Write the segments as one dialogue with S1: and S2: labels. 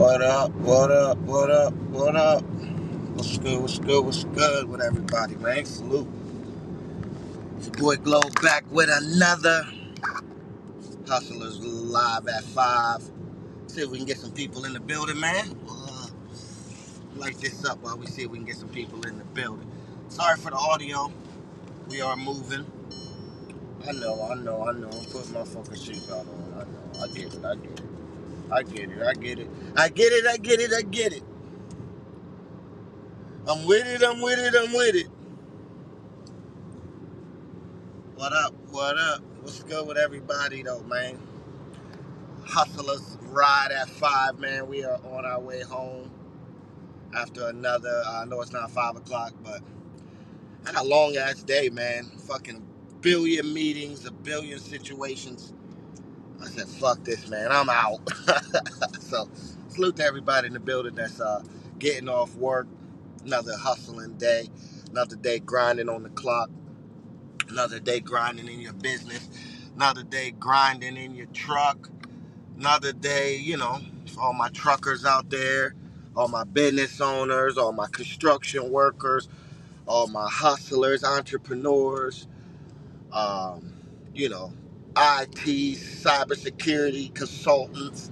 S1: What up? What up? What up? What up? What's good? What's good? What's good with everybody, man? Salute. It's your boy Glow back with another Hustlers Live at 5. See if we can get some people in the building, man. We'll light this up while we see if we can get some people in the building. Sorry for the audio. We are moving. I know. I'm putting my fucking seatbelt on. I know. I get it. I get it. I'm with it. What up? What up? What's good with everybody though, man? Hustlers ride at 5, man. We are on our way home after another. I know it's not 5 o'clock, but I had a long ass day, man. Fucking billion meetings, a billion situations. I said, fuck this, man. I'm out. So, salute to everybody in the building that's getting off work. Another hustling day. Another day grinding on the clock. Another day grinding in your business. Another day grinding in your truck. Another day, for all my truckers out there, all my business owners, all my construction workers, all my hustlers, entrepreneurs, um, IT, cybersecurity consultants.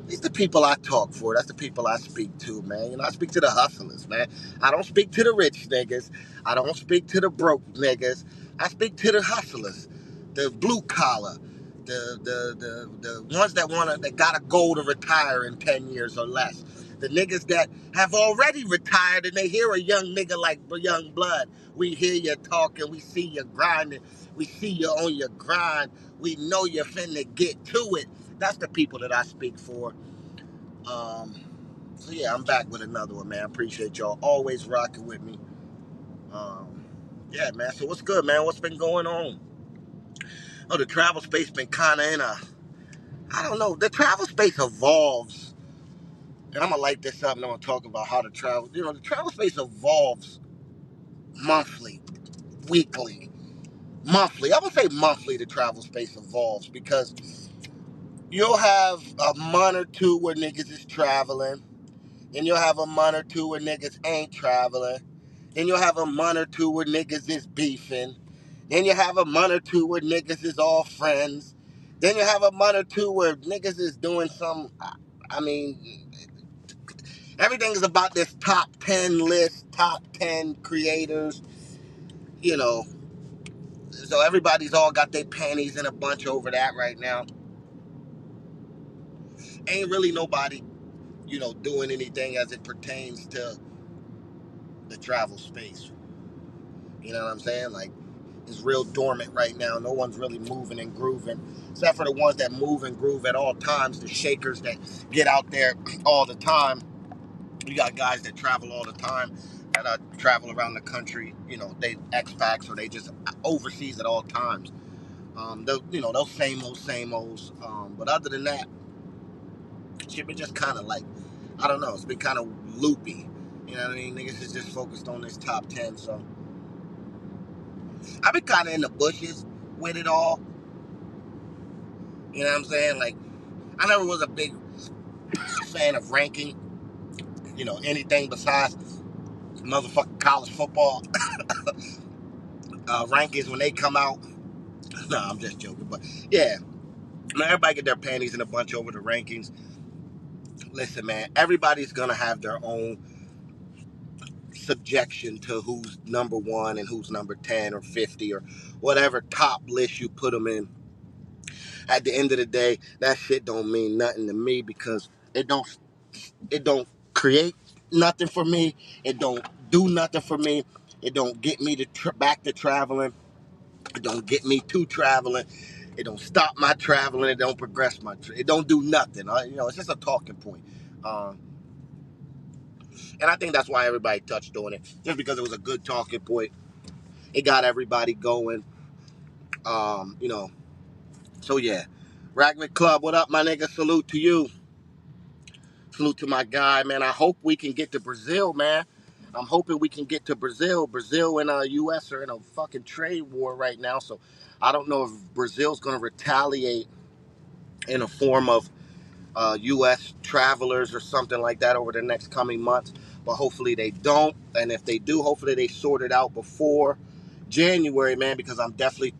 S1: These are the people I talk for. That's the people I speak to, man. I speak to the hustlers, man. I don't speak to the rich niggas. I don't speak to the broke niggas. I speak to the hustlers, the blue collar, the ones that got a goal to retire in 10 years or less. The niggas that have already retired and they hear a young nigga like Young Blood. We hear you talking. We see you grinding. We see you on your grind. We know you're finna get to it. That's the people that I speak for. Um, so yeah, I'm back with another one, man. I appreciate y'all always rocking with me. Yeah, man. So what's good, man? What's been going on? Oh, the travel space been kind of I don't know. The travel space evolves, and I'm gonna light this up, and I'm gonna talk about how the travel. The travel space evolves monthly, weekly, monthly. I would say monthly. The travel space evolves because you'll have a month or two where niggas is traveling. Then you'll have a month or two where niggas ain't traveling. Then you'll have a month or two where niggas is beefing. Then you have a month or two where niggas is all friends. Then you have a month or two where niggas is doing some, I mean, everything is about this top 10 list, top 10 creators, you know. So everybody's all got their panties in a bunch over that right now. Ain't really nobody, doing anything as it pertains to the travel space. You know what I'm saying? Like, it's real dormant right now. No one's really moving and grooving, except for the ones that move and groove at all times, the shakers that get out there all the time. You got guys that travel all the time, that travel around the country. They expats or they just overseas at all times. Those same olds. But other than that, shit been just kind of like, I don't know. It's been kind of loopy. You know what I mean? Niggas is just focused on this top 10, so I've been kind of in the bushes with it all. You know what I'm saying? Like, I never was a big fan of ranking, anything besides motherfucking college football rankings when they come out. No, I'm just joking. But, yeah, man, everybody get their panties in a bunch over the rankings. Listen, man, everybody's going to have their own subjection to who's number one and who's number 10 or 50 or whatever top list you put them in. At the end of the day, that shit don't mean nothing to me because it don't create nothing for me. It don't do nothing for me. It don't get me to back to traveling. It don't get me to traveling. It don't stop my traveling. It don't progress it don't do nothing. It's just a talking point. Um, and I think that's why everybody touched on it, just because it was a good talking point. It got everybody going. Um, you know. So yeah, Ragman Club, what up, my nigga? Salute to you. Salute to my guy, man. I hope we can get to Brazil, man. I'm hoping we can get to Brazil. Brazil and U.S. are in a fucking trade war right now, so I don't know if Brazil's going to retaliate in a form of U.S. travelers or something like that over the next coming months. But hopefully they don't. And if they do, hopefully they sort it out before January, man, because I'm definitely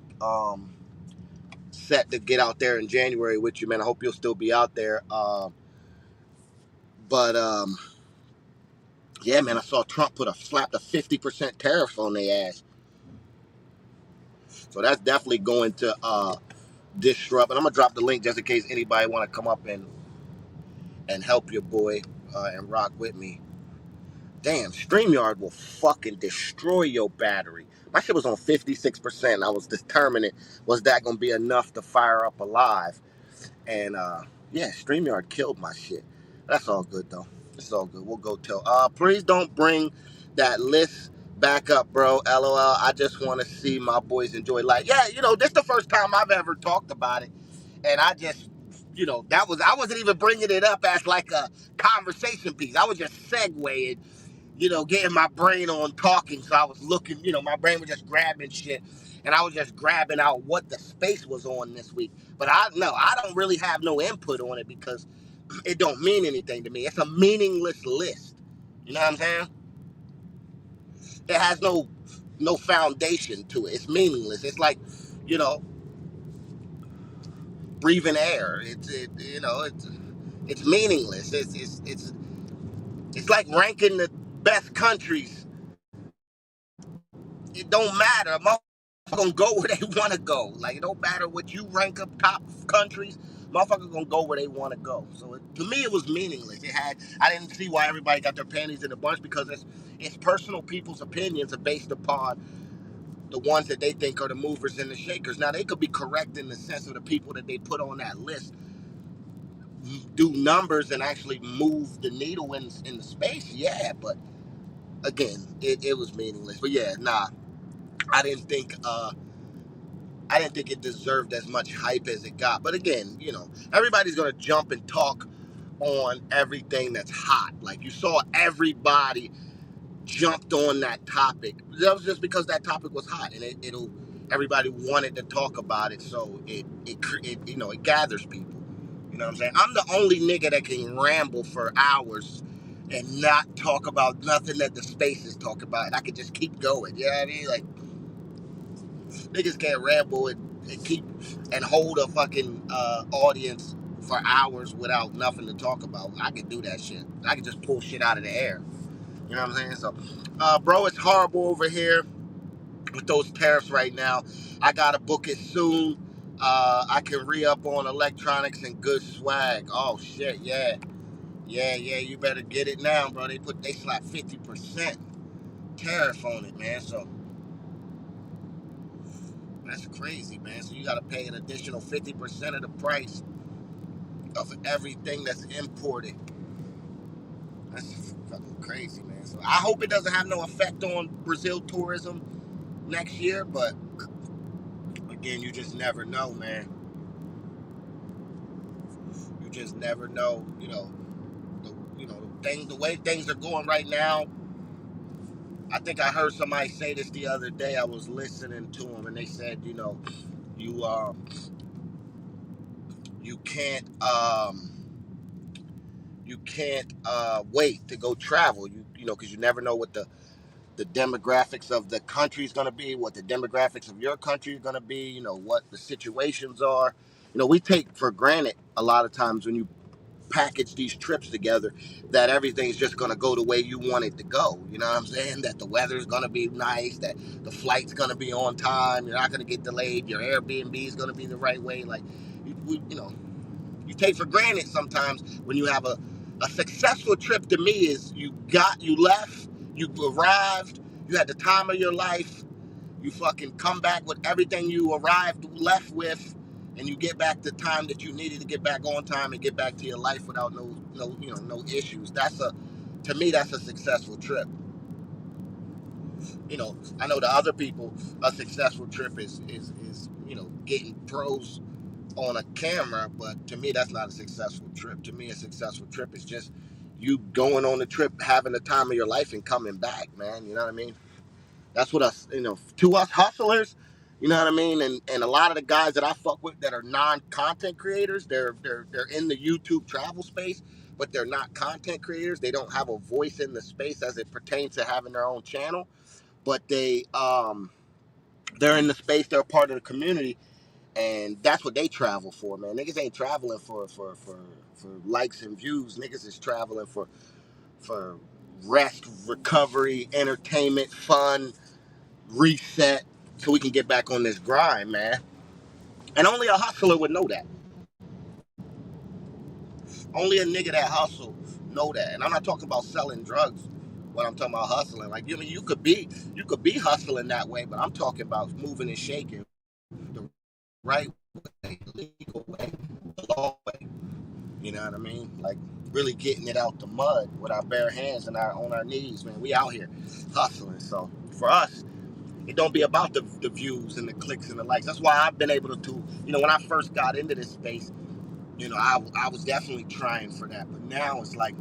S1: set to get out there in January with you, man. I hope you'll still be out there. But yeah, man, I saw Trump slapped a 50% tariff on their ass. So that's definitely going to disrupt. And I'm gonna drop the link just in case anybody want to come up and help your boy and rock with me. Damn, StreamYard will fucking destroy your battery. My shit was on 56%. I was determining, was that gonna be enough to fire up a live? And yeah, StreamYard killed my shit. That's all good though. It's all good. We'll go tell. Please don't bring that list back up, bro. LOL. I just want to see my boys enjoy life. Yeah, this is the first time I've ever talked about it, and I just, I wasn't even bringing it up as like a conversation piece. I was just segueing, getting my brain on talking. So I was looking, my brain was just grabbing shit. And I was just grabbing out what the space was on this week. But I don't really have no input on it because it don't mean anything to me. It's a meaningless list. You know what I'm saying? It has no foundation to it. It's meaningless. It's like, you know, breathing air. It's meaningless. It's like ranking the best countries. It don't matter. Motherfuckers gonna go where they want to go. Like, it don't matter what you rank up top countries. Motherfuckers gonna go where they want to go. So to me, it was meaningless. I didn't see why everybody got their panties in a bunch because it's personal people's opinions are based upon the ones that they think are the movers and the shakers. Now they could be correct in the sense of the people that they put on that list do numbers and actually move the needle in the space. Yeah, but again, it was meaningless. But yeah, nah, I didn't think. I didn't think it deserved as much hype as it got. But again, everybody's going to jump and talk on everything that's hot. Like, you saw everybody jumped on that topic. That was just because that topic was hot, and everybody wanted to talk about it, so it gathers people. You know what I'm saying? I'm the only nigga that can ramble for hours and not talk about nothing that the spaces talk about, and I could just keep going. You know what I mean? Like, niggas can't ramble and keep and hold a fucking audience for hours without nothing to talk about. I can do that shit. I can just pull shit out of the air. You know what I'm saying? So, bro, it's horrible over here with those tariffs right now. I gotta book it soon. I can re-up on electronics and good swag. Oh shit, yeah. Yeah, you better get it now, bro. They slapped 50% tariff on it, man. So that's crazy, man. So you got to pay an additional 50% of the price of everything that's imported. That's fucking crazy, man. So I hope it doesn't have no effect on Brazil tourism next year, but again, you just never know, man. You just never know, the way things are going right now. I think I heard somebody say this the other day. I was listening to them, and they said, you you can't wait to go travel. Because you never know what the demographics of the country is going to be, what the demographics of your country is going to be. What the situations are. We take for granted a lot of times when you package these trips together that everything's just going to go the way you want it to go. You know what I'm saying? That the weather's going to be nice, that the flight's going to be on time, you're not going to get delayed, your Airbnb is going to be the right way. Like, you take for granted sometimes when you have a successful trip. To me, is you left, you arrived, you had the time of your life, you fucking come back with everything you left with, and you get back the time that you needed to get back on time and get back to your life without no issues. To me, that's a successful trip. I know to other people, a successful trip is getting pros on a camera, but to me, that's not a successful trip. To me, a successful trip is just you going on the trip, having the time of your life, and coming back, man. You know what I mean? That's what to us hustlers, You know what I mean? And a lot of the guys that I fuck with that are non-content creators, they're in the YouTube travel space, but they're not content creators. They don't have a voice in the space as it pertains to having their own channel, but they're in the space, they're a part of the community, and that's what they travel for, man. Niggas ain't traveling for likes and views. Niggas is traveling for rest, recovery, entertainment, fun, reset, so we can get back on this grind, man. And only a hustler would know that. Only a nigga that hustle know that. And I'm not talking about selling drugs when I'm talking about hustling. Like, you know, you could be hustling that way, but I'm talking about moving and shaking the right way, the legal way, the law way. You know what I mean? Like really getting it out the mud with our bare hands and our on our knees, man. We out here hustling. So for us, it don't be about the views and the clicks and the likes. That's why I've been able to, you know, when I first got into this space, you know, I was definitely trying for that. But now it's like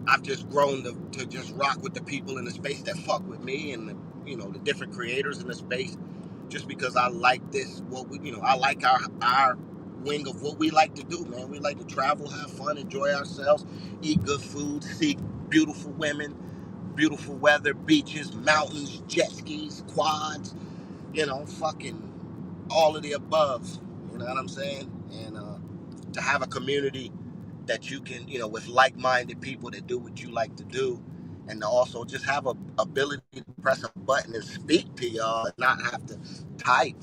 S1: I've just grown to just rock with the people in the space that fuck with me and the, you know, the different creators in the space, just because I like this, what we, you know, I like our wing of what we like to do, man. We like to travel, have fun, enjoy ourselves, eat good food, see beautiful women, beautiful weather, beaches, mountains, jet skis, quads, you know, fucking all of the above. You know what I'm saying? And to have a community that you can, you know, with like-minded people that do what you like to do, and to also just have a ability to press a button and speak to y'all and not have to type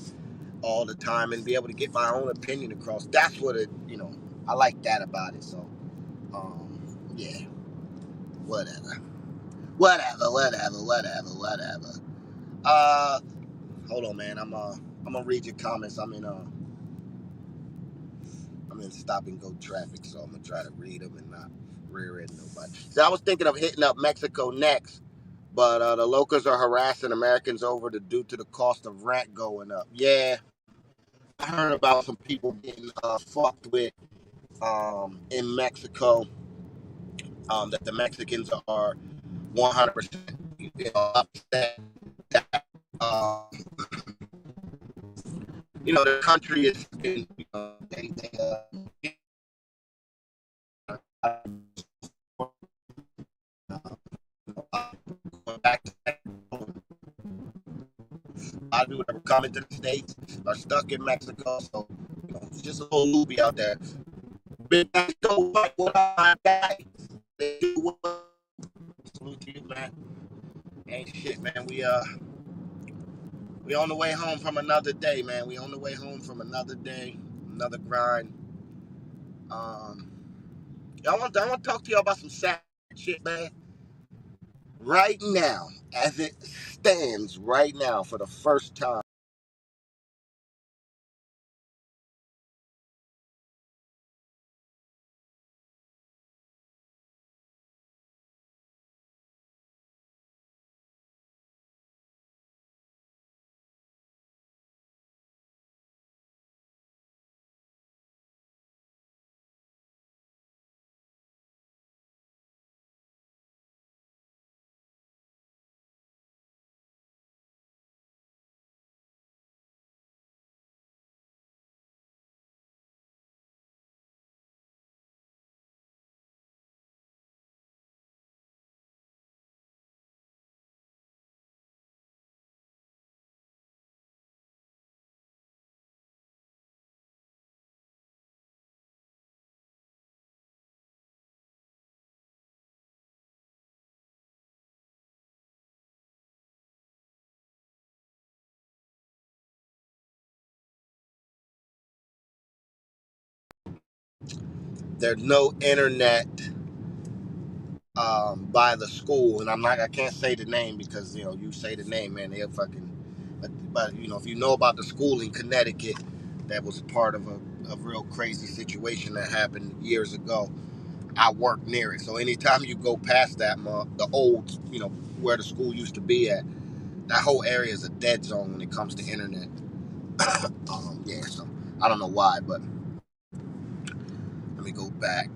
S1: all the time and be able to get my own opinion across. That's what it, you know, I like that about it. So, yeah, whatever, whatever. Uh, Hold on, man. I'm gonna read your comments. I'm in stop and go traffic, so I'm gonna try to read them and not rear end nobody. So I was thinking of hitting up Mexico next, but the locals are harassing Americans over due to the cost of rent going up. Yeah, I heard about some people getting fucked with in Mexico. That the Mexicans are 100% upset that you know the country is you know, going back to I do whatever coming to the States are stuck in Mexico. So, you know, it's just a little loopy out there. Big Mexico, what up, guy? Salute to you, man. Ain't shit, man. We on the way home from another day, man. We on the way home from another day, another grind. Um, I want to talk to y'all about some sad shit, man. Right now, as it stands right now, for the first time. There's no internet by the school, and I can't say the name because you know you say the name, man, they'll fucking. But you know, if you know about the school in Connecticut, that was part of a real crazy situation that happened years ago. I work near it, so anytime you go past that, the old, you know, where the school used to be at, that whole area is a dead zone when it comes to internet. Yeah, so I don't know why, but let me go back.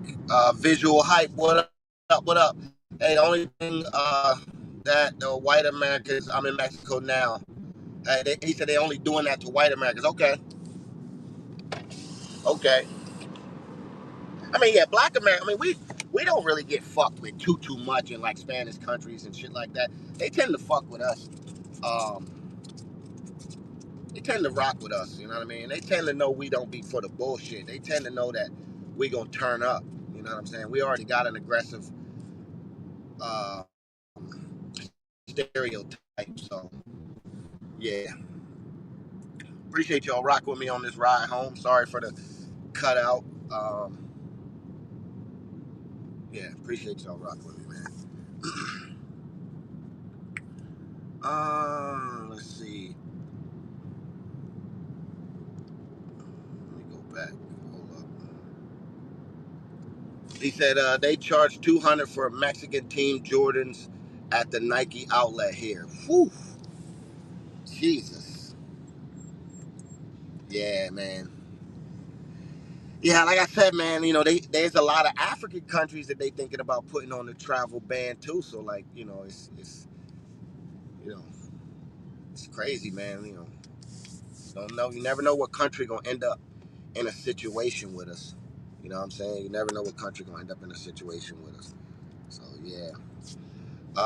S1: Visual hype. What up? What up? Hey, the only thing that the white Americans. I'm in Mexico now. He said they're only doing that to white Americans. Okay, okay. I mean, yeah, black America. I mean, we don't really get fucked with too much in like Spanish countries and shit like that. They tend to fuck with us. Um, they tend to rock with us. You know what I mean? They tend to know we don't be for the bullshit. They tend to know that we gonna turn up. You know what I'm saying? We already got an aggressive uh, stereotype. So yeah, appreciate y'all rock with me on this ride home. Sorry for the cutout. Yeah, appreciate y'all rock with me, man. Let's see. Let me go back. Hold up. He said they charged $200 for Mexican team Jordans at the Nike outlet here. Whew. Jesus. Yeah, man. Yeah, like I said, man, you know, there's a lot of African countries that they thinking about putting on the travel ban too. So like, you know, it's you know, it's crazy, man. You know, don't know. You never know what country gonna end up in a situation with us. You know what I'm saying? You never know what country gonna end up in a situation with us. So yeah.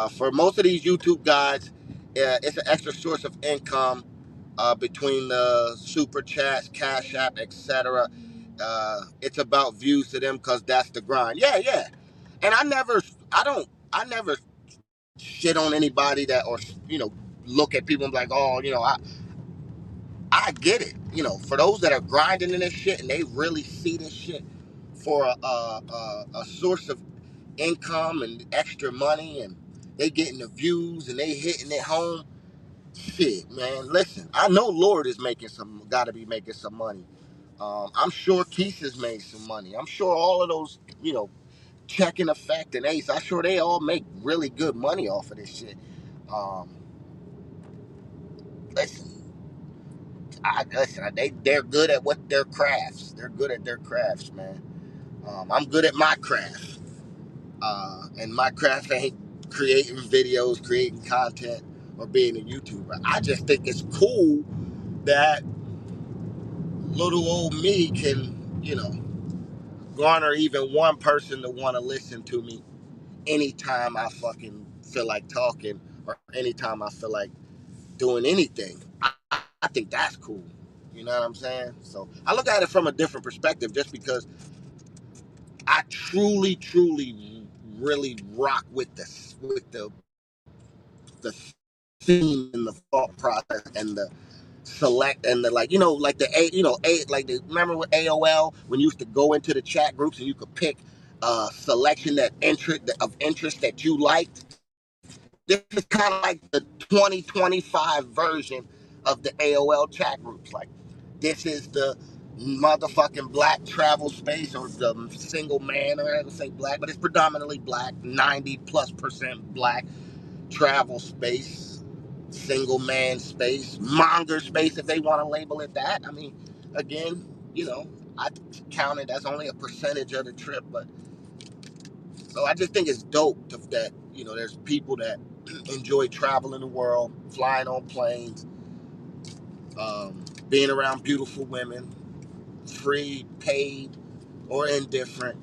S1: For most of these YouTube guys, it's an extra source of income between the super chats, Cash App, etc. It's about views to them because that's the grind. Yeah, yeah. And I never shit on anybody that, or you know, look at people and be like, oh, you know, I get it. You know, for those that are grinding in this shit and they really see this shit for a source of income and extra money, and they getting the views and they hitting it home. Shit, man. Listen, I know Lord is got to be making some money. I'm sure Keith has made some money. I'm sure all of those, you know, Checking Effect and Ace, I'm sure they all make really good money off of this shit. Um, listen, they're good at what their crafts. They're good at their crafts, man. I'm good at my craft. And my craft ain't creating videos, creating content, or being a YouTuber. I just think it's cool that little old me can, you know, garner even one person to want to listen to me anytime I fucking feel like talking or anytime I feel like doing anything. I think that's cool. You know what I'm saying? So I look at it from a different perspective just because I truly, really rock with the theme and the thought process and the select and the, like, you know, like the like the, remember with AOL when you used to go into the chat groups and you could pick a selection of interest that you liked. This is kind of like the 2025 version of the AOL chat groups. Like, this is the motherfucking black travel space, or the single man, or I don't say black, but it's predominantly black, 90+% black travel space, single man space, monger space, if they want to label it that. I mean, again, you know, I count it as only a percentage of the trip, but so I just think it's dope that, you know, there's people that enjoy traveling the world, flying on planes, being around beautiful women, free, paid, or indifferent,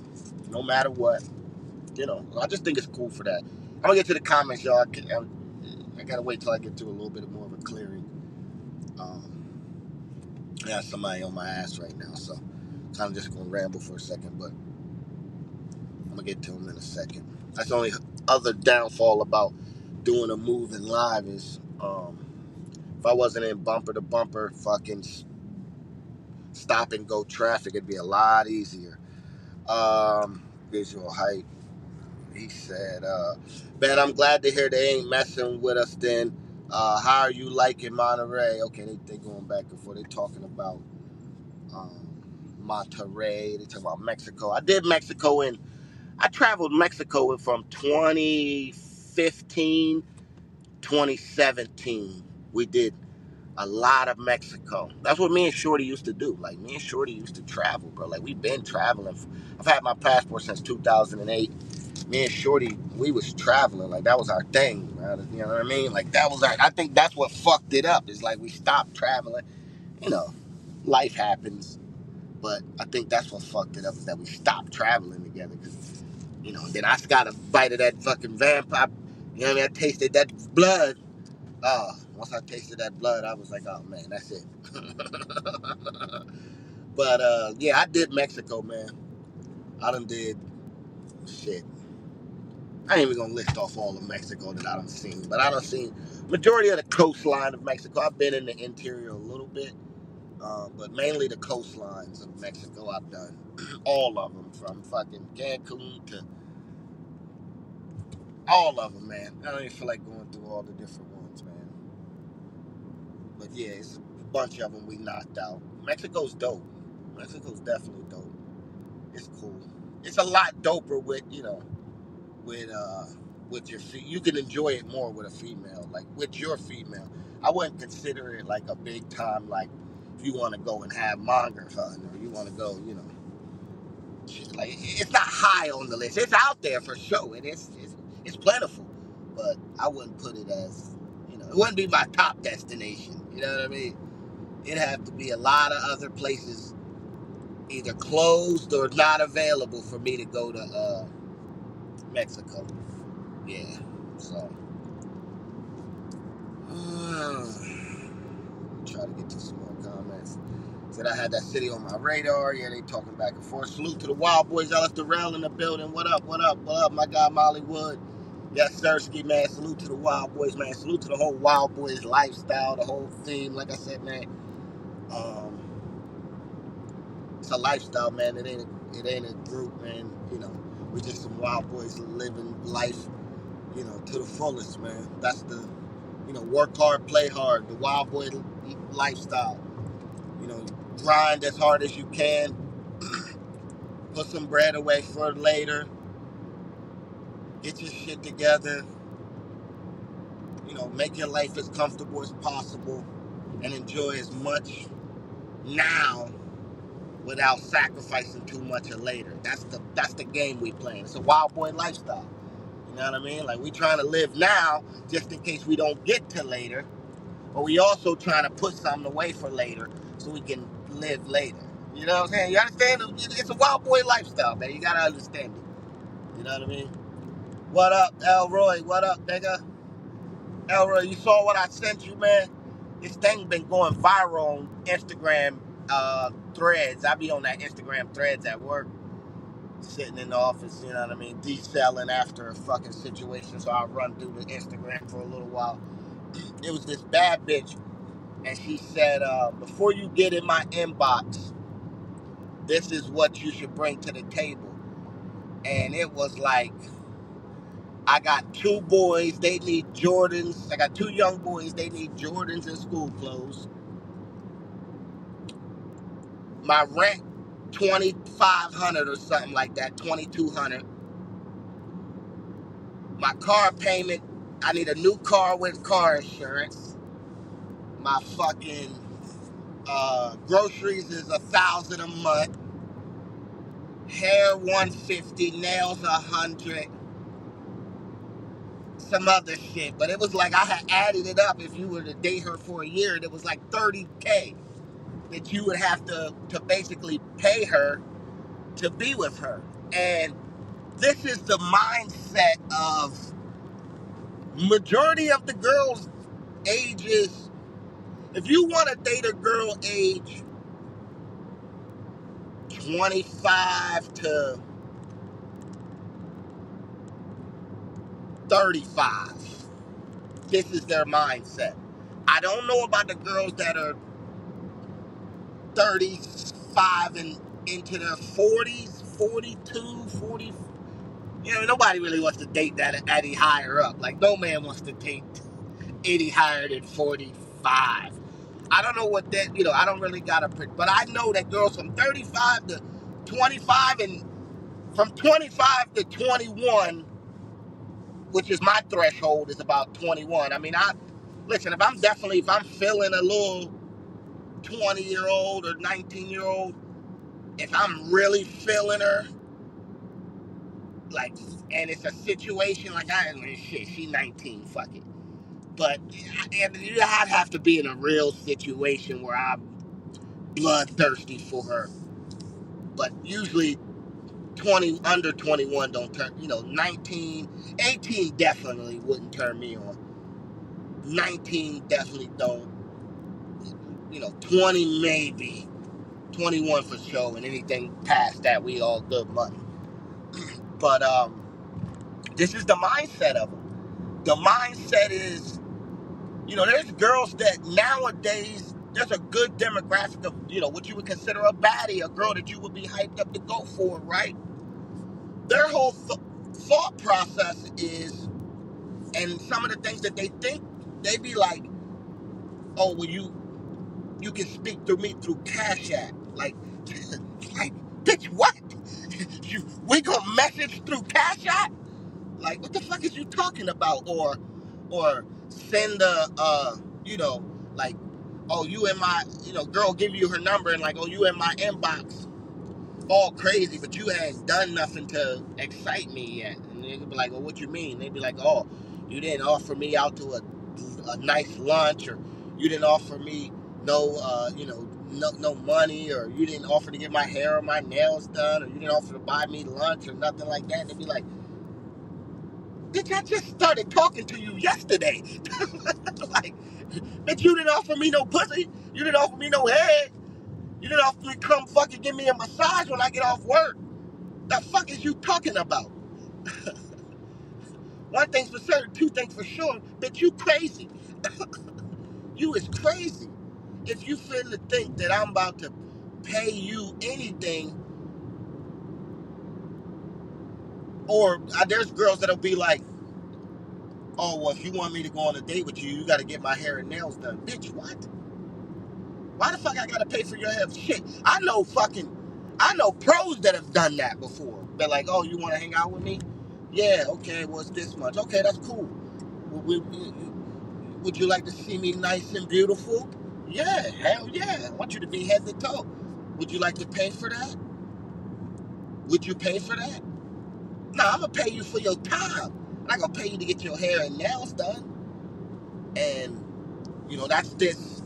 S1: no matter what. You know, I just think it's cool for that. I'm gonna get to the comments, y'all. I gotta wait till I get to a little bit more of a clearing. I got somebody on my ass right now, so I'm just gonna ramble for a second, but I'm gonna get to them in a second. That's the only other downfall about doing a moving live is if I wasn't in bumper to bumper fucking stop and go traffic, it'd be a lot easier. Visual hype. He said, man, I'm glad to hear they ain't messing with us then. How are you liking Monterey? Okay, they going back and forth. They talking about um, Monterey. They talking about Mexico. I traveled Mexico from 2015, 2017. We did a lot of Mexico. That's what me and Shorty used to do. Like, me and Shorty used to travel, bro. Like, we've been traveling. I've had my passport since 2008. me and Shorty, we was traveling. Like, that was our thing, man. You know what I mean? Like, that was our, I think that's what fucked it up. It's like we stopped traveling. You know, life happens. But I think that's what fucked it up, is that we stopped traveling together. Cause, you know, then I got a bite of that fucking vampire. You know what I mean? I tasted that blood. Once I tasted that blood, I was like, oh man, that's it. But yeah, I did Mexico, man. I done did shit. I ain't even gonna list off all of Mexico that I done seen, but I done seen majority of the coastline of Mexico. I've been in the interior a little bit, but mainly the coastlines of Mexico I've done. All of them, from fucking Cancun to all of them, man. I don't even feel like going through all the different ones, man. But yeah, it's a bunch of them we knocked out. Mexico's dope. Mexico's definitely dope. It's cool. It's a lot doper with, you know, with your you can enjoy it more with a female, like with your female. I wouldn't consider it like a big time, like if you want to go and have manga fun, or you want to go, you know, shit, like it's not high on the list. It's out there for sure, and it's plentiful, but I wouldn't put it as, you know, it wouldn't be my top destination. You know what I mean? It'd have to be a lot of other places either closed or not available for me to go to Mexico. Yeah, so try to get to some more comments. Said I had that city on my radar. Yeah, they talking back and forth. Salute to the Wild Boys. Ellis Durrell in the building. What up? What up? What up? My guy Molly Wood. Yes, Sirski, man. Salute to the Wild Boys, man. Salute to the whole Wild Boys lifestyle, the whole theme. Like I said, man, um, it's a lifestyle, man. It ain't a group, man. You know, we just some Wild Boys living life, you know, to the fullest, man. That's the, you know, work hard, play hard. The Wild Boy lifestyle. You know, grind as hard as you can. Put some bread away for later. Get your shit together. You know, make your life as comfortable as possible, and enjoy as much now without sacrificing too much of later. That's the game we playing. It's a Wild Boy lifestyle. You know what I mean? Like, we trying to live now just in case we don't get to later, but we also trying to put something away for later so we can live later. You know what I'm saying? You understand? It's a Wild Boy lifestyle, man. You gotta understand it. You know what I mean? What up, Elroy? What up, nigga? Elroy, you saw what I sent you, man? This thing been going viral on Instagram threads. I be on that Instagram threads at work, sitting in the office, you know what I mean, decelling after a fucking situation, so I run through the Instagram for a little while. It was this bad bitch, and she said, before you get in my inbox, this is what you should bring to the table. And it was like, I got two boys, they need Jordans. I got two young boys, they need Jordans and school clothes. My rent, $2,500 or something like that, $2,200. My car payment, I need a new car with car insurance. My fucking groceries is $1,000 a month. Hair $150, nails $100. Some other shit, but it was like I had added it up. If you were to date her for a year, it was like $30K that you would have to basically pay her to be with her. And this is the mindset of majority of the girls' ages. If you want to date a girl age 25 to 35, this is their mindset. I don't know about the girls that are 35 and into their 40s, 42, 40. You know, nobody really wants to date that any higher up. Like, no man wants to date any higher than 45. I don't know what that, you know, I don't really got to, but I know that girls from 35 to 25 and from 25 to 21, which is my threshold, is about 21. I mean, listen, if I'm feeling a little 20-year-old or 19-year-old, if I'm really feeling her, like, and it's a situation like shit. She 19, fuck it. But and I'd have to be in a real situation where I'm bloodthirsty for her. But usually 20 under 21 don't turn. 19, 18 definitely wouldn't turn me on. 19 definitely don't. 20 maybe. 21 for sure, and anything past that, we all good money. But this is the mindset of them. The mindset is, there's girls that nowadays, there's a good demographic of, what you would consider a baddie, a girl that you would be hyped up to go for, right? Their whole thought process is, and some of the things that they think, they be like, oh, well, you can speak through me through Cash App. Like, bitch, what? We gonna message through Cash App? Like, what the fuck is you talking about? Or send like, oh, you in my, girl give you her number and like, oh, you in my inbox, all crazy, but you ain't done nothing to excite me yet. And they be like, well, what you mean? They be like, oh, you didn't offer me out to a nice lunch, or you didn't offer me no money, or you didn't offer to get my hair or my nails done, or you didn't offer to buy me lunch or nothing like that. And they be like, bitch, I just started talking to you yesterday. Like, bitch, you didn't offer me no pussy. You didn't offer me no head. You didn't offer me come fucking give me a massage when I get off work. The fuck is you talking about? One thing's for certain, two things for sure. Bitch, you crazy. You is crazy. If you finna think that I'm about to pay you anything, or there's girls that'll be like, oh, well, if you want me to go on a date with you, you gotta get my hair and nails done. Bitch, what? Why the fuck I gotta pay for your hair? Shit, I know pros that have done that before. They're like, oh, you wanna hang out with me? Yeah, okay, well, it's this much. Okay, that's cool. Would you like to see me nice and beautiful? Yeah, hell yeah. I want you to be head to toe. Would you like to pay for that? Would you pay for that? No, I'm going to pay you for your time. I'm not going to pay you to get your hair and nails done. And, that's this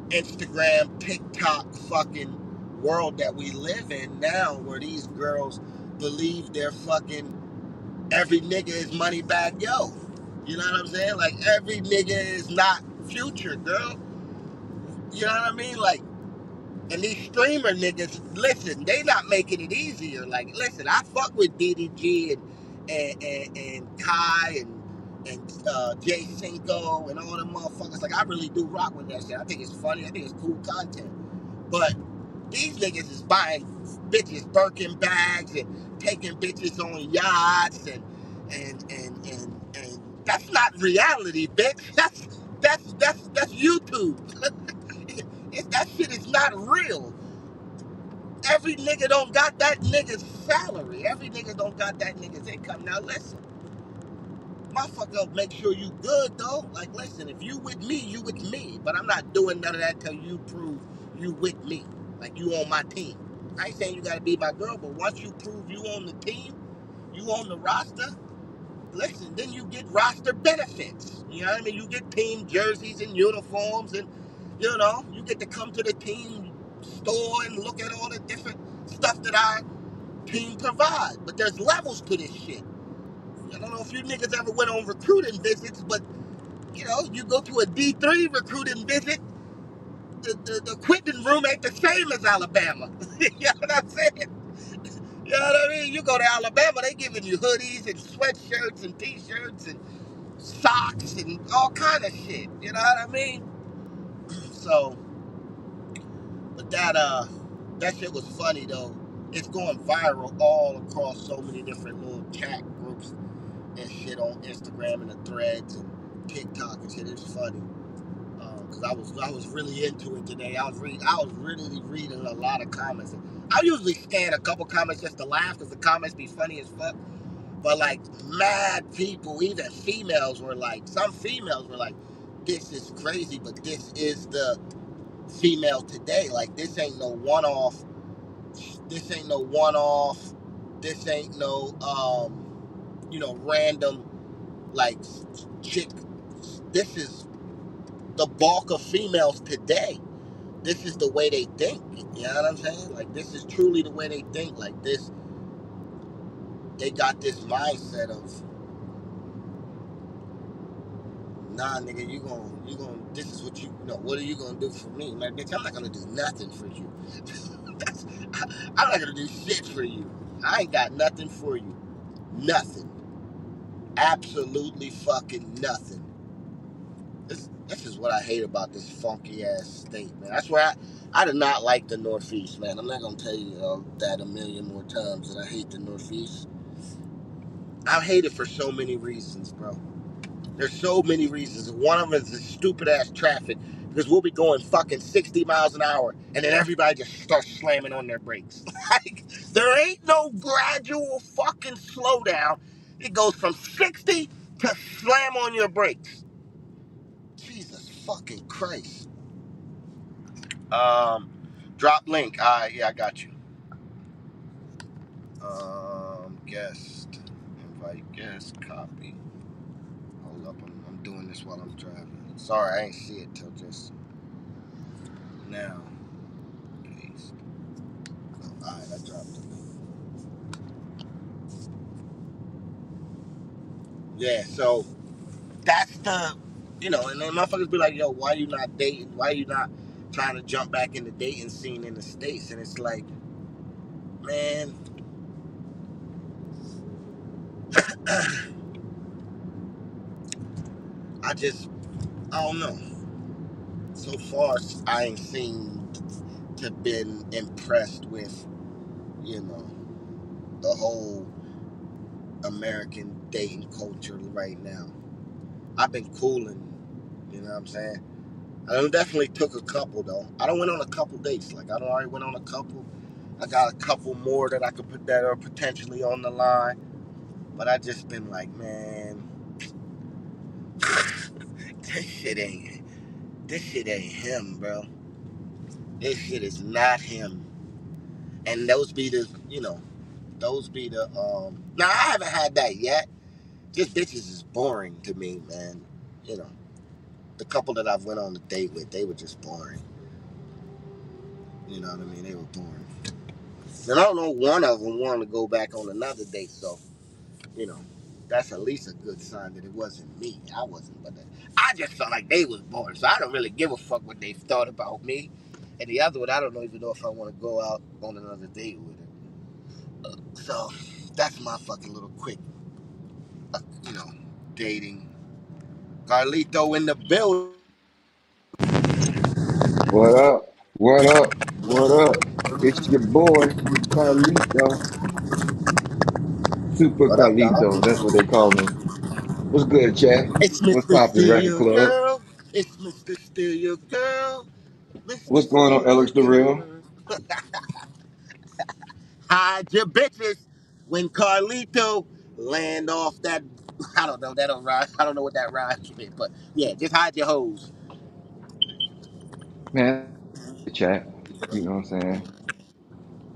S1: Instagram, TikTok fucking world that we live in now, where these girls believe they're fucking, every nigga is money bag yo. You know what I'm saying? Like, every nigga is not Future, girl. You know what I mean? Like, and these streamer niggas, listen, they not making it easier. Like, listen, I fuck with DDG and Kai and Jay Cinco and all them motherfuckers. Like, I really do rock with that shit. I think it's funny. I think it's cool content. But these niggas is buying bitches Birkin bags and taking bitches on yachts and that's not reality, bitch. That's YouTube. That shit is not real. Every nigga don't got that nigga's salary. Every nigga don't got that nigga's income. Now listen, motherfucker, make sure you good though. Like, listen, if you with me, you with me. But I'm not doing none of that till you prove you with me. Like, you on my team. I ain't saying you gotta be my girl, but once you prove you on the team, you on the roster, listen, then you get roster benefits. You know what I mean? You get team jerseys and uniforms, and you get to come to the team store and look at all the different stuff that our team provide. But there's levels to this shit. I don't know if you niggas ever went on recruiting visits, but you go to a D3 recruiting visit, the equipment room ain't the same as Alabama. You know what I'm saying? You know what I mean? You go to Alabama, they giving you hoodies and sweatshirts and t-shirts and socks and all kind of shit. You know what I mean? So, but that shit was funny though. It's going viral all across so many different little chat groups and shit on Instagram and the threads and TikTok and shit. It's funny. Cause I was really into it today. I was really reading a lot of comments. I usually scan a couple comments just to laugh, cause the comments be funny as fuck. But like, mad people, even females were like, some females were like, this is crazy, but this is the female today. Like, this ain't no one off. This ain't no random like chick. This is the bulk of females today. This is the way they think. You know what I'm saying? Like this is truly the way they think. Like this, they got this mindset of, nah, nigga, this is what what are you gonna do for me? Like, bitch, I'm not gonna do nothing for you. I'm not gonna do shit for you. I ain't got nothing for you. Nothing. Absolutely fucking nothing. This is what I hate about this funky ass state, man. That's why I do not like the Northeast, man. I'm not gonna tell you that a million more times that I hate the Northeast. I hate it for so many reasons, bro. There's so many reasons. One of them is the stupid ass traffic because we'll be going fucking 60 miles an hour and then everybody just starts slamming on their brakes. Like, there ain't no gradual fucking slowdown. It goes from 60 to slam on your brakes. Jesus fucking Christ. Drop link. Yeah, I got you. Guest. Invite guest. Copy. Hold up. I'm doing this while I'm driving. Sorry, I ain't see it till just now. Paste. Alright, I dropped it. Yeah, so that's and then motherfuckers be like, yo, why you not dating? Why you not trying to jump back in the dating scene in the States? And it's like, man, I don't know. So far, I ain't seen to been impressed with, you know, the whole American dating culture right now. I've been cooling, you know what I'm saying? I definitely took a couple though. I don't went on a couple dates. Like I don't already went on a couple. I got a couple more that I could put that are potentially on the line. But I just been like, man, this shit ain't him, bro. This shit is not him. And those be the now I haven't had that yet. Just bitches is boring to me, man. You know. The couple that I've went on a date with, they were just boring. You know what I mean? They were boring. And I don't know, one of them wanted to go back on another date, so you know, that's at least a good sign that it wasn't me. I wasn't, but I just felt like they was boring, so I don't really give a fuck what they thought about me. And the other one, I don't even know if I want to go out on another date with her. So that's my fucking little quick, uh, you know, dating. Carlito in the building.
S2: What up? What up? What up? It's your boy, Carlito. Super
S1: What up,
S2: Carlito.
S1: dog?
S2: That's what they call me. What's good, chat?
S1: It's
S2: What's
S1: Mr.
S2: poppin',
S1: Steal
S2: Record
S1: Your
S2: Club?
S1: Girl. It's Mr. Steal Your Girl. Mr.
S2: What's going on,
S1: Steal Your
S2: Alex the Real?
S1: Girl. Hide your bitches when Carlito land off that. I don't know. That don't rhyme. I don't know what that rhymes with, but yeah, just hide your hoes.
S2: Man, chat. You know what I'm saying?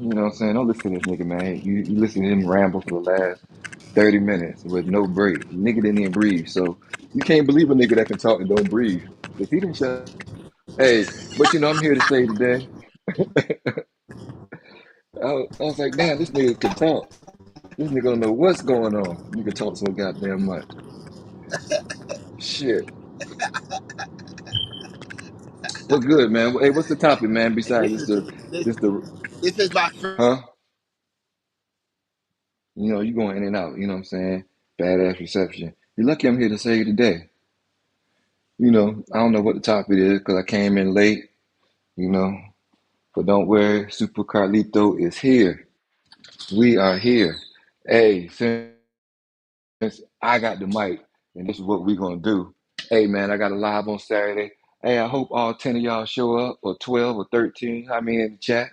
S2: You know what I'm saying? Don't listen to this nigga, man. You listen to him ramble for the last 30 minutes with no break. Nigga didn't even breathe. So you can't believe a nigga that can talk and don't breathe. Because he didn't shut. Hey, but I'm here to say today, I was like, damn, this nigga can talk. This nigga don't know what's going on. Nigga talk so goddamn much. Shit. What's good, man? Hey, what's the topic, man? Besides
S1: This is this,
S2: this the,
S1: this is my first.
S2: huh? You going in and out. You know what I'm saying? Badass reception. You're lucky I'm here to say today. I don't know what the topic is because I came in late. You know, but don't worry. Super Carlito is here. We are here. Hey, since I got the mic, and this is what we're gonna do. Hey man, I got a live on Saturday. Hey, I hope all 10 of y'all show up, or 12 or 13. I mean in the chat,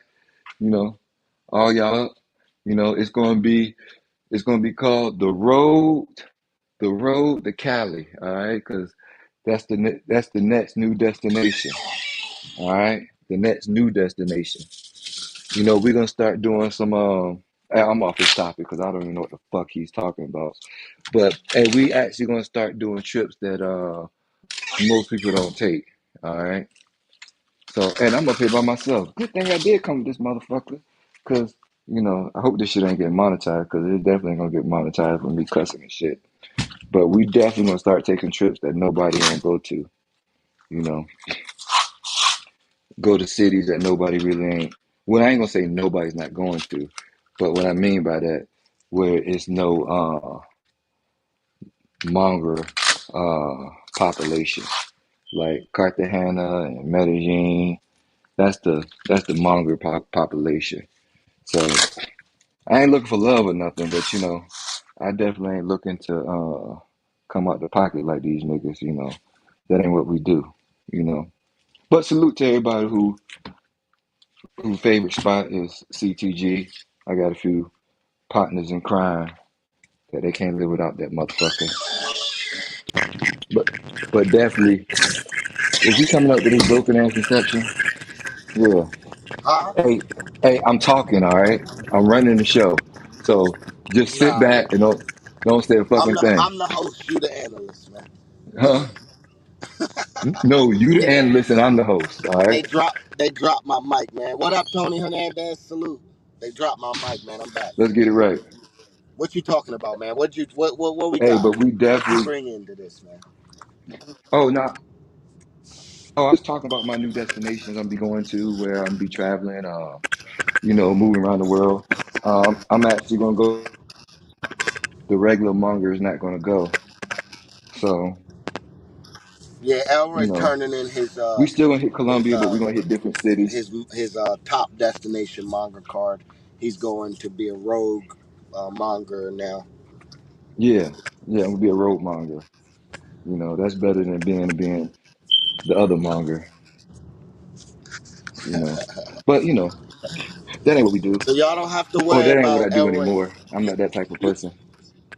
S2: you know, all y'all up. It's gonna be called the road to Cali. All right, because that's the next new destination. All right, the next new destination. We're gonna start doing some. I'm off his topic because I don't even know what the fuck he's talking about. But hey, we actually gonna start doing trips that most people don't take. All right. So, and I'm up here by myself. Good thing I did come to this motherfucker, cause I hope this shit ain't getting monetized, cause it definitely gonna get monetized when we cussing and shit. But we definitely gonna start taking trips that nobody won't go to. You know, go to cities that nobody really ain't. Well, I ain't gonna say nobody's not going to, but what I mean by that, where it's no Monger population, like Cartagena and Medellin. That's the Monger population. So I ain't looking for love or nothing, but I definitely ain't looking to come out the pocket like these niggas. That ain't what we do. You know. But salute to everybody whose favorite spot is CTG. I got a few partners in crime that they can't live without that motherfucker. But definitely, is you coming up to this broken ass reception? Yeah.
S1: Huh?
S2: Hey, I'm talking, all right? I'm running the show. So just sit
S1: Nah,
S2: back and don't say a
S1: I'm
S2: fucking
S1: the
S2: thing.
S1: I'm the host. You the analyst, man.
S2: Huh? No, you the analyst and I'm the host, all right?
S1: They dropped my mic, man. What up, Tony Hernandez? Salute. They dropped my mic, man. I'm back.
S2: Let's get it right.
S1: What you talking about, man? What we
S2: Hey,
S1: got?
S2: but we
S1: What you
S2: definitely
S1: bring into this, man?
S2: oh no. Oh, I was talking about my new destinations I'm be going to where I'm be traveling, moving around the world. I'm actually gonna go the regular monger is not gonna go. So,
S1: Yeah,
S2: you
S1: Elroy
S2: know,
S1: turning in
S2: we still gonna hit
S1: his
S2: Colombia, but we're gonna hit different cities.
S1: top destination manga card. He's going to be a rogue monger now.
S2: Yeah, yeah, I'm gonna be a road monger. That's better than being the other monger, you know. But that ain't what we do.
S1: So y'all don't have to
S2: Oh,
S1: worry
S2: that ain't what
S1: about
S2: I do
S1: Elroy.
S2: anymore. I'm
S1: You,
S2: not that type of
S1: you,
S2: person.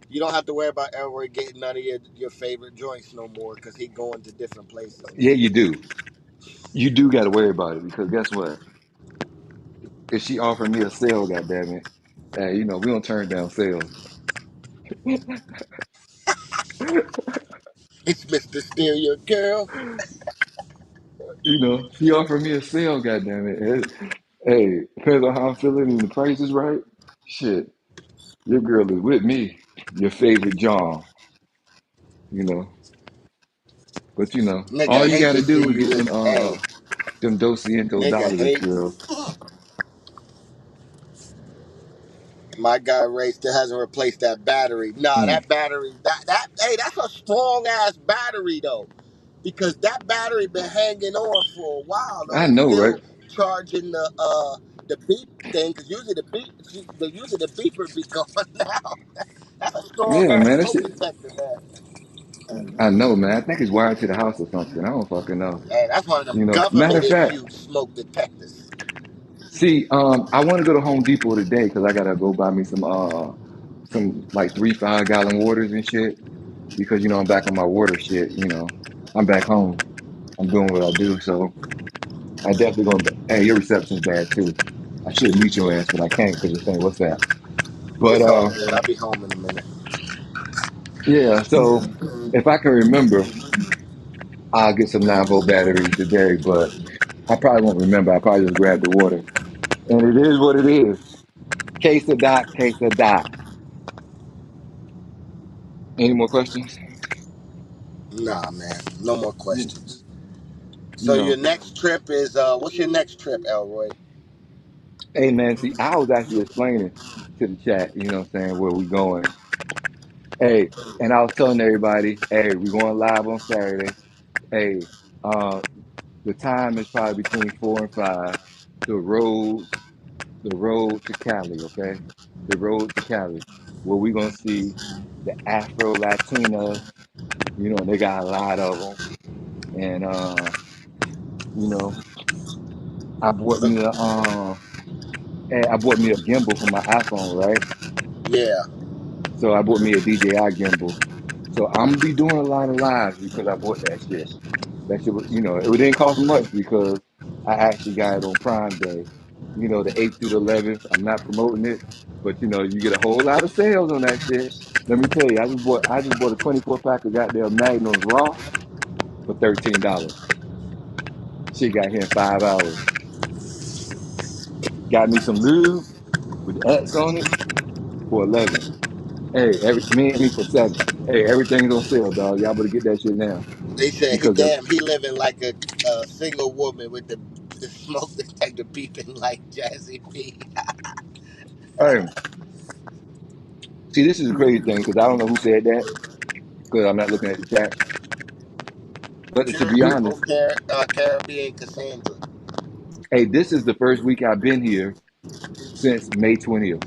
S1: you don't have to worry about Elroy getting none of your favorite joints no more because he going to different places
S2: Yeah,
S1: now.
S2: you do. You do got to worry about it because guess what? If she offered me a sale, goddamn it, hey, we don't turn down sales.
S1: It's Mr. Stereo Girl.
S2: She offered me a sale, goddamn it. Hey, depends on how I'm feeling and the price is right. Shit, your girl is with me. Your favorite John, you know. But
S1: Nigga
S2: all you
S1: hate
S2: got
S1: to
S2: to
S1: see
S2: do is
S1: you
S2: get
S1: with, hey,
S2: them doscientos
S1: nigga
S2: dollars,
S1: hate.
S2: girl.
S1: My guy Ray still hasn't replaced that battery. Nah,
S2: Mm.
S1: that battery, hey, that's a strong ass battery though, because that battery been hanging on for a while though.
S2: I
S1: It's
S2: know, right?
S1: still charging the beep thing, because usually the beeper be going now. That's a strong
S2: Yeah,
S1: ass
S2: man. That
S1: smoke
S2: shit.
S1: detector, man.
S2: I know, man. I think it's wired to the house or something. I don't fucking know.
S1: Hey, that's one of them
S2: Matter
S1: government
S2: of fact,
S1: issued smoke detectors.
S2: see, I want to go to Home Depot today because I gotta go buy me some like 3 5 gallon waters and shit because I'm back on my water shit. I'm back home. I'm doing what I do, so I definitely gonna. Hey, your reception's bad too. I should mute your ass, but I can't because you're saying what's that. But
S1: It's all good. I'll be home in a minute.
S2: yeah. So if I can remember, I'll get some 9 volt batteries today. But I probably won't remember. I probably just grab the water, and it is what it is. Case of dot, case of dot. Any more questions?
S1: Nah, man, no more
S2: You,
S1: questions.
S2: you
S1: So your
S2: know,
S1: next trip is what's your next trip, Elroy?
S2: hey man, see, I was actually explaining to the chat, you know what I'm saying, where we going. Hey, and I was telling everybody, hey, we going live on Saturday. Hey, uh, the time is probably between 4 and 5. The road, the road to Cali, okay? The road to Cali, where we gonna see the Afro Latinas. They got a lot of them, and you know, I bought me a I bought me a gimbal for my iPhone, right?
S1: Yeah.
S2: So I bought me a DJI gimbal. So I'm gonna be doing a lot of lives because I bought that shit. That shit, it didn't cost much because I actually got it on Prime Day. You know, the 8th through the 11th. I'm not promoting it, but you know, you get a whole lot of sales on that shit. Let me tell you, I just bought a 24 pack of goddamn Magnums Raw for $13. Shit got here in 5 hours. Got me some lube with the X on it for 11. Hey, me for 7. Hey, everything's on sale, dog. Y'all better get that shit now
S1: They said he
S2: because the
S1: damn he living like a single woman with the smoke detector beeping like Jazzy B.
S2: hey, see, this is a crazy thing because I don't know who said that because I'm not looking at the chat. But to be honest,
S1: Caribbean Cassandra.
S2: hey, this is the first week I've been here since May 20th.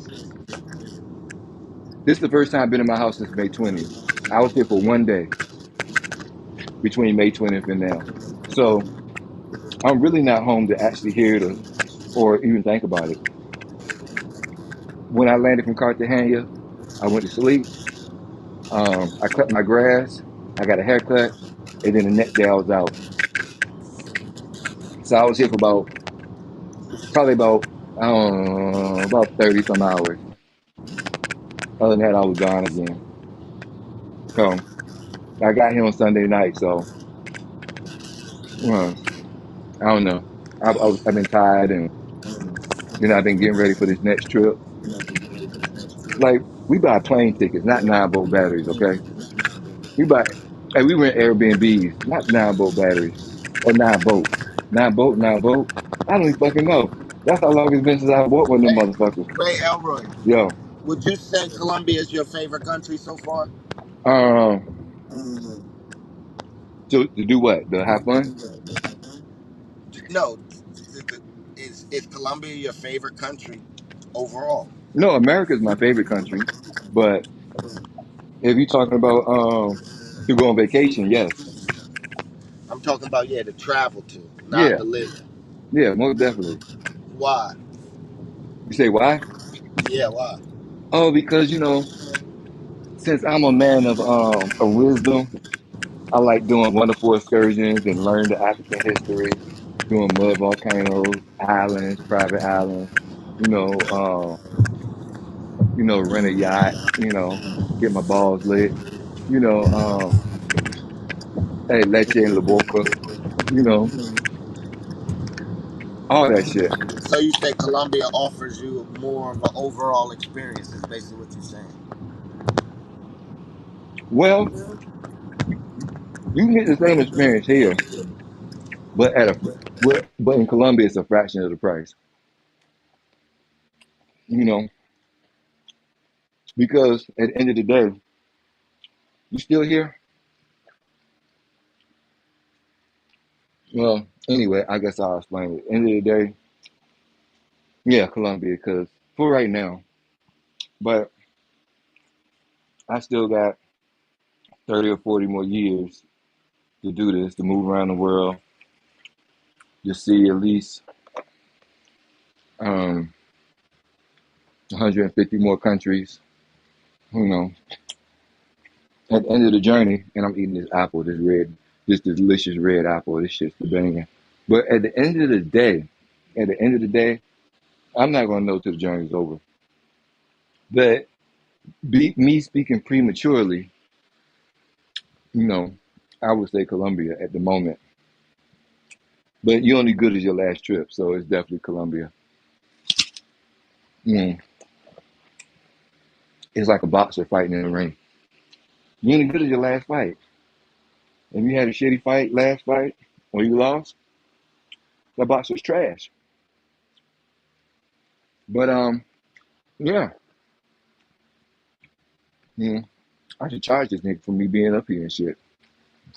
S2: This is the first time I've been in my house since May 20th. I was here for one day between May 20th and now. So I'm really not home to actually hear it or even think about it. When I landed from Cartagena, I went to sleep. I cut my grass. I got a haircut. And then the next day I was out. So I was here for probably about 30 some hours. Other than that, I was gone again. So I got here on Sunday night. So uh, I don't know. I've been tired and I've been getting ready for this next trip. Like we buy plane tickets, not 9 volt batteries. Okay, we buy. Hey, we rent Airbnbs, not 9 volt batteries or 9 volt, 9 volt, 9 volt. I don't even fucking know. That's how long it's been since I bought one of them
S1: Hey,
S2: motherfuckers.
S1: Ray Elroy,
S2: Yo,
S1: would you say Colombia is your favorite country so far?
S2: um, to do what? To have fun?
S1: No, is Colombia your favorite country overall?
S2: No, America's my favorite country, but if you're talking about to go on vacation, yes,
S1: I'm talking about yeah, to travel to, not
S2: yeah,
S1: to live.
S2: yeah, most definitely.
S1: Why?
S2: You say why?
S1: Yeah, why?
S2: Oh, because since I'm a man of wisdom, I like doing wonderful excursions and learn the African history, doing mud volcanoes, islands, private islands. You know, rent a yacht. Get my balls lit. You know, hey, leche and la boca. You know, all that shit.
S1: So you say Colombia offers you more of an overall experience? Is basically what you're saying.
S2: Well, you can get the same experience here, but but in Colombia, it's a fraction of the price. You know, because at the end of the day, you still here. Well, anyway, I guess I'll explain it. End of the day, yeah, Colombia, because for right now, but I still got 30 or 40 more years to do this, to move around the world, to see at least um, 150 more countries. You know, at the end of the journey, and I'm eating this apple, this delicious red apple. This shit's the banging. But at the end of the day, I'm not gonna know till the journey's over. But me speaking prematurely, you know, I would say Colombia at the moment. But you're only good as your last trip, so it's definitely Colombia. Mm. It's like a boxer fighting in the ring. You're only good as your last fight. If you had a shitty fight last fight, or you lost, that boxer's trash. But yeah, mm, I should charge this nigga for me being up here and shit.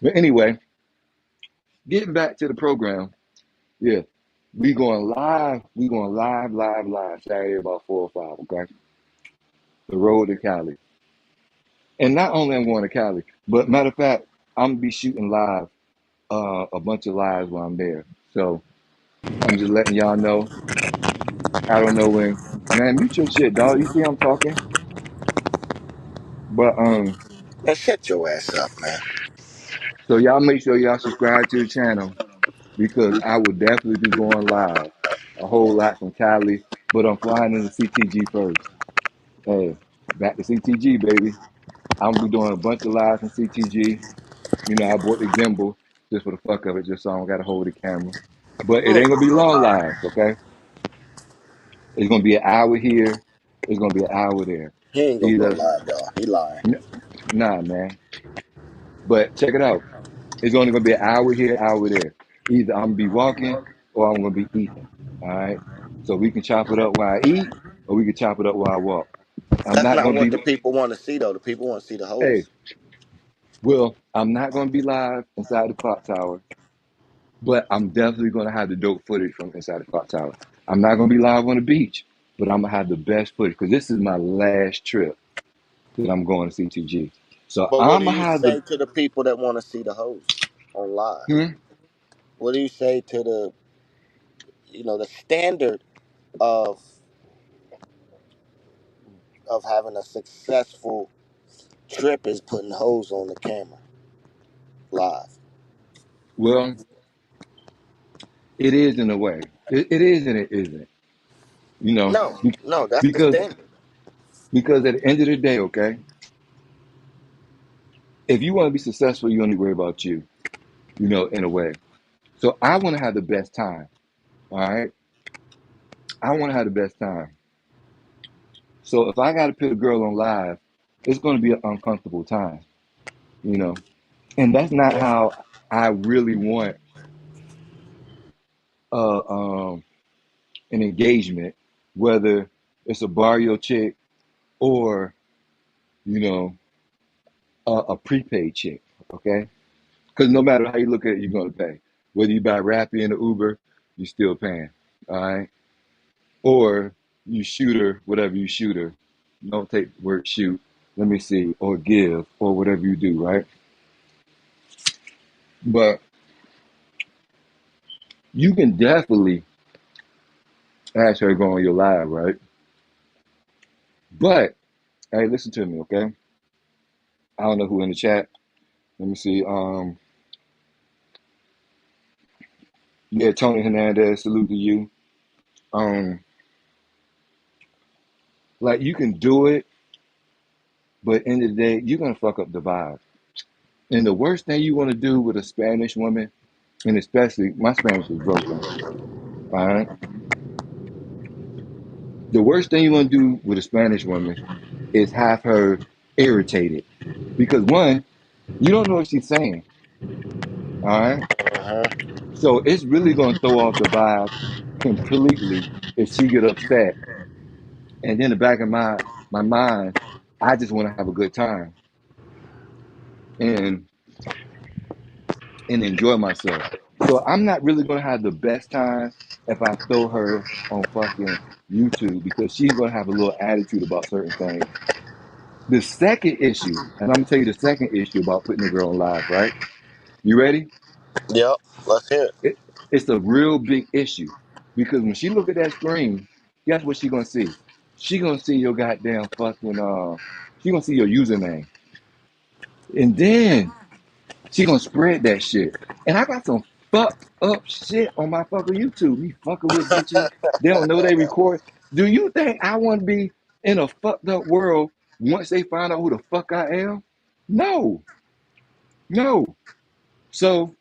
S2: But anyway, getting back to the program, yeah, we going live. We going live Saturday about 4 or 5. Okay, the road to Cali. And not only I'm going to Cali, but matter of fact, I'm gonna be shooting live a bunch of lives while I'm there. So I'm just letting y'all know. I don't know when. Man, mute your shit, dog. You see I'm talking, but
S1: Man, shut your ass up, man.
S2: so y'all make sure y'all subscribe to the channel because I will definitely be going live. a whole lot from Cali, but I'm flying into CTG first. Hey, back to CTG, baby. I'm gonna be doing a bunch of lives from CTG. You know, I bought the gimbal just for the fuck of it, just so I don't gotta hold the camera. But
S1: You
S2: it ain't
S1: ain't
S2: gonna be
S1: gonna go
S2: long
S1: live.
S2: lives, okay? It's gonna be an hour here. It's gonna be an hour there.
S1: He ain't gonna go
S2: Either,
S1: live, y'all. He lying.
S2: nah, man. But check it out. It's only gonna be an hour here, hour there. Either I'm gonna be walking or I'm gonna be eating. All right. So we can chop it up while I eat, or we can chop it up while I walk. I'm
S1: That's
S2: not
S1: not
S2: gonna
S1: what
S2: be.
S1: the people want to see, though. The people want to see the
S2: Hey,
S1: hoes.
S2: well, I'm not gonna be live inside the clock tower, but I'm definitely gonna have the dope footage from inside the clock tower. I'm not gonna be live on the beach, but I'm gonna have the best footage because this is my last trip that I'm going to CTG. So
S1: But what
S2: I'm
S1: do
S2: gonna
S1: you
S2: have the.
S1: say to the people that want to see the hoes on live?
S2: Hmm?
S1: What do you say to the, the standard of having a successful trip is putting hoes on the camera live?
S2: Well, it is in a way. It is and it isn't. You know,
S1: No, no, that's the
S2: because
S1: standard.
S2: because at the end of the day, okay, if you want to be successful, you only worry about you. You know, in a way. So I want to have the best time. All right, I want to have the best time. So if I got to put a girl on live, it's going to be an uncomfortable time. You know, and that's not
S1: Yeah.
S2: how I really want uh, um, an engagement, whether it's a barrio chick or you know a prepaid chick. Okay, because no matter how you look at it, you're going to pay. Whether you buy Rappi in the Uber, you're still paying. All right. Or you shoot her, whatever you shoot her. Don't take the word shoot. Let me see. Or give, or whatever you do, right? But you can definitely ask her to go on your live, right? But, hey, listen to me, okay? I don't know who in the chat. Let me see. Yeah, Tony Hernandez, salute to you. Um, like you can do it, but end of the day, you're gonna fuck up the vibe. And the worst thing you want to do with a Spanish woman, and especially my Spanish is broken, all right? The worst thing you want to do with a Spanish woman is have her irritated. Because one, you don't know what she's saying. All right.
S1: Uh-huh.
S2: So it's really gonna throw off the vibe completely if she get upset. And then in the back of my mind, I just want to have a good time and enjoy myself. So I'm not really gonna have the best time if I throw her on fucking YouTube because she's gonna have a little attitude about certain things. The second issue, and I'm gonna tell you the second issue about putting a girl on live, right? You ready?
S1: Yep. Let's hear it.
S2: It, it's a real big issue because when she look at that screen, guess what she gonna see? She gonna see your goddamn fucking she gonna see your username, and then she gonna spread that shit. And I got some fucked up shit on my fucking YouTube. Me fucking with bitches. They don't know they record. Do you think I want to be in a fucked up world once they find out who the fuck I am? No, no. So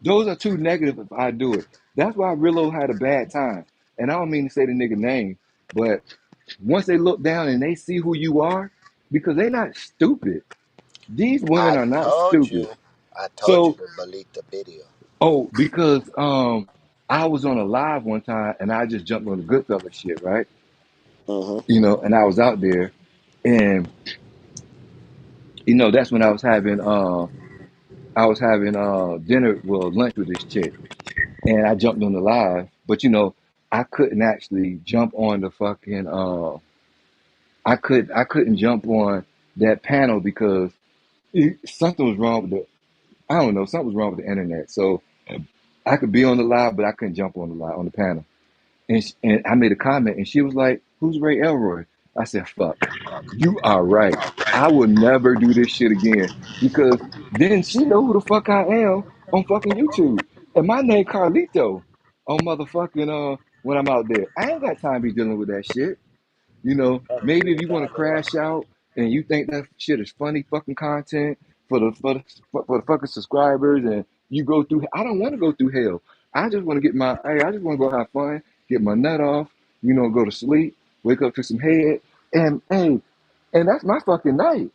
S2: those are two negatives if I do it. That's why Rillo had a bad time. And I don't mean to say the nigga name, but once they look down and they see who you are, because they're not stupid. These women
S1: I
S2: are not
S1: told
S2: stupid.
S1: you. I told you
S2: So,
S1: to delete the video.
S2: because I was on a live one time and I just jumped on the Goodfellas shit, right?
S1: Mm-hmm.
S2: You know, and I was out there and you know, that's when I was having dinner, well, lunch with this chick. And I jumped on the live, but you know, I couldn't actually jump on the fucking I couldn't jump on that panel because something was wrong with the I don't know, something was wrong with the internet. So I could be on the live, but I couldn't jump on the live on the panel. And I made a comment and she was like, "Who's Ray Elroy?" I said, "Fuck. You are right. I will never do this shit again." Because then she know who the fuck I am on fucking YouTube. And my name Carlito. on motherfucking when I'm out there. I ain't got time to be dealing with that shit. You know, maybe if you want to crash out and you think that shit is funny fucking content for the fucking subscribers, and you go through. I don't want to go through hell. I just want to get my. Hey, I just want to go have fun, get my nut off. You know, go to sleep, wake up to some head, and hey, and that's my fucking night.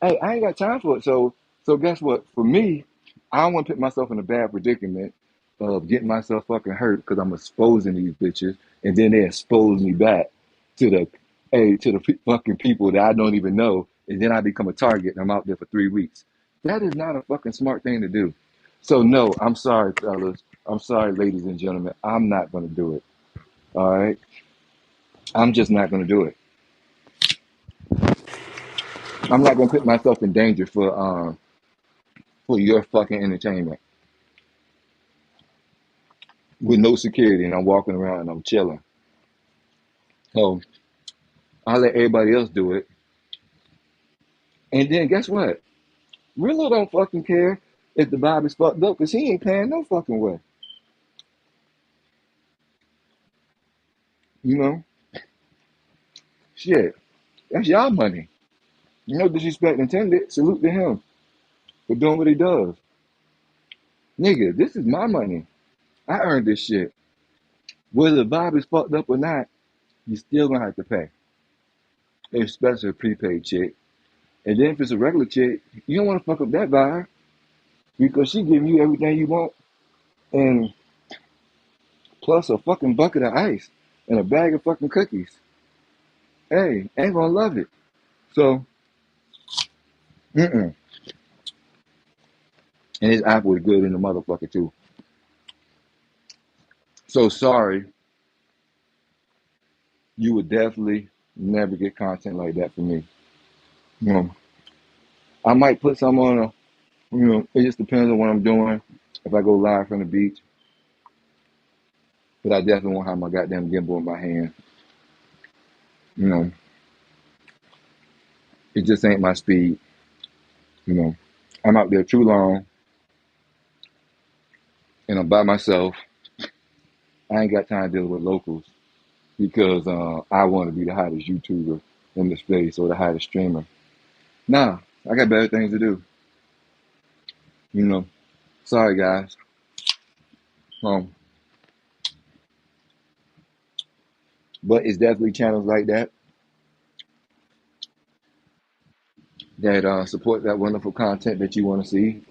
S2: Hey, I ain't got time for it. So guess what? For me, I don't want to put myself in a bad predicament of getting myself fucking hurt because I'm exposing these bitches, and then they expose me back to the fucking people that I don't even know, and then I become a target and I'm out there for 3 weeks. That is not a fucking smart thing to do. So no, I'm sorry, fellas. I'm sorry, ladies and gentlemen. I'm not gonna do it. All right, I'm just not gonna do it. I'm not gonna put myself in danger for your fucking entertainment with no security, and I'm walking around and I'm chilling. So I let everybody else do it. And then guess what? Willow don't fucking care if the vibe is fucked up because he ain't paying no fucking way. You know? Shit. That's y'all money. No disrespect intended. Salute to him for doing what he does. Nigga, this is my money. I earned this shit. Whether the vibe is fucked up or not, you still gonna have to pay. Especially a prepaid chick. And then if it's a regular chick, you don't wanna fuck up that vibe because she giving you everything you want and plus a fucking bucket of ice and a bag of fucking cookies. Hey, ain't gonna love it. So, mm-mm. And his apple is good in the motherfucker too. So sorry, you would definitely never get content like that from me. You know, I might put some on a, it just depends on what I'm doing. If I go live from the beach, but I definitely won't have my goddamn gimbal in my hand. You know, it just ain't my speed. You know, I'm out there too long and I'm by myself. I ain't got time to deal with locals because I want to be the hottest YouTuber in the space or the hottest streamer. Nah, I got better things to do. You know, sorry guys. Um, but it's definitely channels like that that support that wonderful content that you want to see.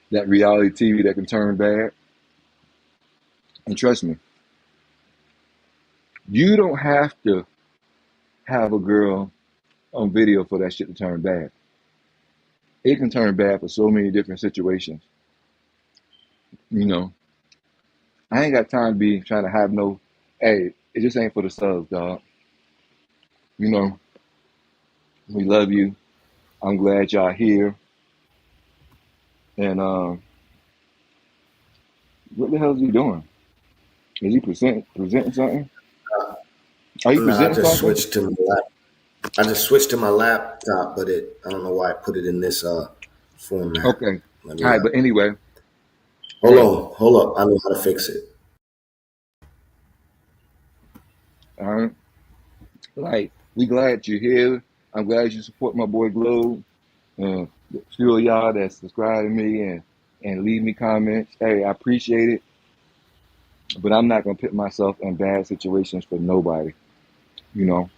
S2: That reality TV that can turn bad. And trust me, you don't have to have a girl on video for that shit to turn bad. It can turn bad for so many different situations. You know, I ain't got time to be trying to have no, hey, it just ain't for the subs, dog. You know, we love you. I'm glad y'all here. And what the hell is he doing? Is he presenting something? Are you
S3: No, I
S2: presenting
S3: just
S2: something?
S3: switched to my lap. I just switched to my laptop, but I don't know why I put it in this format.
S2: Okay.
S3: Let
S2: All
S3: me
S2: right, but anyway,
S3: hold
S2: hey,
S3: on, hold up. I know how to fix it.
S2: all right. Like, we glad you're here. I'm glad you support my boy Globe. And a few of y'all that subscribe to me and leave me comments. Hey, I appreciate it. But I'm not gonna put myself in bad situations for nobody, you know.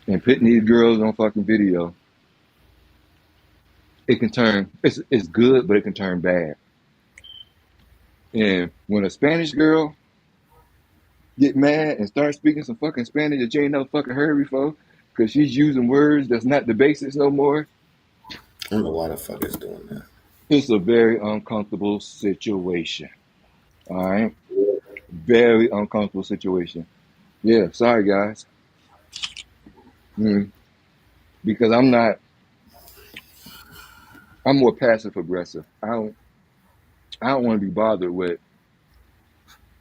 S2: And putting these girls on fucking video, it can turn it's good, but it can turn bad. And when a Spanish girl get mad and start speaking some fucking Spanish that you ain't never fucking heard before, because she's using words that's not the basics no more,
S3: I don't know why the fuck it's doing that.
S2: it's a very uncomfortable situation. All right, very uncomfortable situation. Yeah, sorry guys, mm, because I'm more passive aggressive. I don't want to be bothered with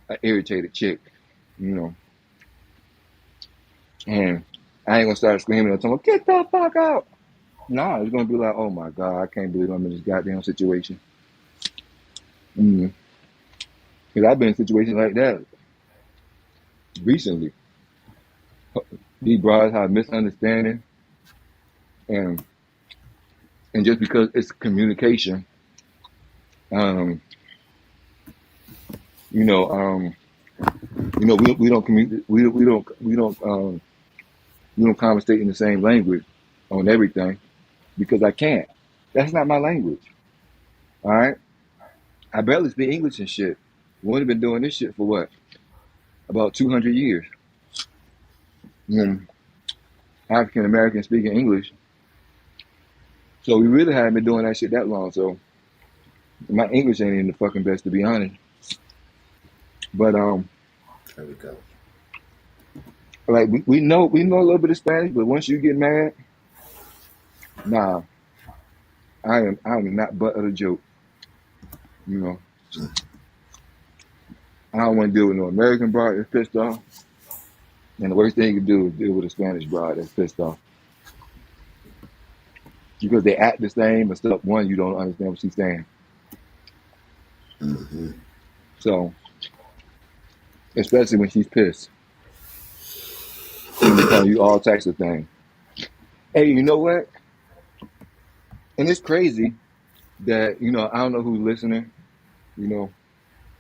S2: an irritated chick, you know. And I ain't gonna start screaming at someone, get the fuck out. Nah, it's gonna be like, oh my god, I can't believe I'm in this goddamn situation. Mm. Because I've been in situations like that recently. These broads have misunderstanding, and just because it's communication, um, you know, we don't communicate, we don't conversate in the same language on everything because I can't. That's not my language. All right, I barely speak English and shit. We have been doing this shit for what, about 200 years. African Americans speaking English, so we really haven't been doing that shit that long. So my English ain't even the fucking best, to be honest. But
S3: There we go.
S2: like we know a little bit of Spanish, but once you get mad, nah, I am not but of a joke. You know, I don't want to deal with no American broad that's pissed off, and the worst thing you can do is deal with a Spanish broad that's pissed off because they act the same, except one you don't understand what she's saying.
S3: Mm-hmm.
S2: So especially when she's pissed, and telling you all types of things. Hey, you know what? And it's crazy that I don't know who's listening. You know,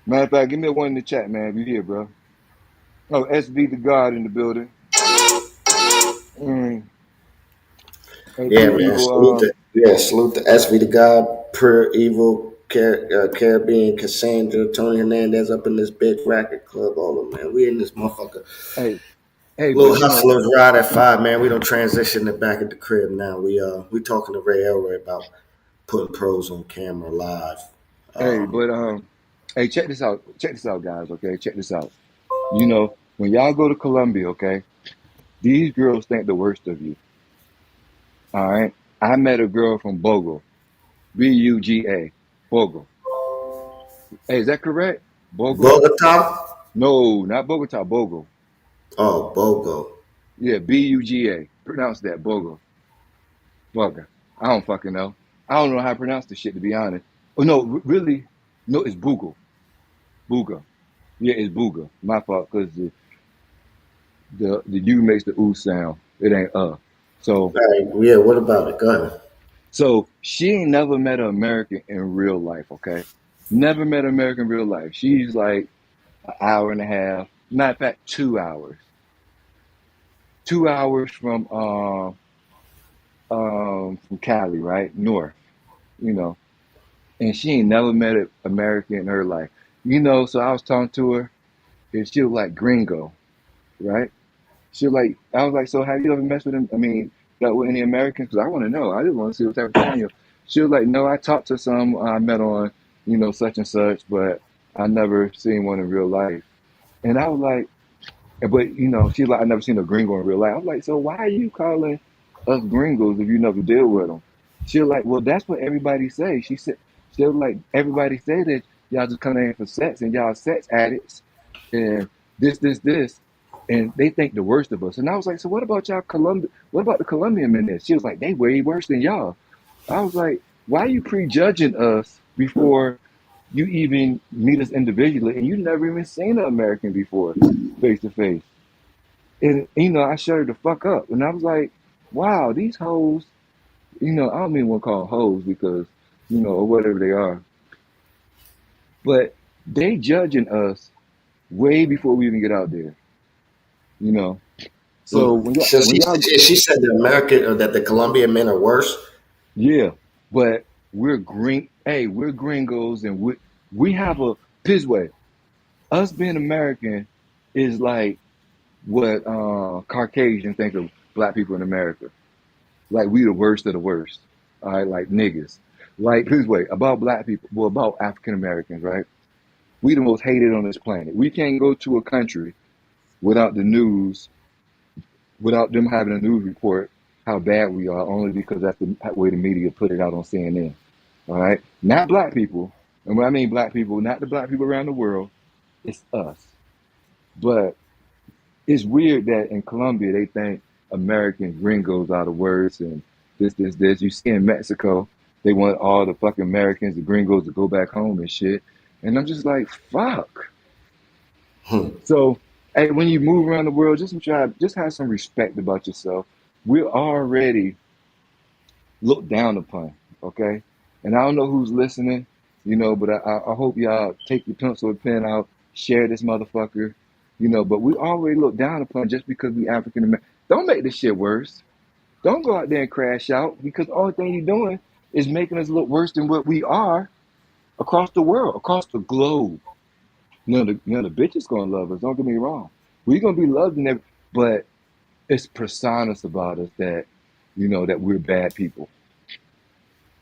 S2: matter of fact, give me a one in the chat, man. If you here, bro. Oh, SB the God in the building. Mm. Hey,
S3: Yeah,
S2: pure
S3: man.
S2: evil.
S3: Salute the SV to God, Pure Evil, Caribbean, Cassandra, Tony Hernandez up in this big racket club. All of them, man. We in this motherfucker.
S2: Hey,
S3: Little
S2: but
S3: hustlers ride at 5, man. We don't transition it back at the crib now. We talking to Ray Elroy about putting pros on camera live.
S2: hey,
S3: Um,
S2: but hey, check this out. Check this out, guys. Okay, check this out. When y'all go to Colombia, okay, these girls think the worst of you. All right. I met a girl from Bogo, Buga, Bogo. Hey, is that correct? Bogo?
S3: Bogota?
S2: No, not Bogota, Bogo.
S3: Oh, Bogo.
S2: Yeah, Buga. Pronounce that, Bogo. Bugger. I don't fucking know. I don't know how to pronounce this shit, to be honest. Oh, no, really? No, it's Bugo. Buga. Yeah, it's Buga. My fault, because the U makes the oo sound. It ain't So,
S3: Right, yeah, what about it? Go ahead.
S2: so she ain't never met an American in real life, okay? Never met an American in real life. She's like an hour and a half. Matter of fact, 2 hours. 2 hours from Cali, right? North, you know. And she ain't never met an American in her life. So I was talking to her, and she was like gringo, right? She was like, I was like, so have you ever messed with him? I mean, got with any Americans? Because I want to know. I just want to see what type of time you. She was like, no, I talked to some I met on, such and such, but I never seen one in real life. And I was like, but she's like, I never seen a gringo in real life. I was like, so why are you calling us gringos if you never deal with them? She was like, well, that's what everybody say. She was like, everybody say that y'all just come in for sex and y'all sex addicts and this, and they think the worst of us. And I was like, so what about y'all Colombia? What about the Colombian men there? She was like, they way worse than y'all. I was like, why are you prejudging us before you even meet us individually, and you never even seen an American before, face to face? And I shut her the fuck up, and I was like, wow, these hoes. I don't even want to call them hoes because, or whatever they are, but they judging us way before we even get out there. You know, so
S3: So
S2: when y'all,
S3: she said the American or that the Colombian men are worse.
S2: yeah, but we're green. Hey, we're gringos, and we have a Pisway. Us being American is like what Caucasians think of black people in America. Like we the worst of the worst. All right, like niggas. Like this way about black people, well about African Americans, right? We the most hated on this planet. We can't go to a country without the news, without them having a news report how bad we are, only because that's the way the media put it out on CNN. All right, not black people, and when I mean black people, not the black people around the world, it's us. But it's weird that in Colombia they think American gringos are the worst and this. You see in Mexico, they want all the fucking Americans, the gringos, to go back home and shit. And I'm just like, fuck.
S3: Hmm.
S2: So, hey, when you move around the world, just have some respect about yourself. We're already looked down upon, okay? And I don't know who's listening, but I hope y'all take your pencil and pen out, share this motherfucker, but we already look down upon just because we African American. Don't make this shit worse. Don't go out there and crash out because the only thing you're doing is making us look worse than what we are across the world, across the globe. The bitch is gonna love us. Don't get me wrong. We're gonna be loved in every, but it's personas about us that we're bad people.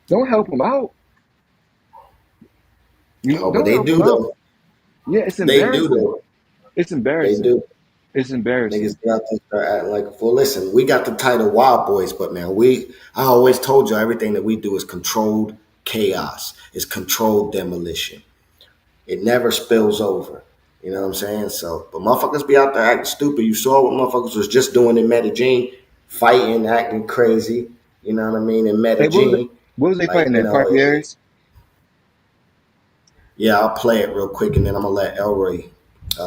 S2: Don't help them out.
S3: Oh, but
S2: Don't
S3: they
S2: help them
S3: do
S2: out.
S3: though.
S2: Yeah, it's
S3: They do
S2: embarrassing.
S3: though.
S2: It's
S3: They
S2: embarrassing.
S3: do.
S2: It's embarrassing.
S3: Niggas get out there start acting like a fool. Listen, we got the title Wild Boys, but man, I always told you everything that we do is controlled chaos. It's controlled demolition. It never spills over. You know what I'm saying? So, but motherfuckers be out there acting stupid. You saw what motherfuckers was just doing in Medellin, fighting, acting crazy. You know what I mean? In
S2: Hey,
S3: Medellin,
S2: what was they
S3: like,
S2: fighting at? Parky Aries?
S3: yeah, I'll play it real quick and then I'm gonna let Elroy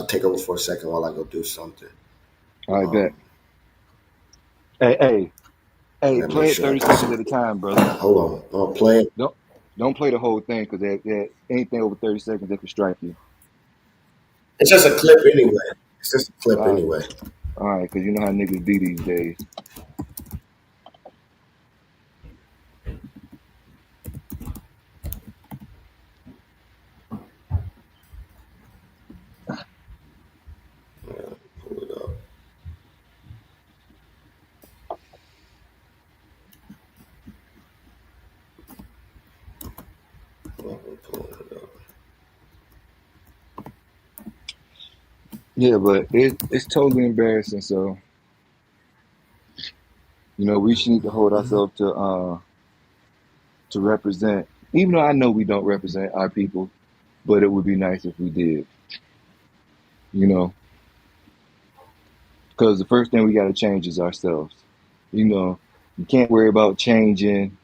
S3: take over for a second while I go do something.
S2: I bet.
S3: Um,
S2: Hey, hey,
S3: I
S2: hey,
S3: gotta make
S2: play it
S3: sure I
S2: 30
S3: do
S2: seconds at
S3: something.
S2: a time, brother.
S3: Hold on, I'm gonna play it.
S2: Don't don't play the whole thing because anything over 30 seconds they can strike you.
S3: It's just a clip anyway. It's just a clip
S2: All right,
S3: anyway.
S2: all right, because you know how niggas be these days.
S3: Pull it up. I'm pulling it up.
S2: Yeah, but it's totally embarrassing. So we should need to hold ourselves to represent. Even though I know we don't represent our people, but it would be nice if we did. You know, because the first thing we got to change is ourselves. You can't worry about changing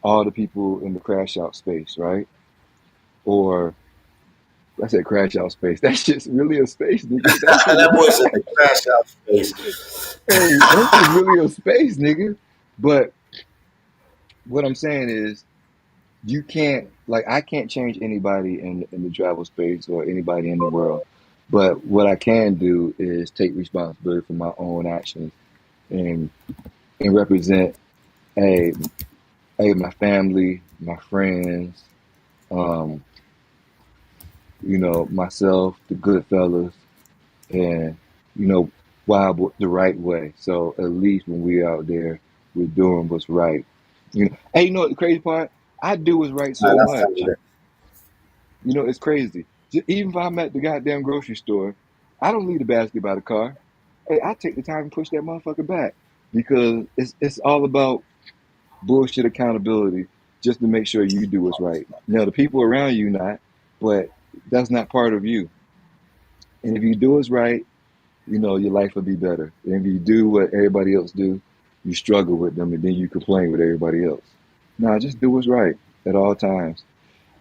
S2: all the people in the crash out space, right? Or I said crash out space. That shit's really a space, nigga. That shit
S3: That
S2: is.
S3: boy said the crash out space.
S2: Hey, that shit's really a space, nigga. But what I'm saying is, you can't I can't change anybody in the travel space or anybody in the world. But what I can do is take responsibility for my own actions and represent a my family, my friends, um, myself, the good fellas, and wild the right way. So at least when we're out there, we're doing what's right. Hey, you know what the crazy part? I do what's right
S3: Nah,
S2: so
S3: that's funny.
S2: much. It's crazy. Even if I'm at the goddamn grocery store, I don't leave the basket by the car. Hey, I take the time and push that motherfucker back because it's all about bullshit accountability just to make sure you do what's right. Now the people around you not, but that's not part of you. And if you do what's right, your life will be better. And if you do what everybody else do, you struggle with them and then you complain with everybody else. Nah, just do what's right at all times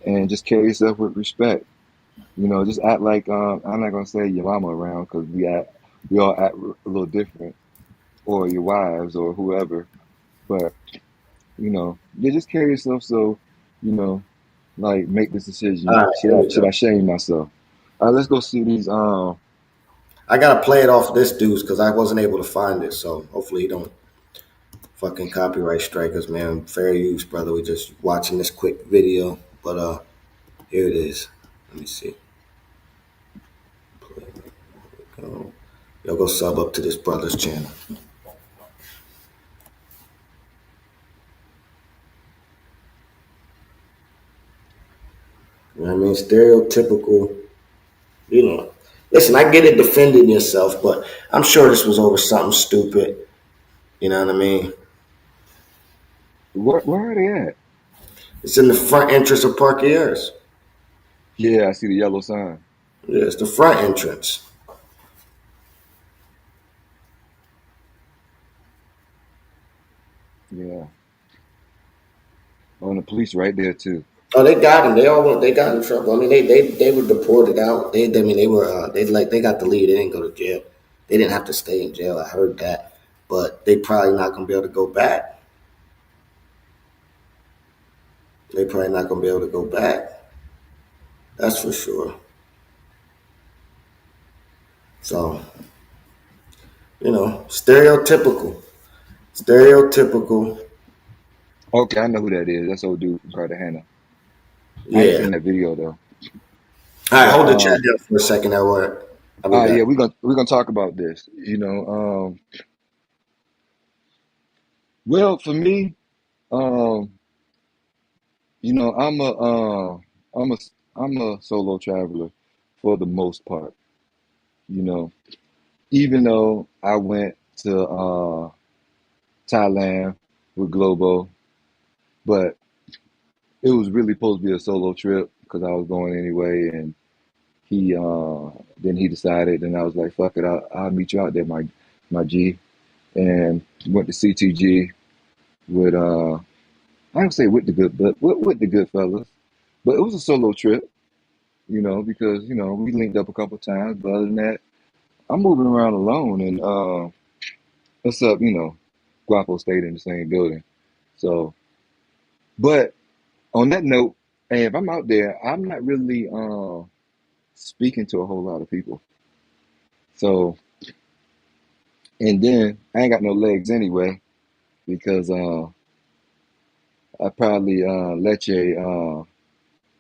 S2: and just carry yourself with respect. Just act like I'm not gonna say your mama around because we all act a little different, or your wives or whoever. But just carry yourself so you know, make this
S3: All
S2: decision.
S3: right,
S2: Should
S3: here
S2: I
S3: we
S2: should
S3: go.
S2: I shame myself? Let's go see these.
S3: I gotta play it off this dude's because I wasn't able to find it. So hopefully he don't fucking copyright strike us, man. Fair use, brother. We just watching this quick video, but here it is. Let me see. Go. Y'all go sub up to this brother's channel. You know what I mean? Stereotypical, you know. Listen, I get it defending yourself, but I'm sure this was over something stupid. You know what I mean?
S2: Where are they at?
S3: It's in the front entrance of Parkieres.
S2: Yeah, I see the yellow sign.
S3: Yeah, it's the front entrance.
S2: Yeah, oh, and the police right there too.
S3: Oh, they got him. They all went. They got in trouble. I mean, they were deported out. I mean, they were. They got to leave. They didn't go to jail. They didn't have to stay in jail. I heard that, but they probably not gonna be able to go back. They probably not gonna be able to go back. That's for sure. So stereotypical, stereotypical.
S2: Okay, I know who that is. That's old dude from Cartagena. I ain't
S3: Yeah.
S2: seen that video though.
S3: All right,
S2: But
S3: hold the chat down for a second. I'll be
S2: yeah,
S3: back.
S2: we're gonna talk about this. Well, for me, um, I'm a I'm a solo traveler for the most part. You know, even though I went to Thailand with Globo, but it was really supposed to be a solo trip because I was going anyway, and he then he decided, and I was like, "Fuck it, I'll meet you out there, my G," and went to CTG with I don't say with the good, but with the good fellas, but it was a solo trip, because we linked up a couple times, but other than that, I'm moving around alone, and what's up, Guapo stayed in the same building, so but on that note, hey, if I'm out there, I'm not really speaking to a whole lot of people. So, and then I ain't got no legs anyway because I probably leche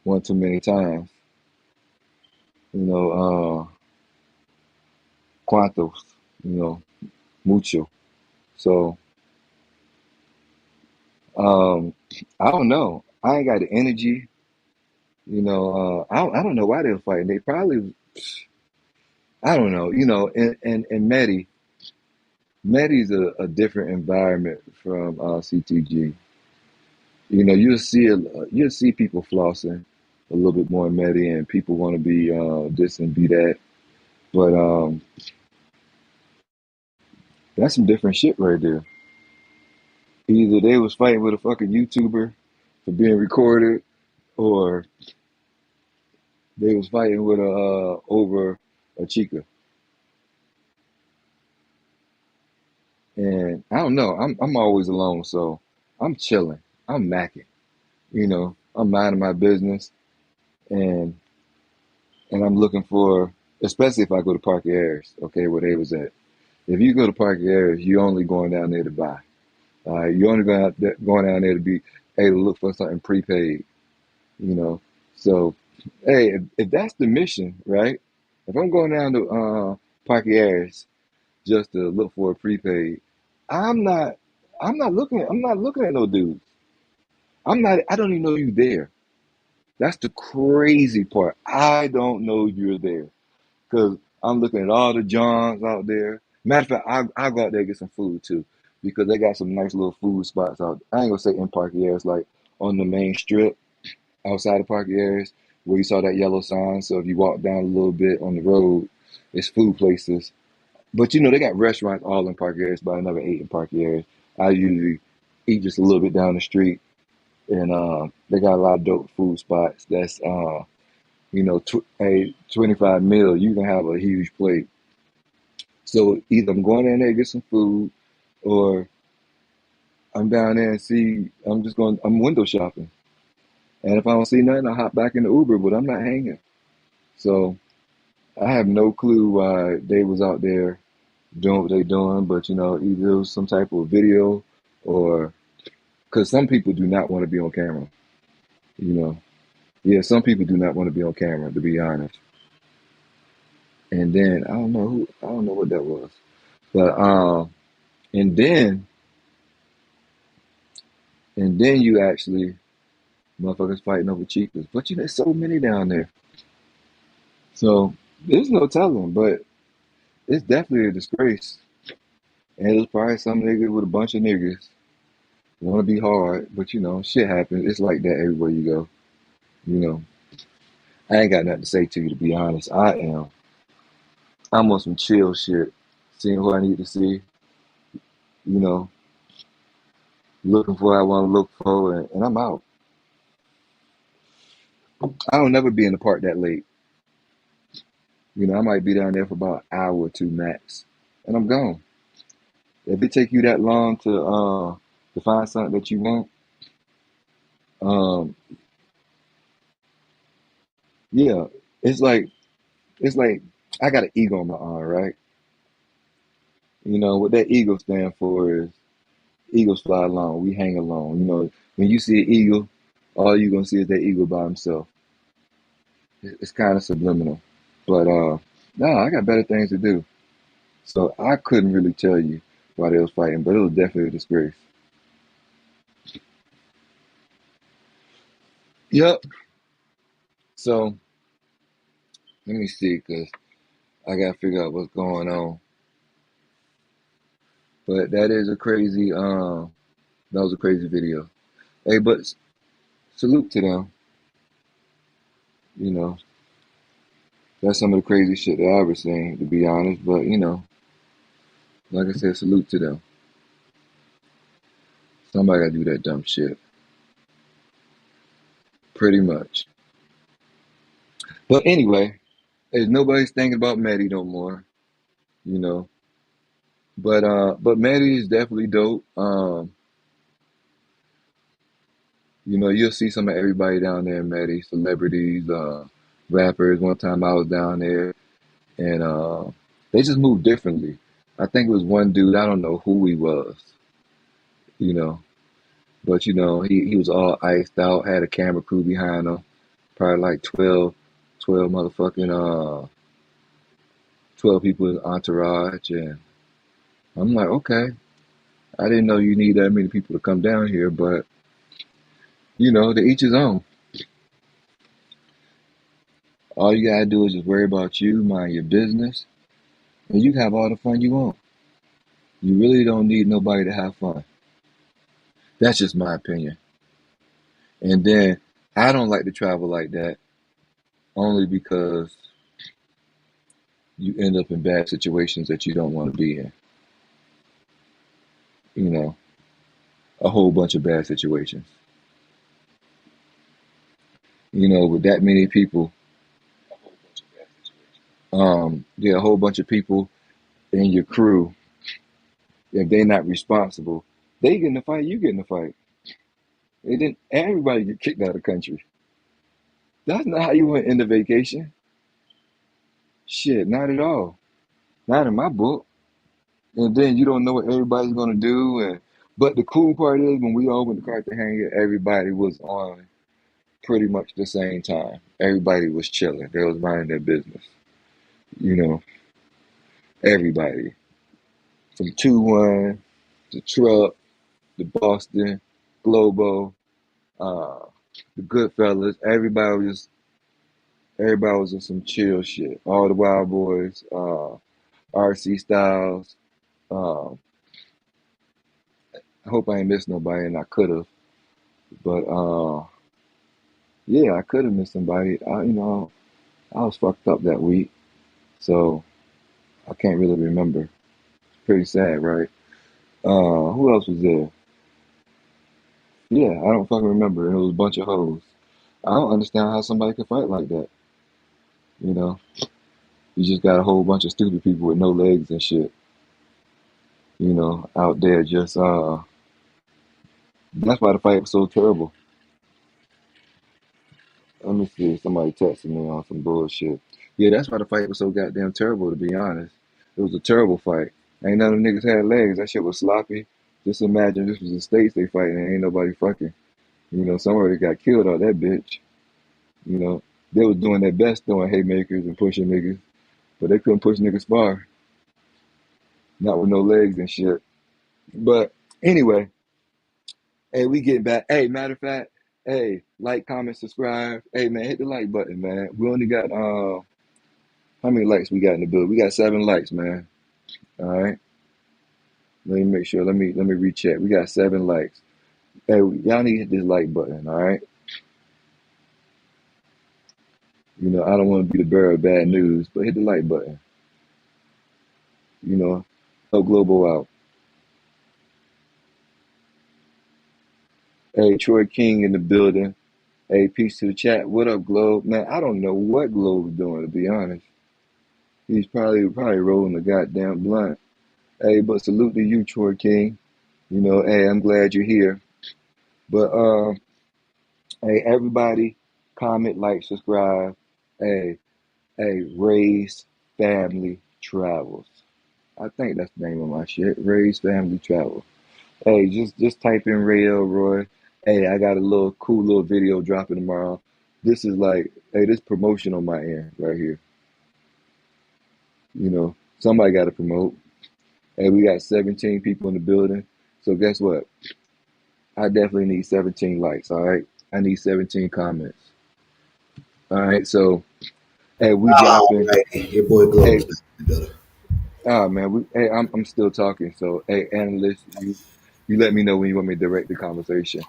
S2: one too many times. You know, cuantos. You know, mucho. So, um, I don't know. I ain't got the energy. I don't know why they were fighting. They probably, I don't know. And Medi's a different environment from CTG. You'll see people flossing a little bit more Medi, and people want to be this and be that. But that's some different shit right there. Either they was fighting with a fucking YouTuber for being recorded, or they was fighting with a over a chica. And I don't know. I'm always alone, so I'm chilling. I'm macking. I'm minding my business, and I'm looking for, especially if I go to Park Airs, okay, where they was at. If you go to Park Airs, you're only going down there to buy. You're only going down there to be able to look for something prepaid. You know, so hey, if that's the mission, right? If I'm going down to Park Airs just to look for a prepaid, I'm not. I'm not looking at no dudes. I'm not. I don't even know you there. That's the crazy part. I don't know you're there because I'm looking at all the Johns out there. Matter of fact, I go out there and get some food too because they got some nice little food spots out. I ain't gonna say in park areas, like on the main strip outside of park areas where you saw that yellow sign. So if you walk down a little bit on the road, it's food places. But they got restaurants all in park areas, but I never ate in park areas. I usually eat just a little bit down the street, and they got a lot of dope food spots. That's a 25 mil, you can have a huge plate. So either I'm going in there to get some food, or I'm down there and I'm window shopping. And if I don't see nothing, I hop back in the Uber, but I'm not hanging. So I have no clue why they was out there doing what they doing, but either it was some type of video, or because some people do not want to be on camera. You know, yeah, some people do not want to be on camera, to be honest. And then I don't know what that was, but and then you actually motherfuckers fighting over cheapers. But there's so many down there. So there's no telling, but it's definitely a disgrace. And there's probably some niggas with a bunch of niggas want to be hard, but shit happens. It's like that everywhere you go. You know, I ain't got nothing to say to you, to be honest. I'm on some chill shit, seeing who I need to see, you know, looking for what I want to look for, and I'm out. I don't never be in the park that late. You know, I might be down there for about an hour or two max, and I'm gone. If it take you that long to find something that you want, um, yeah, it's like it's like I got an eagle on my arm, right? You know what that eagle stand for is eagles fly alone, we hang alone. You know, when you see an eagle, all you're gonna see is that eagle by himself. It's kind of subliminal, but no, I got better things to do. So I couldn't really tell you why they was fighting, but it was definitely a disgrace. Yep. So let me see, cause I gotta figure out what's going on. But that is a crazy. That was a crazy video. Hey, but salute to them. You know, that's some of the crazy shit that I ever seen, to be honest. But you know, like I said, salute to them. Somebody gotta do that dumb shit. Pretty much. But anyway, nobody's thinking about Maddie no more. You know, but Maddie is definitely dope. You know, you'll see some of everybody down there in Maddie, celebrities, rappers. One time I was down there, and they just moved differently. I think it was one dude. I don't know who he was. You know, but you know, he was all iced out, had a camera crew behind him, probably like 12 motherfucking 12 people in entourage, and I'm like, okay, I didn't know you need that many people to come down here, but you know, to each his own. All you gotta do is just worry about you, mind your business, and you can have all the fun you want. You really don't need nobody to have fun. That's just my opinion. And then I don't like to travel like that only because you end up in bad situations that you don't want to be in. You know, a whole bunch of bad situations. You know, with that many people, yeah, a whole bunch of people in your crew, if they're not responsible, they get in a fight, you get in a fight. And then everybody get kicked out of the country. That's not how you want to end a vacation. Shit, not at all. Not in my book. And then you don't know what everybody's gonna do. And but the cool part is when we all went to Cartagena, everybody was on pretty much the same time. Everybody was chilling. They was minding their business. You know, everybody from 2-1 to Truck, to Boston, Globo, uh, the Goodfellas. Everybody was in some chill shit. All the Wild Boys, RC Styles. Uh, I hope I ain't missed nobody, and I could have. But yeah, I could have missed somebody. I was fucked up that week, so I can't really remember. It's pretty sad, right? Who else was there? Yeah, I don't fucking remember. It was a bunch of hoes. I don't understand how somebody could fight like that. You know, you just got a whole bunch of stupid people with no legs and shit. You know, out there just That's why the fight was so terrible. Let me see. Somebody texted me on some bullshit. Yeah, that's why the fight was so goddamn terrible, to be honest. It was a terrible fight. Ain't none of them niggas had legs. That shit was sloppy. Just imagine this was the States they fighting and ain't nobody fucking. You know, somebody got killed out that bitch. You know, they was doing their best throwing haymakers and pushing niggas, but they couldn't push niggas far. Not with no legs and shit. But anyway, hey, we getting back. Hey, matter of fact, hey, like, comment, subscribe. Hey, man, hit the like button, man. We only got how many likes we got in the bill? We got 7 likes, man. All right. Let me make sure. Let me recheck. We got 7 likes. Hey, y'all need to hit this like button. All right. You know, I don't want to be the bearer of bad news, but hit the like button. You know, help Global out. Hey, Troy King in the building. Hey, peace to the chat. What up, Globe? Man, I don't know what Globe's doing, to be honest. He's probably rolling the goddamn blunt. Hey, but salute to you, Troy King. You know, hey, I'm glad you're here. But hey, everybody, comment, like, subscribe. Hey, Ray's Family Travels. I think that's the name of my shit. Ray's Family Travels. Hey, just type in Ray Elroy. Hey, I got a cool little video dropping tomorrow. This is like, hey, this promotion on my end right here. You know, somebody got to promote. Hey, we got 17 people in the building. So guess what? I definitely need 17 likes. All right, I need 17 comments. All right, so hey, we
S3: All
S2: dropping.
S3: right, your boy Globe
S2: Hey,
S3: is back in the building.
S2: man, hey, I'm still talking. So hey, analyst, you let me know when you want me to direct the conversation.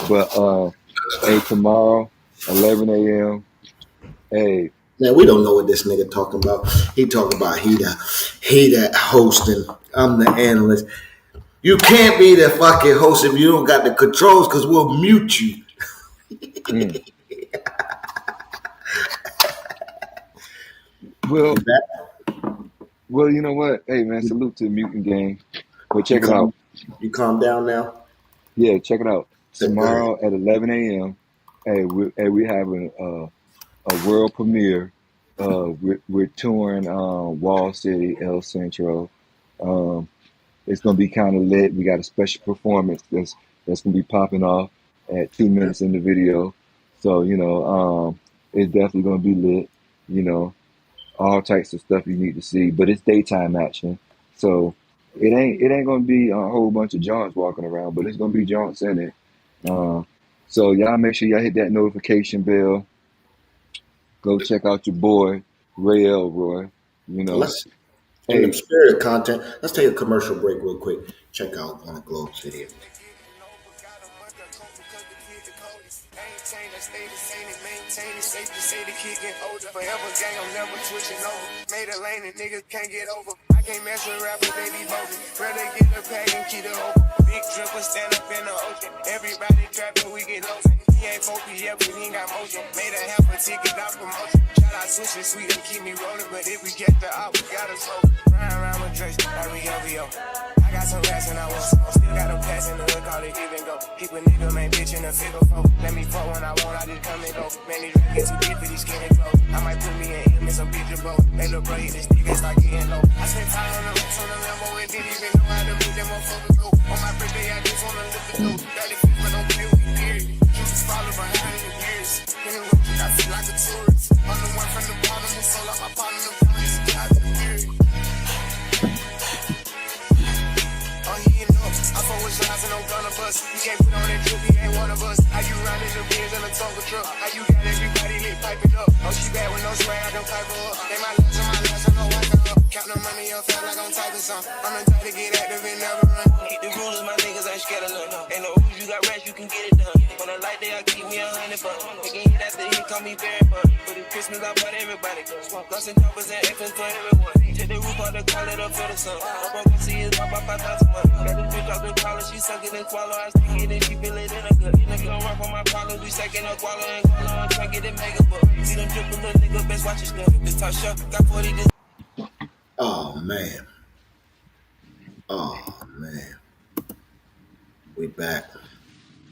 S2: But hey, tomorrow, 11 a.m. Hey,
S3: Man, we don't know what this nigga talking about. He talking about he that hosting. I'm the analyst. You can't be the fucking host if you don't got the controls, because we'll mute you.
S2: mm, well, you know what? Hey, man, salute to the mutant gang. But
S3: You
S2: check it
S3: calm,
S2: out.
S3: you calm down now.
S2: Yeah, check it out.
S3: Good.
S2: Tomorrow at 11 a.m. Hey, we having a world premiere. We're touring Wall City, El Centro. Um, it's gonna be kind of lit. We got a special performance that's gonna be popping off at 2 minutes in the video. So it's definitely gonna be lit. You know, all types of stuff you need to see, but it's daytime action, so it ain't gonna be a whole bunch of jaunts walking around, but it's gonna be jaunts in it. Uh, so y'all make sure y'all hit that notification bell. Go check out your boy Ray Elroy. You know,
S3: Let's, in the
S2: hey,
S3: spirit of content, let's take a commercial break real quick. Check out Globe's video. Stay the same and maintain it. Safe to say the kid get older. Forever gang, I'm never switching over. Made a lane and niggas can't get over. I can't mess with rappers, they be bogus. Rather get a pack and keep it open. Big dripper stand up in the ocean. Everybody trapping, we get lost. He ain't focused yet, but he ain't got motion. Made a half a ticket out promotion. Shout out switching sweet and keep me rolling. But if we get the out, we gotta slow. Ride around with Drake, like we LVO. I got some rats and I want some. Still got a pass in the hood, call it even go. Keep a nigga, man, bitch in a figure four. Let me fuck when I want, I just come and go. Man, these rats get too deep for these skinny clothes. I might put me in him in some bitch boat. They look bro, hit this nigga, start getting low. I spent time on the roots on the Lambo and didn't even know how to put them motherfuckers go. On my birthday, I just wanna live the dope. Barely fit, but don't play with me, period. You just follow behind the years. In the road, I feel like a tourist. I'm the one from the bottom who sold out my partner, the promise, God, the period. Oh, he ain't up. I fuck with shots and I'm gonna bust. He can't put on that drip, he ain't one of us. How you riding the Benz in a Tonka truck? How you got everybody lit, pipe it up? Oh, she bad with no swag, I don't pipe her up. They my last and my last, I'm no wiping up. Count the money up, feel like I'm typing some. I'm the type to get active and never run. Hit the rulers, my niggas ain't scared of none. Ain't no rules, you got rats, you can get it done. On a light day, I keep me 100 bucks. Making hit after hit, call me very fun. For the Christmas, I bought everybody guns. Guns and choppers and F's for everyone. Take the roof out the car, let her feel the sun. I'm gonna see it drop off 5,000 months. Got this bitch off the collar, she suck it and swallow. I stick it and she feel it in her gut. Nigga don't run from my problems, we second her swallow and swallow. I'm trying to get it mega book. See them triple little nigga, best watch your stuff. This top shot, got 40 this. Oh man. Oh man. We back.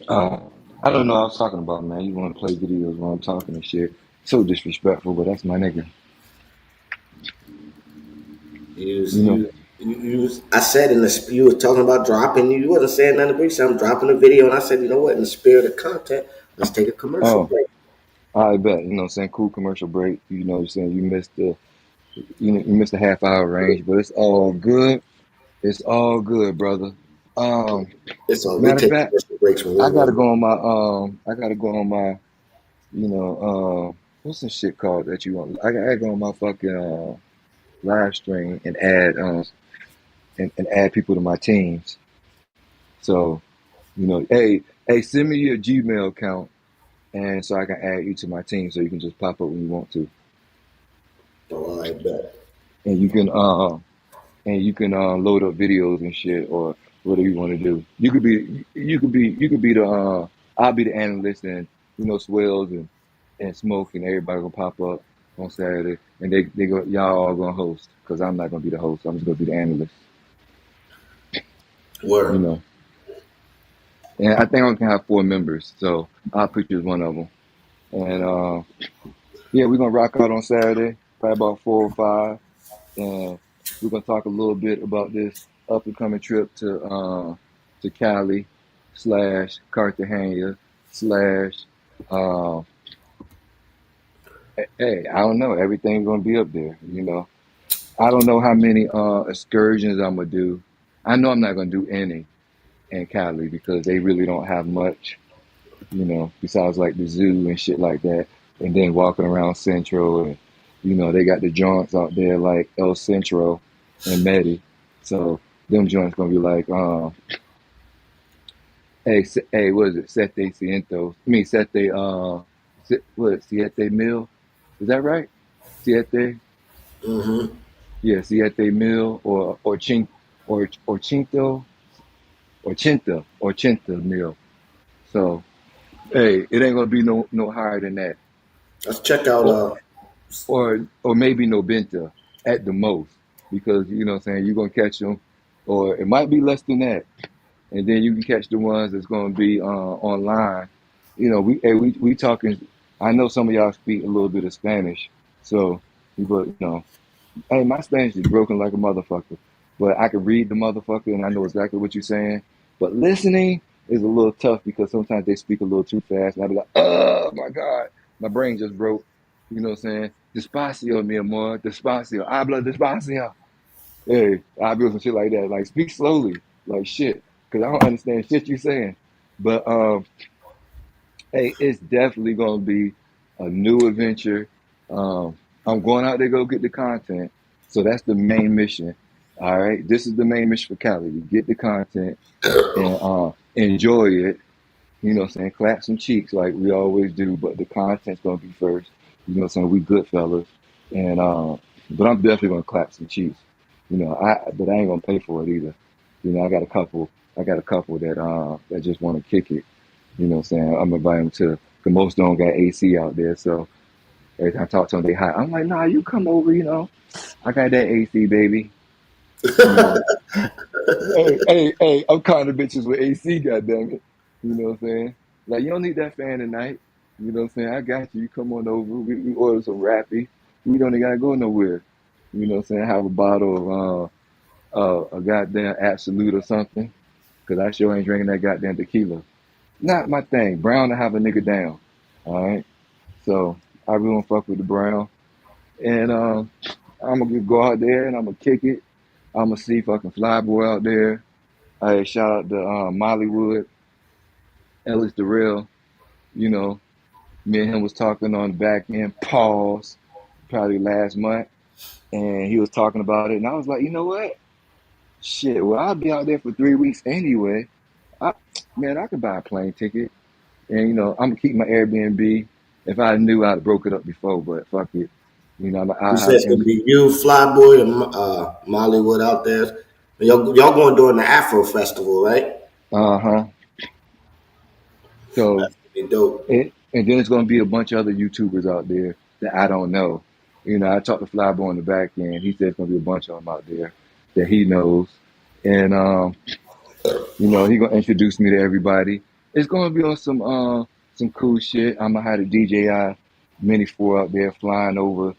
S2: I don't know what I was talking about, man. You want to play videos while I'm talking and shit? So disrespectful, but that's my nigga.
S3: I said you was talking about dropping. You wasn't saying nothing but you said I'm dropping a video, and I said, you know what? In the spirit of content, let's take a commercial
S2: Oh,
S3: break.
S2: I bet. You know what I'm saying? Cool commercial break. You know what I'm saying? You missed the half hour range, but it's all good. It's all good, brother. Um,
S3: It's all we
S2: Matter of
S3: take
S2: fact,
S3: commercial breaks when we
S2: I gotta
S3: want.
S2: go on my what's some shit called that you want? I gotta go on my fucking live stream and add and add people to my teams. So, hey, send me your Gmail account and so I can add you to my team so you can just pop up when you want to.
S3: Oh, I bet.
S2: And you can load up videos and shit or whatever you want to do. You could be the I'll be the analyst and swells and smoke, and everybody gonna pop up on Saturday, and they go, y'all all gonna host, because I'm not gonna be the host. I'm just gonna be the analyst, you
S3: Word.
S2: know. And I think I can have 4 members, so I'll put you as one of them. And yeah, we're gonna rock out on Saturday, probably about 4 or 5, and we're gonna talk a little bit about this up and coming trip to Cali slash Cartagena slash uh, hey, I don't know. Everything's gonna be up there. I don't know how many excursions I'm gonna do. I know I'm not gonna do any in Cali because they really don't have much, besides like the zoo and shit like that. And then walking around Central, and they got the joints out there like El Centro and Medi. So them joints gonna be like, hey, what is it? Sete Cientos. I mean Sete, what? Siete Mil? Is that right? Siete.
S3: Mm-hmm.
S2: Yeah, Siete Mil or Chinto or Chinta Mil. So hey, it ain't gonna be no higher than that.
S3: Let's check out.
S2: Or or maybe no Benta at the most, because what I'm saying, you're gonna catch them, or it might be less than that, and then you can catch the ones that's gonna be online. We talking. I know some of y'all speak a little bit of Spanish, so but hey, my Spanish is broken like a motherfucker, but I can read the motherfucker and I know exactly what you're saying. But listening is a little tough because sometimes they speak a little too fast, and I be like, oh my god, my brain just broke. You know what I'm saying? Despacio, mi amor, despacio, habla despacio. Hey, I'll be some shit like that. Like, speak slowly, like shit, because I don't understand shit you saying. But hey, it's definitely gonna be a new adventure. I'm going out there to go get the content, so that's the main mission. All right, this is the main mission for Cali: to get the content and enjoy it. What I'm saying? Clap some cheeks like we always do, but the content's gonna be first. What I'm saying? We good fellas, and but I'm definitely gonna clap some cheeks. But I ain't gonna pay for it either. I got a couple. I got a couple that just want to kick it. What I'm saying? I'm invite them to. Cause most don't got AC out there, so every time I talk to them, they hot. I'm like, nah, you come over. I got that AC, baby. You know. Hey, I'm kind of bitches with AC, goddammit. You know what I'm saying? Like, you don't need that fan tonight. You know what I'm saying? I got you. You come on over. We order some Rappy. We don't even gotta go nowhere. You know what I'm saying? Have a bottle of a goddamn Absolute or something. Cause I sure ain't drinking that goddamn tequila. Not my thing. Brown to have a nigga down. All right. So I really don't fuck with the brown. And I'm gonna go out there and I'm gonna kick it. I'm gonna see fucking Flyboy out there. Hey, shout out to Mollywood, Ellis Durrell. You know, me and him was talking on the back end, pause, probably last month, and he was talking about it, and I was like, you know what? Shit, well, I'll be out there for 3 weeks anyway. I, man, I could buy a plane ticket, and I'm gonna keep my Airbnb. If I knew, I'd have broke it up before, but fuck it.
S3: You
S2: I
S3: said
S2: have
S3: it's gonna
S2: M.
S3: be you, Flyboy, and Mollywood out there. Y'all going during the Afro Festival, right?
S2: Uh huh. So
S3: That's gonna be dope.
S2: and then there's gonna be a bunch of other YouTubers out there that I don't know. I talked to Flyboy on the back end. He said it's gonna be a bunch of them out there that he knows, and he gonna introduce me to everybody. It's gonna be on some cool shit. I'm gonna have the DJI Mini 4 out there flying over.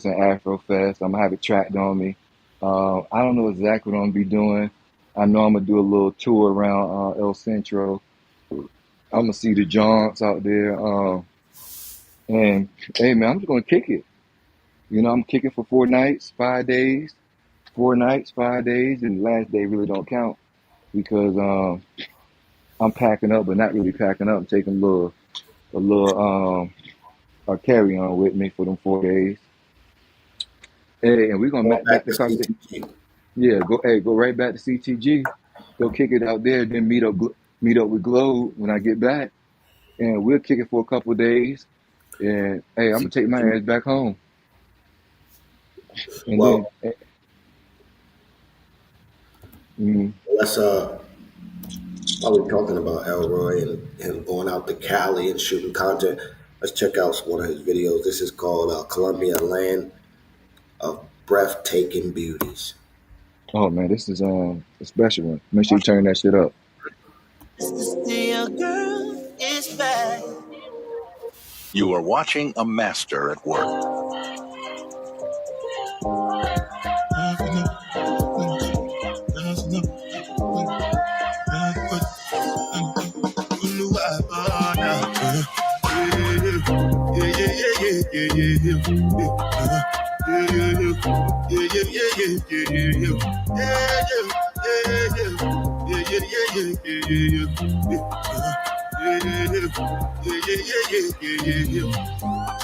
S2: Some Afro Fest. I'm gonna have it tracked on me. I don't know exactly what I'm gonna be doing. I know I'm gonna do a little tour around El Centro. I'm gonna see the Johns out there. And hey man, I'm just gonna kick it. I'm kicking for 4 nights, 5 days, 4 nights, 5 days, and the last day really don't count because I'm packing up, but not really packing up. I'm taking a little a carry on with me for them 4 days. Hey, and we're gonna
S3: Going
S2: met back
S3: back
S2: to
S3: to
S2: Carter.
S3: CTG.
S2: Yeah, go right back to CTG. Go kick it out there, then meet up with Globe when I get back, and we'll kick it for a couple of days. And hey, I'm gonna take my
S3: CTG.
S2: ass back home, and then
S3: Well,
S2: mm,
S3: let's While we're talking about Elroy and him going out to Cali and shooting content, let's check out one of his videos. This is called Columbia Land of Breathtaking Beauties.
S2: Oh man, this is a special one. Make sure you turn that shit up.
S4: Your girl is back. You are watching a master at work.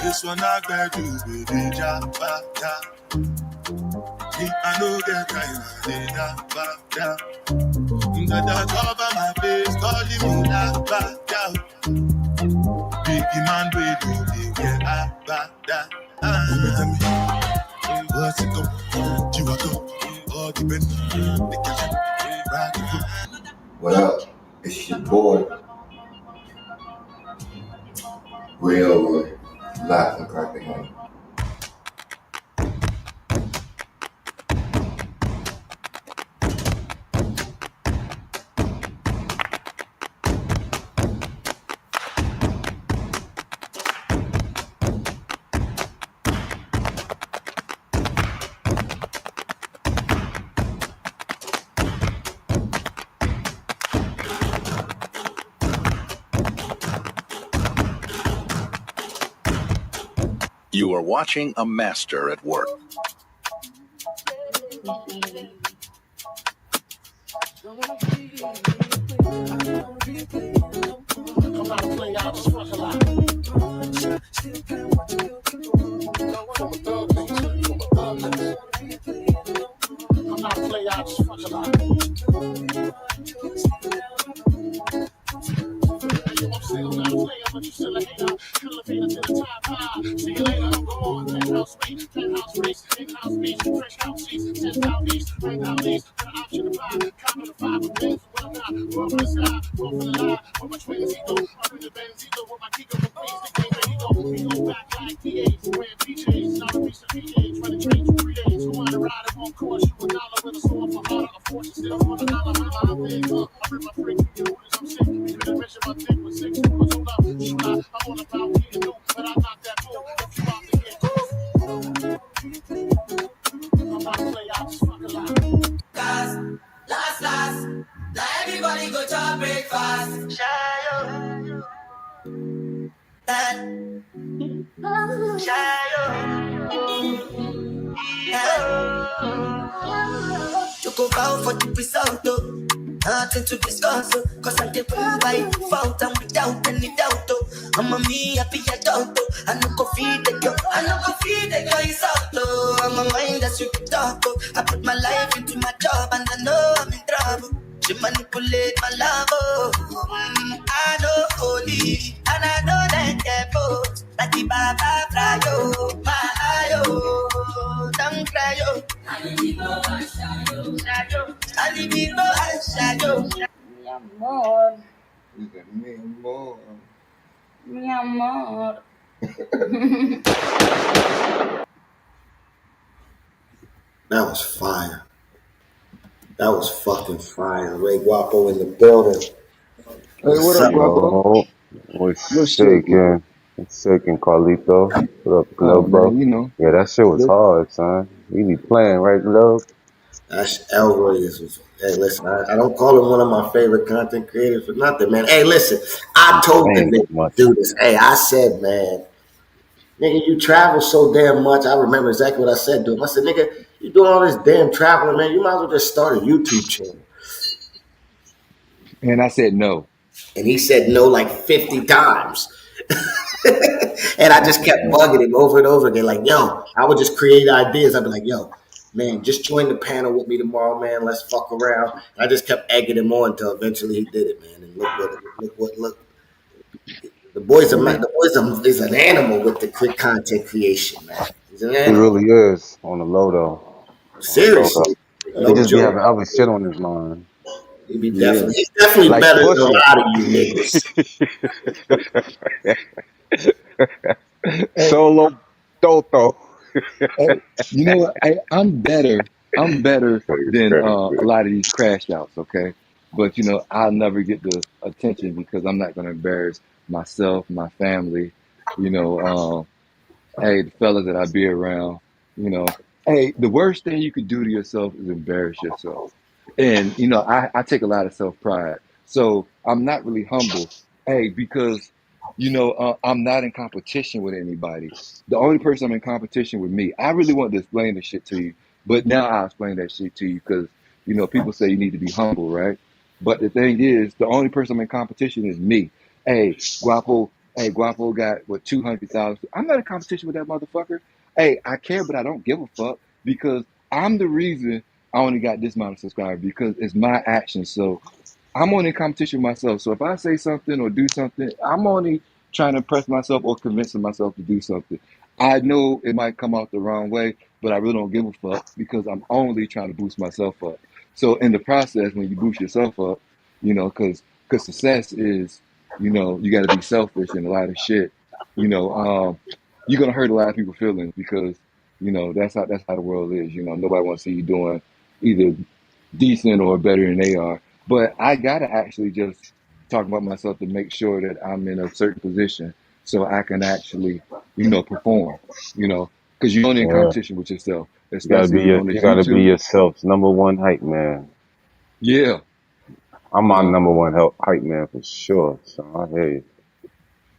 S4: This one I got you, baby, jabba, I know that kind of jabba. That cover my face, calling me jabba. Biggie man, baby, yeah, jabba. What's it go? Chihuahua, all the bend, the kitchen,
S3: What up? It's your boy, Real Latin Crapping.
S4: You are watching a master at work.
S5: Everybody go to breakfast. You go bow for the result, though. Nothing to discuss, oh. Cause I did prove by fault and without any doubt, oh. I'm a me happy adult, oh. I no go feed the girl, I no go feed the girl, it's out, oh. I'm a mind that's you can talk, oh. I put my life into my job and I know I'm in trouble. She manipulate my love, oh. I know holy, and I know that devil. Like the Baba fly, oh. My eye, oh. Don't cry, oh.
S6: Mi amor, mi amor.
S3: That was fire. That was fucking fire. Ray Guapo in the building.
S2: Hey,
S3: What's
S2: what up,
S3: up?
S2: Guapo?
S7: Yo, what's
S2: Good shit, man.
S7: shaking? What's shaking, Carlito? What up,
S2: Oh
S7: Globe, bro?
S2: man, you know,
S7: Yeah, that shit was
S2: look,
S7: hard, son. You be playing, right, Globe?
S3: That's Elroy. Hey, listen, I don't call him one of my favorite content creators for nothing, man. Hey, listen, I
S7: Be
S3: told the
S7: playing
S3: nigga
S7: too
S3: to
S7: much.
S3: do this. Hey, I said, man, nigga, you travel so damn much. I remember exactly what I said to him. I said, nigga, you doing all this damn traveling, man. You might as well just start a YouTube channel.
S2: and I said no.
S3: And he said no like 50 times. And I just kept bugging him over and over again, like, yo, I would just create ideas. I'd be like, yo, man, just join the panel with me tomorrow, man. Let's fuck around. And I just kept egging him on until eventually he did it, man. And look. The boys is an animal with the quick content creation, man. He's an
S7: He
S3: animal.
S7: really is on the low, though. On the low, though.
S3: Seriously.
S7: He
S3: No
S7: just be
S3: joke.
S7: having other shit on his mind.
S2: Yeah,
S3: He's definitely
S2: like
S3: better than a
S2: Pusha.
S3: lot of you niggas.
S2: Hey,
S7: Solo Toto.
S2: hey, you know what? I'm better. I'm better
S7: Nigga
S2: than
S7: crazy.
S2: a lot of these crash outs. Okay, but you know I'll never get the attention because I'm not going to embarrass myself, my family. You know, hey, the fellas that I be around. You know, hey, the worst thing you could do to yourself is embarrass yourself. And you know, I take a lot of self pride, so I'm not really humble. Hey, because you know, I'm not in competition with anybody. The only person I'm in competition with me. I really want to explain this shit to you, but now I'll explain that shit to you because you know people say you need to be humble, right? But the thing is, the only person I'm in competition is me. Hey, Guapo. Hey, Guapo got what 200,000. I'm not in competition with that motherfucker. Hey, I care, but I don't give a fuck because I'm the reason I only got this amount of subscribers because it's my action. So I'm only in competition with myself. So if I say something or do something, I'm only trying to impress myself or convincing myself to do something. I know it might come out the wrong way, but I really don't give a fuck because I'm only trying to boost myself up. So in the process, when you boost yourself up, you know, because success is, you know, you got to be selfish and a lot of shit. You know, you're gonna hurt a lot of people's feelings because you know that's how the world is. You know, nobody wants to see you doing either decent or better than they are. But I gotta actually just talk about myself to make sure that I'm in a certain position so I can actually, you know, perform. You know, because you're only in
S7: Yeah.
S2: competition with yourself, especially on
S7: You
S2: this
S7: gotta be
S2: YouTube.
S7: yourself's number one hype man.
S2: Yeah,
S7: I'm
S2: you
S7: my
S2: know.
S7: number one hype man for sure. So I hear you.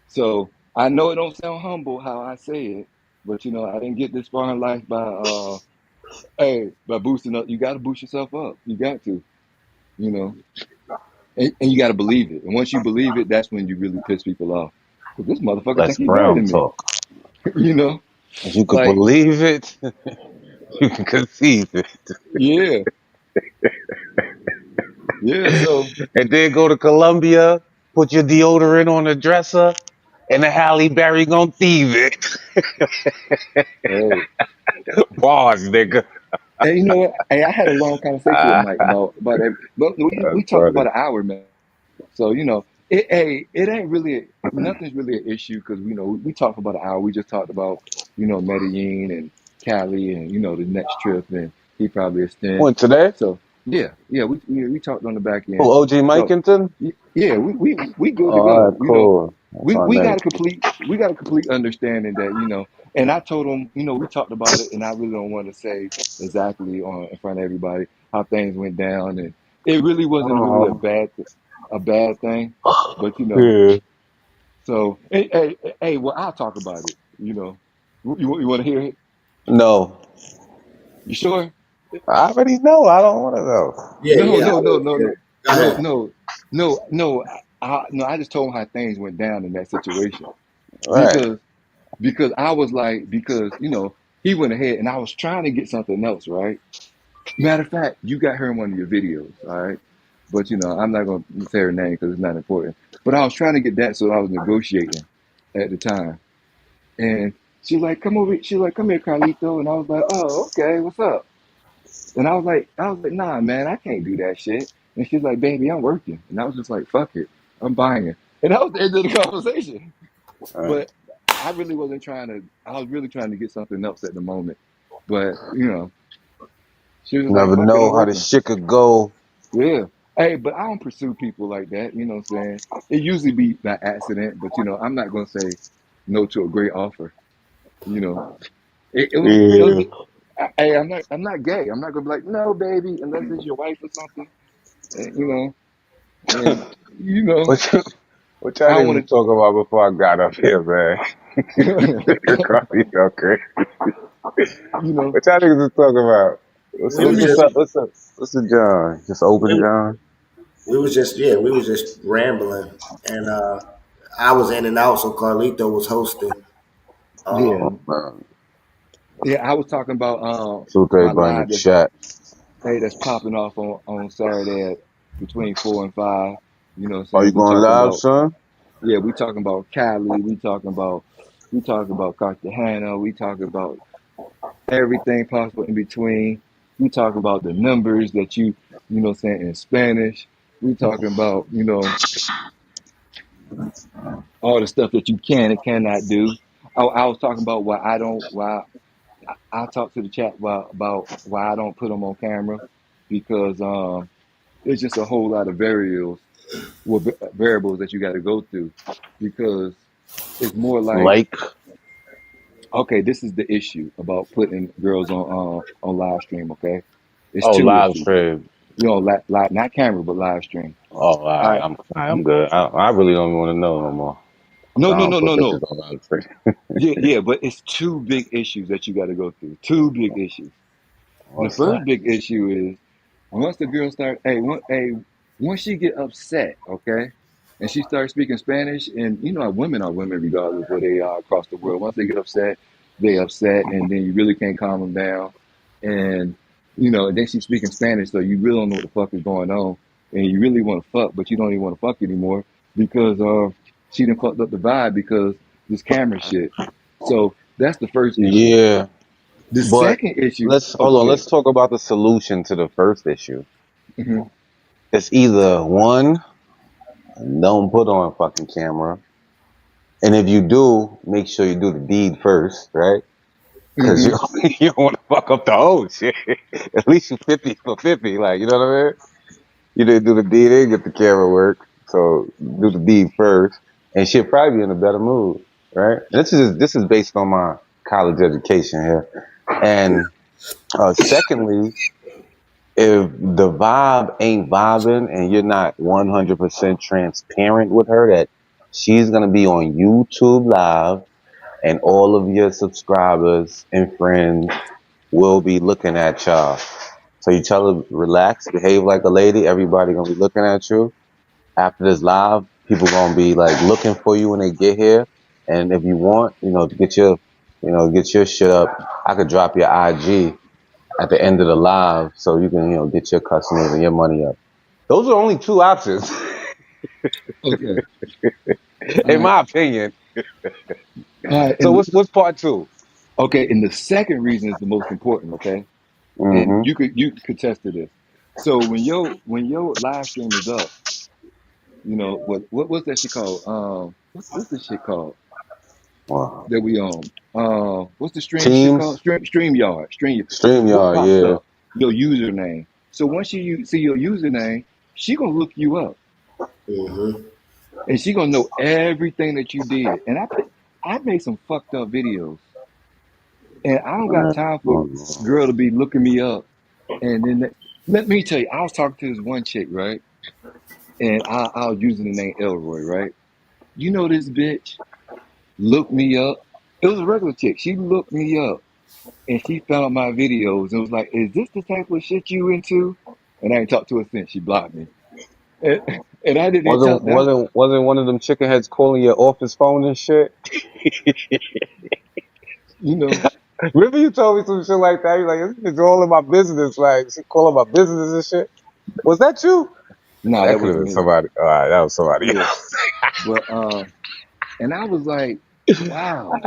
S2: So I know it don't sound humble how I say it, but you know, I didn't get this far in life by by boosting up. You got to boost yourself up. You got to, you know. And you got to believe it. And once you believe it, that's when you really piss people off. Because this motherfucker
S7: Let's
S2: think he better
S7: Brown
S2: than me.
S7: talk.
S2: You know,
S7: If you could
S2: like
S7: believe it, you can conceive it.
S2: yeah, yeah. So
S7: And then go to Colombia, put your deodorant on the dresser, and the Halle Berry gonna thieve it.
S2: hey,
S7: Bars, nigga.
S2: and you know what? Hey, I had a long conversation with Mike about that. But we
S7: That's
S2: talked
S7: funny.
S2: about an hour, man. So you know, it ain't really nothing's really an issue because you know we talked about an hour. We just talked about you know Medellin and Cali and you know the next trip and he probably extend.
S7: When today?
S2: So yeah, we talked on the back
S7: Oh,
S2: end.
S7: OG
S2: So
S7: Mikington?
S2: yeah, we
S7: Oh,
S2: good to
S7: all
S2: go.
S7: right,
S2: You know,
S7: cool. That's my
S2: we
S7: name.
S2: got a complete understanding that you know. And I told him you know we talked about it and I really don't want to say exactly on in front of everybody how things went down and it really wasn't really
S7: Oh,
S2: a bad thing, but you know.
S7: yeah.
S2: So hey, well I'll talk about it. You know, you want to hear it?
S7: No.
S2: You sure?
S7: I already know. I don't want to know.
S3: Yeah,
S2: No,
S3: yeah. I
S2: no, no,
S3: would
S2: no,
S3: hear
S2: no,
S3: it. Go
S2: no,
S3: ahead.
S2: no, no. No, I just told him how things went down in that situation
S7: Right.
S2: because I was like because you know he went ahead and I was trying to get something else right. Matter of fact, you got her in one of your videos, all right. But you know I'm not gonna say her name because it's not important. But I was trying to get that, so I was negotiating at the time. And she's like, come over. She's like, come here, Carlito. And I was like, oh, okay, what's up? And I was like, nah, man, I can't do that shit. And she's like, baby, I'm working. And I was just like, fuck it, I'm buying it. And that was the end of the conversation.
S7: Right.
S2: But I really wasn't trying to. I was really trying to get something else at the moment. But you know, she was just like,
S7: Never
S2: fuck it, I'm
S7: know how the
S2: working.
S7: shit could go.
S2: Yeah. Hey, but I don't pursue people like that. You know what I'm saying? It usually be by accident. But you know, I'm not gonna say no to a great offer. You know, it was
S7: Yeah.
S2: hey, I'm not gay. I'm not gonna be like, no, baby, unless it's your wife or something. And, and you know,
S7: What, what y'all
S2: I don't
S7: niggas was
S2: want
S7: talking about before I got up here, man?
S2: to,
S7: Okay.
S2: you know.
S7: What y'all niggas was talking about?
S3: We was
S2: Let
S3: just
S2: me.
S7: What's the John? Just open
S3: we,
S7: John?
S3: we was just yeah, we was just rambling, and I was in and out, so Carlito was hosting.
S2: Yeah,
S3: Um,
S7: Man.
S2: yeah. I was talking about
S7: Salute to
S2: my
S7: everybody in the
S2: live
S7: chat.
S2: that's popping off on Saturday at between 4 and 5. You know what I'm
S7: Are you
S2: saying? We
S7: going
S2: talking
S7: live,
S2: about
S7: son?
S2: yeah, we talking about Cali. We talking about Cartagena. We talking about everything possible in between. We talk about the numbers that you know what I'm saying, in Spanish. We talking about, all the stuff that you can and cannot do. I was talking about why I talked to the chat about why I don't put them on camera because it's just a whole lot of variables that you got to go through because it's more like,
S7: Like,
S2: okay, this is the issue about putting girls on live stream. Okay, it's
S7: oh,
S2: two
S7: live
S2: issues.
S7: stream.
S2: Live, not camera, but live stream.
S7: Oh, all
S2: All
S7: right,
S2: right.
S7: I'm good. I really don't want to know no more.
S2: No,
S7: I
S2: no,
S7: don't
S2: no,
S7: put
S2: no,
S7: bitches
S2: no.
S7: on live stream.
S2: Yeah, yeah, but it's two big issues that you got to go through. Two big issues. The
S7: What's
S2: first
S7: that?
S2: big issue is once the girl start, once she get upset, okay, and she starts speaking Spanish, and women are women regardless of where they are across the world. Once they get upset, they upset, and then you really can't calm them down, and and then she's speaking Spanish, so you really don't know what the fuck is going on, and you really want to fuck, but you don't even want to fuck anymore because she done fucked up the vibe because this camera shit. So that's the first issue.
S7: Yeah,
S2: The
S7: but
S2: second issue.
S7: let's
S2: Oh,
S7: hold
S2: go
S7: on.
S2: ahead.
S7: Let's talk about the solution to the first issue.
S2: Hmm.
S7: It's either one, don't put on a fucking camera, and if you do, make sure you do the deed first, right? Because
S2: Hmm.
S7: you don't want to fuck up the whole shit. At least you 50 for 50, like, you know what I mean? You didn't do the deed and get the camera work, so do the deed first, and she'll probably be in a better mood, right? This is based on my college education here, and secondly, if the vibe ain't vibing and you're not 100% transparent with her that she's gonna be on YouTube Live and all of your subscribers and friends will be looking at y'all. So you tell her, relax, behave like a lady. Everybody gonna be looking at you. After this live, people gonna be like looking for you when they get here. And if you want, to get your shit up, I could drop your IG at the end of the live so you can, get your customers and your money up. Those are only two options,
S2: Okay. All
S7: in
S2: right.
S7: my opinion.
S2: All right.
S7: So
S2: And
S7: what's part two?
S2: okay. And the second reason is the most important. Okay. And
S7: Mm-hmm.
S2: you could contest to this. So when your live stream is up, what's that shit called? What's this shit called
S7: Wow.
S2: that we own? What's the stream shit called?
S7: Teams,
S2: Stream. What
S7: StreamYard,
S2: pops
S7: yeah.
S2: up? Your username. So once you see your username, she gonna look you up,
S3: Mm-hmm.
S2: and she gonna know everything that you did. And I made some fucked up videos. And I don't got time for girl to be looking me up. And then let me tell you, I was talking to this one chick, right? And I was using the name Elroy, right? You know this bitch looked me up. It was a regular chick. She looked me up and she found my videos and was like, "Is this the type of shit you into?" And I ain't talked to her since. She blocked me. And, and I didn't tell
S7: Wasn't
S2: that.
S7: wasn't wasn't one of them chicken heads calling your office phone and shit?
S2: You know,
S7: Remember you told me some shit like that? You're like, it's all in my business, like she calling my business and shit. Was that you?
S2: nah,
S7: That
S2: that
S7: could have
S2: wasn't
S7: been
S2: me.
S7: somebody. All right, that was somebody
S2: Yeah,
S7: else.
S2: but and I was like, wow.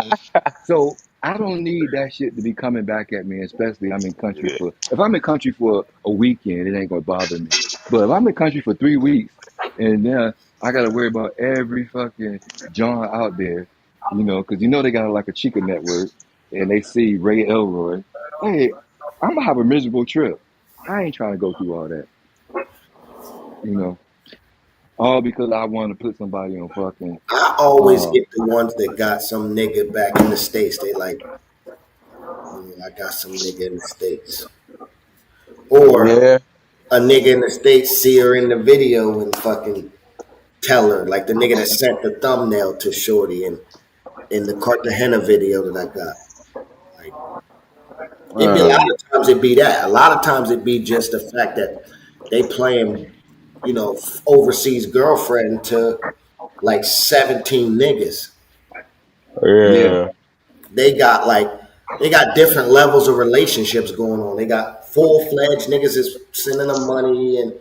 S2: So I don't need that shit to be coming back at me, especially I'm in country
S7: Yeah.
S2: for if I'm in country for a weekend, it ain't gonna bother me. But if I'm in country for 3 weeks and then I gotta worry about every fucking John out there, because they got like a Chica network and they see Ray Elroy, hey, I'm gonna have a miserable trip. I ain't trying to go through all that, you know. All because I want to put somebody on fucking
S3: I always
S2: uh
S3: get the ones that got some nigga back in the States. They like, I got some nigga in the States. Or
S7: Yeah.
S3: a nigga in the States see her in the video and fucking tell her. Like the nigga that sent the thumbnail to Shorty in the Cartagena video that I got. Like, it be a lot
S7: Uh,
S3: of times it be that. A lot of times it be just the fact that they playing, overseas girlfriend to like 17 niggas.
S2: yeah.
S7: yeah.
S3: They got different levels of relationships going on. They got full fledged niggas is sending them money, and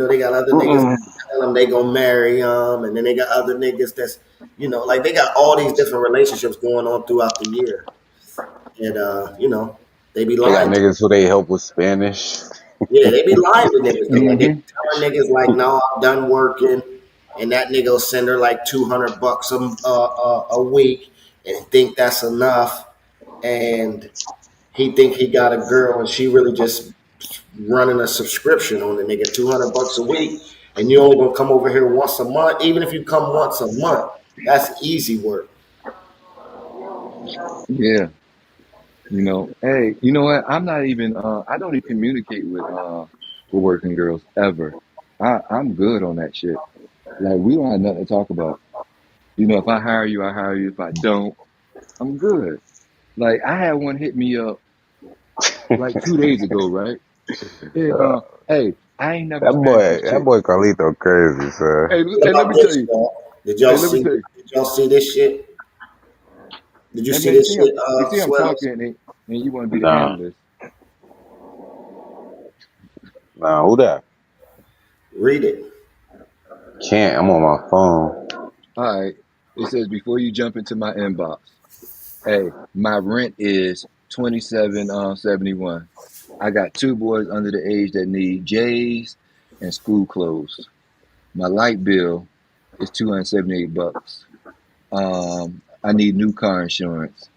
S3: they got other niggas
S7: Mm-mm.
S3: that's telling them they gonna marry them, and then they got other niggas that's like they got all these different relationships going on throughout the year, and they be
S7: They got
S3: lying.
S7: niggas who they help with Spanish.
S3: Yeah, they be lying to niggas though. Like they
S2: Mm-hmm.
S3: be telling niggas like, no, I'm done working, and that nigga will send her like $200 a week, and think that's enough, and he think he got a girl, and she really just running a subscription on the nigga, $200 a week, and you only gonna come over here once a month. Even if you come once a month, that's easy work.
S2: Yeah. Hey, you know what? I'm not even I don't even communicate with working girls ever. I'm good on that shit. Like we don't have nothing to talk about. If I hire you, I hire you. If I don't, I'm good. Like I had one hit me up like 2 days ago, right? Hey,
S7: Uh,
S2: hey, I ain't never
S7: that
S2: smashed
S7: boy,
S2: this
S7: that
S2: chick.
S7: boy Carlito crazy, sir.
S2: Hey,
S3: What
S2: hey, let
S3: about
S2: me tell
S3: this,
S2: you.
S3: y'all? Did
S2: Hey,
S3: y'all
S2: let me
S3: see?
S2: tell you.
S3: Did y'all see this shit? Did you
S2: Hey
S3: see
S2: man,
S3: this shit?
S2: you see I'm
S3: Swells.
S2: talking and you want to be the
S7: Nah,
S2: analyst.
S7: nah, who that?
S3: Read it.
S7: Can't. I'm on my phone.
S2: All right. It says before you jump into my inbox. Hey, my rent is 27.71. I got two boys under the age that need J's and school clothes. My light bill is $278. I need new car insurance.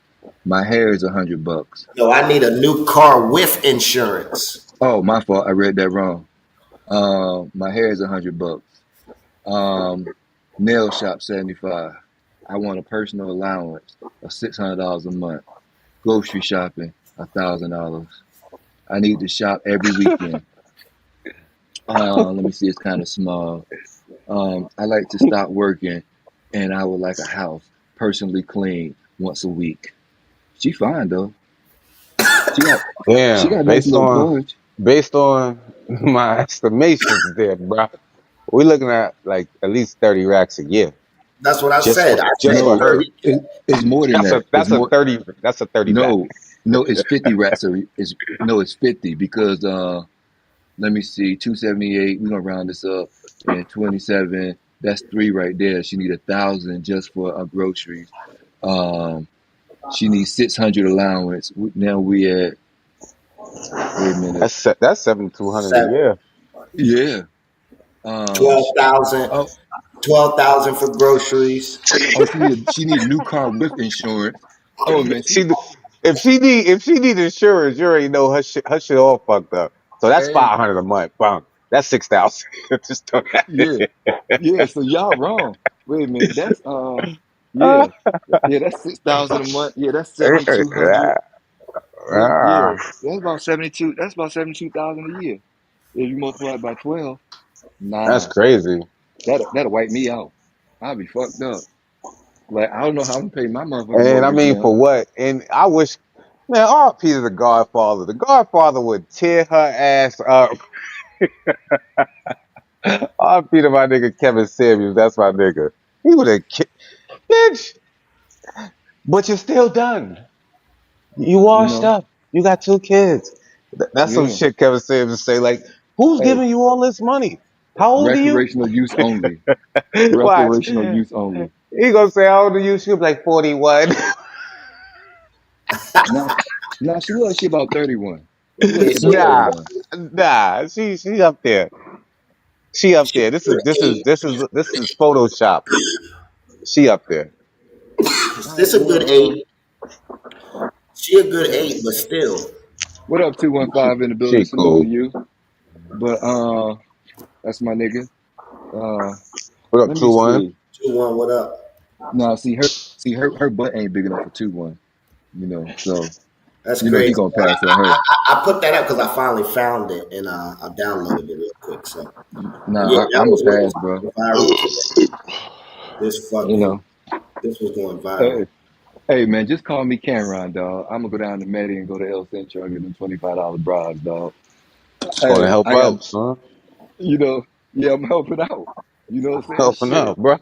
S2: My hair is $100.
S3: No, I need a new car with insurance.
S2: Oh, my fault. I read that wrong. My hair is $100. Um, Nail shop 75. I want a personal allowance of $600 a month. Grocery shopping $1,000. I need to shop every weekend. Let me see. It's kind of small. I like to stop working, and I would like a house personally cleaned once a week. She fine though. She got she
S7: Damn.
S2: got a nice little porch.
S7: Based on my estimations, there, bro. We're looking at like at least 30 racks a year
S3: That's what I
S7: just
S3: said.
S7: for
S3: I
S7: just
S3: said
S7: for
S2: No,
S3: this
S7: her.
S3: weekend.
S2: it's more than that. It's
S7: That's a
S2: more.
S7: 30. That's a 30 rack.
S2: No, no, it's 50 rats. Is no, it's 50 because let me see, 278. We're gonna round this up, and 27. That's three right there. She need 1,000 just for groceries. Um, she needs 600 allowance. Now we at wait a minute.
S7: That's 7,200 a
S3: Seven.
S7: year.
S2: Yeah.
S3: Twelve
S2: Sh
S3: thousand.
S2: oh
S3: 12,000 for groceries.
S2: she need a new car with insurance. Oh man,
S7: She if she need insurance, you already know her shit all fucked up. So that's
S2: hey
S7: 500 a month. Bum. That's 6,000. Just throw
S2: yeah
S7: that.
S2: yeah. So y'all wrong. Wait a minute. That's
S7: Ah,
S2: yeah yeah. That's 6,000 a month. Yeah, that's 7,200. Yeah,
S7: ah,
S2: That's about 72,000 a year. If you multiply it by 12,
S7: that's
S2: nah,
S7: crazy.
S2: that'll wipe me out. I'll be fucked up. Like I don't know how I'm gonna pay my motherfucking
S7: And I
S2: mortgage
S7: mean,
S2: now.
S7: for what? And I wish, man, R.P. to the Godfather. The Godfather would tear her ass up. R.P. to my nigga Kevin Samuels. That's my nigga. He would have, bitch. But you're still done. You
S2: You
S7: washed
S2: know?
S7: up. You got two kids. That's some
S2: Yeah.
S7: shit Kevin Samuels say. Like, who's
S2: Hey,
S7: giving you all this money? How old are you?
S2: recreational use only.
S7: Watch.
S2: Recreational use only.
S7: He gonna say, how old are you? She'll be like 41.
S2: Now, now she looks like she about 31. She looks like
S3: Yeah,
S2: she
S3: she
S2: about
S3: old.
S7: Nah,
S2: 31.
S7: nah. She up there. She up
S3: She
S7: there.
S3: a
S7: This is
S3: good
S7: this is
S3: eight.
S7: this is this is Photoshop. She up there.
S2: All right,
S3: This a good
S2: well,
S3: eight. She a good
S2: uh,
S3: eight, but still.
S2: what up,
S7: She
S2: 215 in the building?
S7: she
S2: Salute to
S7: cool.
S2: you. But that's my nigga. Uh,
S7: What up,
S2: let me
S7: 2-1?
S2: see.
S3: 2-1, what up?
S2: Now, her butt ain't big enough for 2-1. So
S3: That's
S2: he
S3: crazy.
S2: gonna pass on her.
S3: I put that up because I finally found it and I downloaded it real quick. So, but yeah,
S2: Nah,
S3: that
S2: I'm a
S3: was what
S2: pass,
S3: was
S2: bro.
S3: going viral today. This
S2: You
S3: fucking,
S2: know,
S3: this was going viral.
S2: hey, hey, man, just call me Cameron, dog. I'm gonna go down to Medi and go to El Centro and get them $25 bras, dog.
S7: Going to
S2: Hey,
S7: help
S2: I got,
S7: out, son.
S2: you know, yeah, I'm helping out. You know what I'm saying?
S7: Helping
S2: Shit.
S7: out, bro.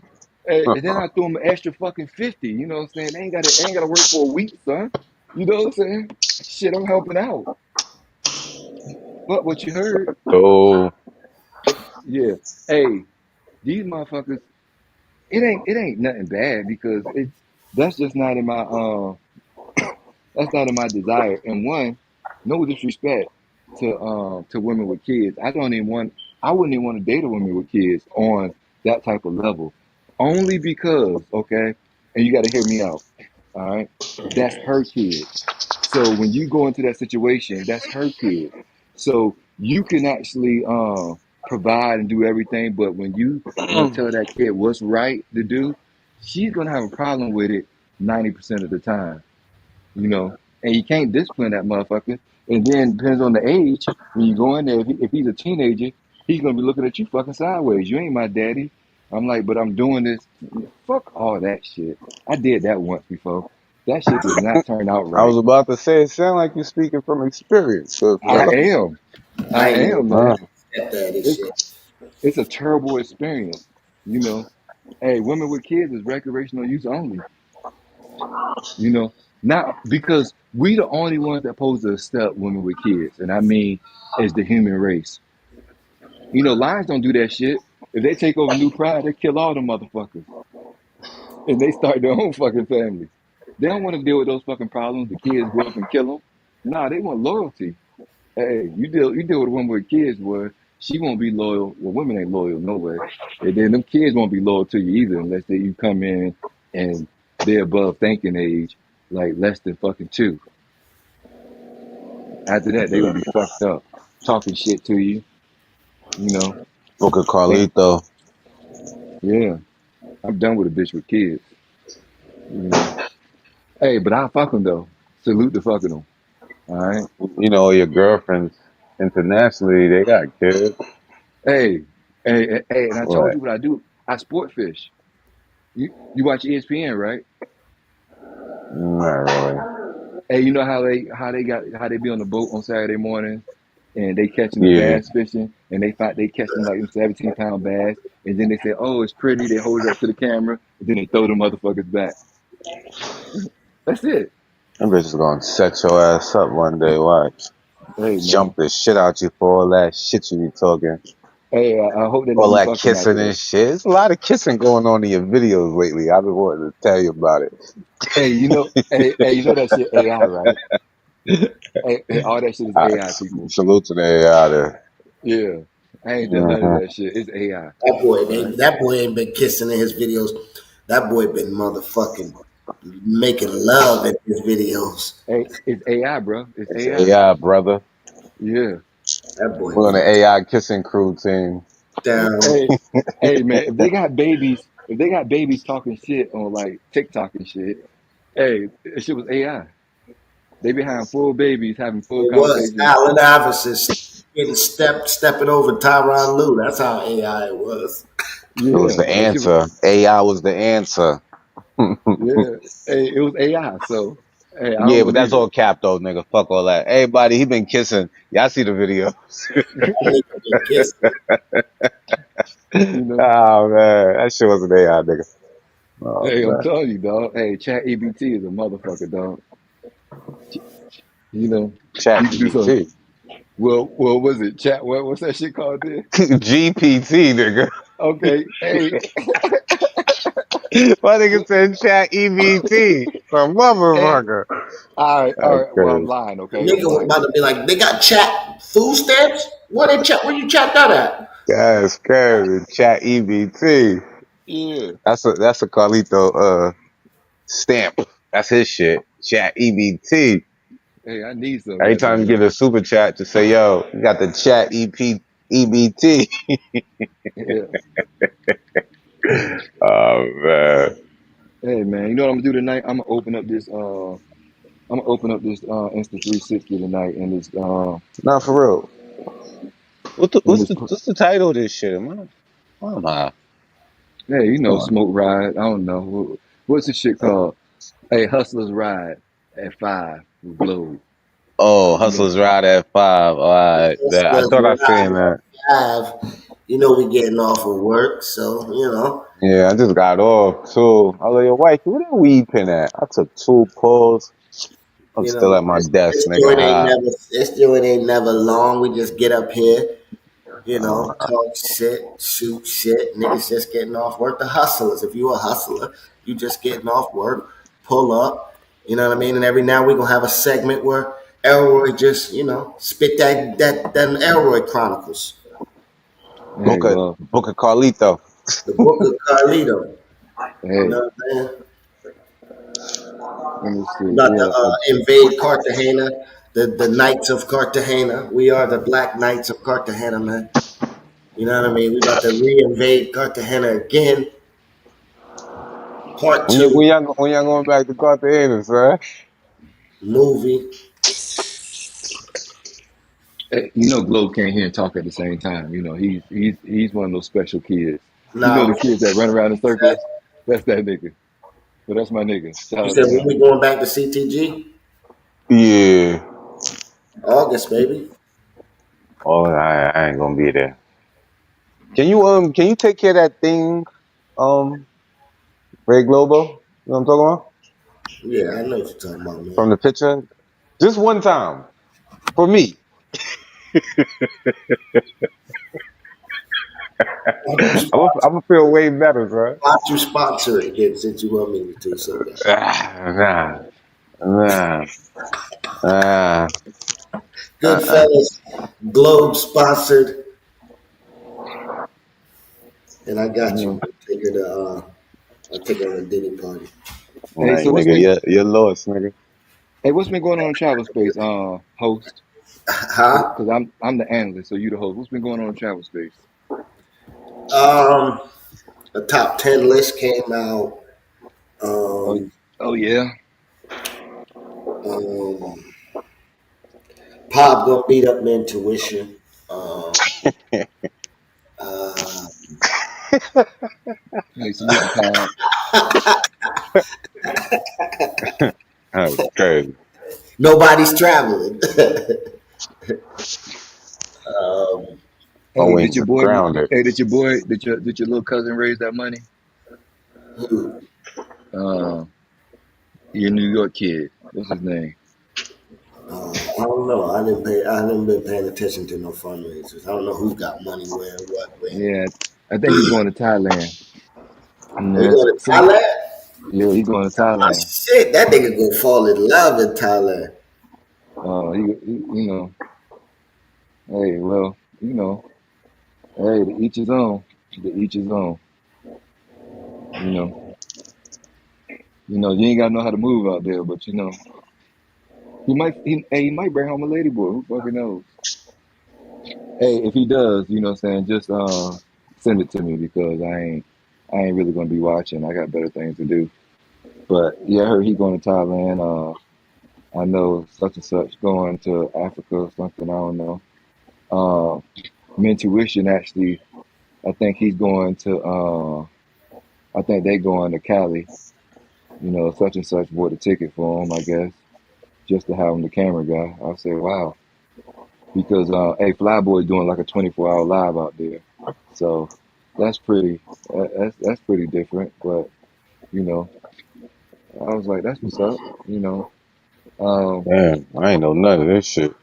S2: Hey, and then I threw them an extra fucking 50. You know what I'm saying? They ain't gotta work for a week, son. You know what I'm saying? Shit, I'm helping out. But what you heard,
S7: Oh,
S2: yeah. Hey, these motherfuckers, it ain't nothing bad because that's just not in my desire. And one, no disrespect. to women with kids. I wouldn't even want to date a woman with kids on that type of level. Only because, okay, and you got to hear me out. All right, that's her kid. So when you go into that situation, that's her kid. So you can actually provide and do everything, but when you tell that kid what's right to do, she's gonna have a problem with it 90% of the time, you know. And you can't discipline that motherfucker. And then depends on the age. When you go in there, if he's a teenager, he's gonna be looking at you fucking sideways. You ain't my daddy. I'm like, but I'm doing this. Fuck all that shit. I did that once before. That shit did not turn out
S7: I was
S2: right.
S7: about to say, it sound like you're speaking from experience. Good
S2: I
S7: fella.
S2: am. I
S3: I ain't never
S2: am,
S7: Uh,
S2: man.
S3: stepdaddy
S2: It's
S3: shit.
S2: it's a terrible experience. You know, hey, women with kids is recreational use only. You know, not because we the only ones that supposed to accept women with kids, and I mean, as the human race. You know, lions don't do that shit. If they take over New Pride, they kill all the motherfuckers, and they start their own fucking family. They don't want to deal with those fucking problems. The kids grow up and kill them. Nah, they want loyalty. Hey, you deal with a woman with kids where she won't be loyal. Well, women ain't loyal no way. And then them kids won't be loyal to you either unless you come in and they're above thinking age, like less than fucking two. After that, they gonna be fucked up, talking shit to you. You know.
S7: Look at
S2: And
S7: Carlito.
S2: yeah, I'm done with a bitch with kids. You know. Hey, but I fuck them though. Salute to fucking them. All right.
S7: You know, your girlfriends internationally, they got kids.
S2: Hey, hey, and I told
S7: What?
S2: you what I do. I sport fish. You watch ESPN, right?
S7: Not really.
S2: Hey, you know how they be on the boat on Saturday morning and they catching the
S7: Yeah.
S2: bass fishing and they find they catching like them 17-pound bass and then they say, oh, it's pretty. They hold it up to the camera and then they throw the motherfuckers back. That's it.
S7: Them bitches gonna set your ass up one day. Watch.
S2: Hey
S7: Jump
S2: man.
S7: the shit out you for all that shit you be talking.
S2: Hey, I hope they let
S7: All
S2: me
S7: that
S2: fuck them after
S7: kissing
S2: that.
S7: and shit. There's a lot of kissing going on in your videos lately. I've been wanting to tell you about it.
S2: Hey, you know that shit AI, right? Hey, all that shit is AI, people.
S7: Salute to the AI there.
S2: Yeah, I ain't done none of
S7: Hmm.
S2: that shit. It's AI. All right.
S3: That boy ain't been kissing in his videos. That boy been motherfucking making love in his videos.
S2: Hey, it's AI, bro. It's
S7: It's
S2: AI.
S7: AI, brother.
S2: Yeah.
S3: That boy
S7: We're on the
S3: been
S7: AI kissing crew team.
S3: down.
S2: Hey, hey, man. If they got babies talking shit on like TikTok and shit, hey, that shit was AI. They be having full babies having full
S3: It was
S2: conversations.
S3: Allen Iverson stepping over Tyronn Lue. That's how AI it was.
S7: It was
S2: Yeah,
S7: the
S2: that shit was.
S7: answer. AI was the answer.
S2: Yeah, hey, it was AI. So, hey, I
S7: Yeah,
S2: don't
S7: but that's
S2: believe
S7: all
S2: it.
S7: cap though, nigga. Fuck all that. Everybody, he been kissing. Y'all see the video.
S3: That nigga been kissing.
S2: You know.
S7: Oh man, that shit wasn't AI, nigga. Oh
S2: Hey, I'm
S7: man,
S2: telling you, dog. Hey, Chat EBT is a motherfucker, dog. You know,
S7: Chat
S2: you can do something.
S7: GPT.
S2: Well, was it Chat? What's that shit called there?
S7: GPT, nigga.
S2: Okay, hey,
S7: My nigga said Chat EBT. Some
S2: hey,
S7: motherfucker.
S2: all
S7: That's
S2: right. Well, I'm
S7: crazy.
S2: lying.
S3: The
S2: Okay,
S3: nigga
S2: I'm
S3: was
S2: lying.
S3: about to be like, they got chat food stamps? Where you chat that at?
S7: That's crazy. Chat EBT.
S2: Yeah.
S7: That's a Carlito stamp. That's his shit. Chat EBT.
S2: Hey, I need some of
S7: Every
S2: that
S7: time
S2: though,
S7: you get
S2: man.
S7: a super chat, to say, yo, you got the chat EBT.
S2: Yeah.
S7: Oh man.
S2: Hey, man. You know what I'm gonna do tonight? I'm gonna open up this. I'm gonna open up this Insta 360 tonight, and this
S7: Not for real.
S2: and this.
S7: What's the title of this shit? Why am I?
S2: Hey, you
S7: What's
S2: know,
S7: going on?
S2: smoke ride. I don't know what's this shit called. Hey, Hustlers Ride at 5 with Globe.
S7: Oh,
S2: You know.
S7: Hustlers Ride at 5. All right. I
S3: Hustlers
S7: thought I seen
S3: Ride
S7: that.
S3: at 5. You know we getting off of work, so
S7: Yeah, I just got off too. I was like, yo, wife, where that weed pen at? I took 2 pulls. I'm still at my desk, nigga. High.
S3: this joint ain't never long. We just get up here, talk shit, shoot shit. Niggas just getting off work. The hustlers. If you a hustler, you just getting off work, pull up. You know what I mean? And every now we gonna have a segment where Elroy just, spit that Elroy Chronicles,
S2: Hey, well,
S7: Book of Carlito.
S3: the Book of Carlito. You
S2: hey,
S3: know what I'm saying?
S2: let me
S3: We
S2: see.
S3: about to
S2: Yeah,
S3: invade Cartagena, the Knights of Cartagena. We are the Black Knights of Cartagena, man. You know what I mean? We about to reinvade Cartagena again. Part
S7: When y'all,
S3: two
S7: when y'all, when y'all going back to Cartagena, son?
S3: movie.
S2: hey, Globe came here and talk at the same time. He's one of those special kids.
S3: Now,
S2: The kids that run around in circles. That's that nigga. But that's my nigga. Shout
S3: you
S2: out
S3: said
S2: to
S3: when
S2: him.
S3: we going back to CTG?
S7: Yeah.
S3: August, baby.
S7: Oh, I ain't gonna be there. Can you take care of that thing, um, Ray Globo? You know what I'm talking about?
S3: Yeah, I know what you're talking about, man.
S7: From the picture? Just one time. For me.
S3: Why don't you
S7: I'm
S3: sponsor,
S7: gonna feel way better, son.
S3: why don't you sponsor it then, since you want me to do so bad?
S7: Nah, nah, nah. Uh-uh.
S3: Goodfellas, Globe sponsored, and I
S2: You
S3: got you.
S2: know.
S3: I'll take her on a Diddy party.
S2: Hey,
S7: Like,
S2: so
S7: nigga, you're lost, nigga.
S2: what's been going on in travel space, host?
S3: Huh?
S2: Because I'm the analyst, so you the host. What's been going on in travel space?
S3: Um, a top 10 list came out.
S2: Oh,
S3: Um,
S2: oh yeah.
S3: um, Pop gonna beat up men tuition. Um, uh,
S2: Hey, salute to Pod.
S7: That's crazy.
S3: Nobody's traveling. um,
S7: My
S2: Hey,
S7: wings are grounded.
S2: did your little cousin raise that money?
S3: who?
S2: Uh, your New York kid. What's his name?
S3: I don't know. I haven't been paying attention to no fundraisers. I don't know who got money where, what, when.
S2: Yeah, I think he's going to Thailand.
S3: Are you
S2: Yeah,
S3: going to Thailand?
S2: yeah, he's going to
S3: Oh,
S2: Thailand.
S3: shit, that nigga gonna fall in love in Thailand.
S2: Hey, well, hey, to each his own. To each his own. You know, you ain't got to know how to move out there, but he might bring home a lady boy. Who fucking knows? Hey, if he does, you know what I'm saying, just send it to me because I ain't really gonna be watching. I got better things to do. But yeah, I heard he going to Thailand. I know such and such going to Africa or something. I don't know. Uh, Mintuition actually, I think he's going to. I think they going to Cali. Such and such bought a ticket for him, I guess, just to have him the camera guy. I said, wow, because hey, Flyboy doing like a 24-hour live out there, so that's pretty. That's pretty different. But you know, I was like, that's what's up. You know. Um,
S7: Damn, I ain't know none of this shit.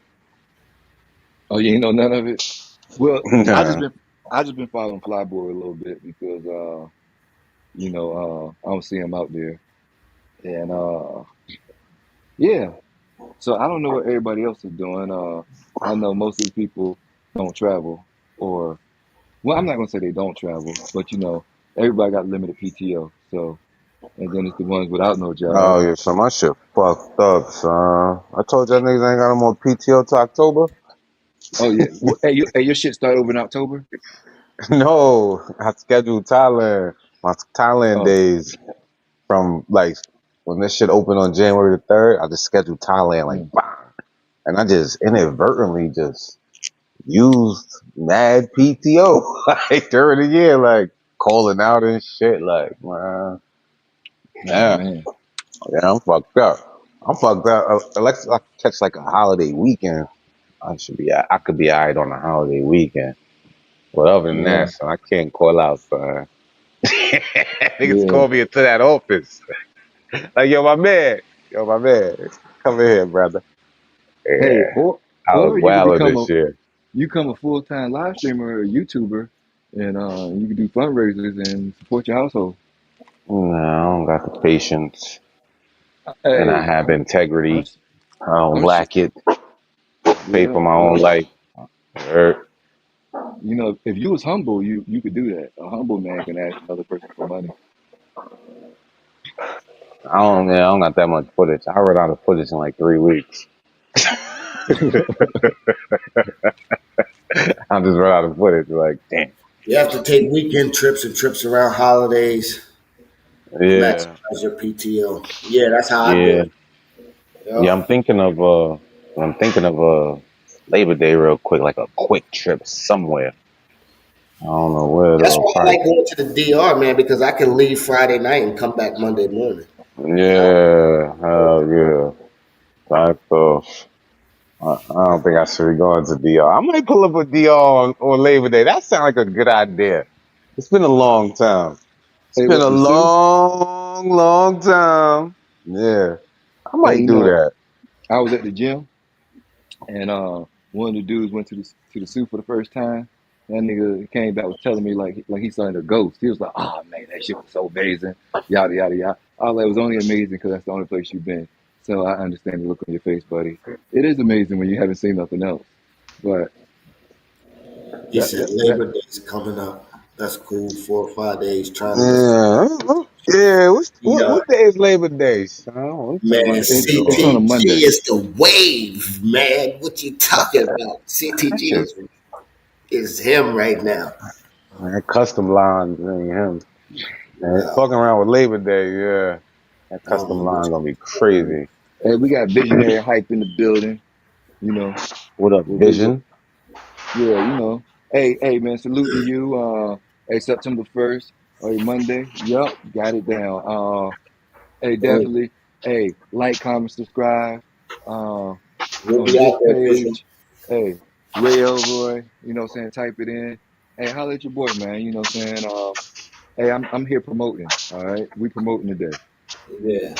S2: oh, you ain't know none of it. Well, I just
S7: Nah.
S2: been I just been following Flyboy a little bit because I don't see him out there, and yeah. So I don't know what everybody else is doing. I know most of the people don't travel, or well, I'm not gonna say they don't travel, but everybody got limited PTO. So and then it's the ones without no job.
S7: Oh yeah, so my shit fucked up, son. I told y'all niggas I ain't got no more PTO till October.
S2: Oh yeah. Hey, your shit start over in October.
S7: No, I scheduled my Thailand
S2: Oh,
S7: days from like when this shit opened on January the 3rd. I just scheduled Thailand like
S2: mm,
S7: bang, and I just
S2: oh,
S7: inadvertently just used mad PTO like during the year, like calling out and shit. Like man,
S2: oh
S7: yeah,
S2: man.
S7: yeah, I'm fucked up. I'm fucked up. Unless I catch like a holiday weekend, I could be alright on a holiday weekend. But other than
S2: Yeah,
S7: that, so I can't call out, son. Niggas
S2: yeah.
S7: call me into that office. Like, yo, my man, come in here, brother.
S2: Hey,
S7: Yeah, I was
S2: or you could
S7: wilding this year.
S2: become a full time live streamer or YouTuber, and you can do fundraisers and support your household.
S7: No, I don't got the patience, and I
S2: Hey,
S7: have
S2: I'm
S7: integrity. I don't
S2: I'm sh-
S7: lack it. pay for
S2: Yeah,
S7: my own life. Or,
S2: you know, if you was humble, you could do that. A humble man can ask another person for money.
S7: I don't got that much footage. I run out of footage in like 3 weeks. I just run out of footage. Like, damn.
S3: You have to take weekend trips and trips around holidays to
S7: Yeah,
S3: maximize your PTO. Yeah, that's how I do
S7: yeah,
S3: it.
S7: yeah.
S3: Yep.
S7: I'm thinking of Labor Day real quick, like a quick trip somewhere. I don't know where
S3: That's
S7: though.
S3: why I
S7: Probably.
S3: like going to the DR, man, because I can leave Friday night and come back Monday morning.
S7: Yeah, yeah. So I don't think I should be going to DR. I might pull up a DR on Labor Day. That sounds like a good idea. It's been a long time. It's
S2: Hey,
S7: been
S2: what
S7: a
S2: the Sue?
S7: long time. Yeah, I
S2: Hey,
S7: might
S2: you
S7: do
S2: know,
S7: that.
S2: I was at the gym and one of the dudes went to the Sue for the first time. That nigga came back was telling me like he saw a ghost. He was like, "Oh man, that shit was so amazing." Yada yada yada. I was like, "It was only amazing because that's the only place you've been." So I understand the look on your face, buddy. It is amazing when you haven't seen nothing else. But
S3: He
S2: that
S3: said
S2: that, that
S3: Labor Day's coming up. That's cool. 4 or 5 days trying to get
S7: Yeah, yeah.
S3: yeah.
S7: What day is Labor Day, son? I'm trying
S3: Man,
S7: to think
S2: it's on
S7: of.
S2: a
S3: CTG
S2: Monday.
S3: is the wave, man. What you talking about?
S7: That
S3: CTG
S7: shit,
S3: is him right now.
S7: that custom line ain't him. Man,
S3: Yeah.
S7: fucking around with Labor Day, yeah. That
S3: I don't
S7: custom
S3: know what
S7: line gonna be
S3: you
S7: crazy.
S2: Hey, we got visionary hype in the building. You know,
S7: What up,
S2: we
S7: Vision?
S2: yeah, you know. Hey, man, salute to you. Hey, September 1st, or Monday. Yup, got it down. Hey,
S3: Hey,
S2: definitely. Hey, like, comment, subscribe.
S3: we'll
S2: On
S3: be
S2: this
S3: out there, Vision.
S2: page. Hey, Ray Elroy. You know what I'm saying? Type it in. Hey, holla at your boy, man. You know what I'm saying? Hey, I'm here promoting. All right, we promoting today.
S3: Yeah.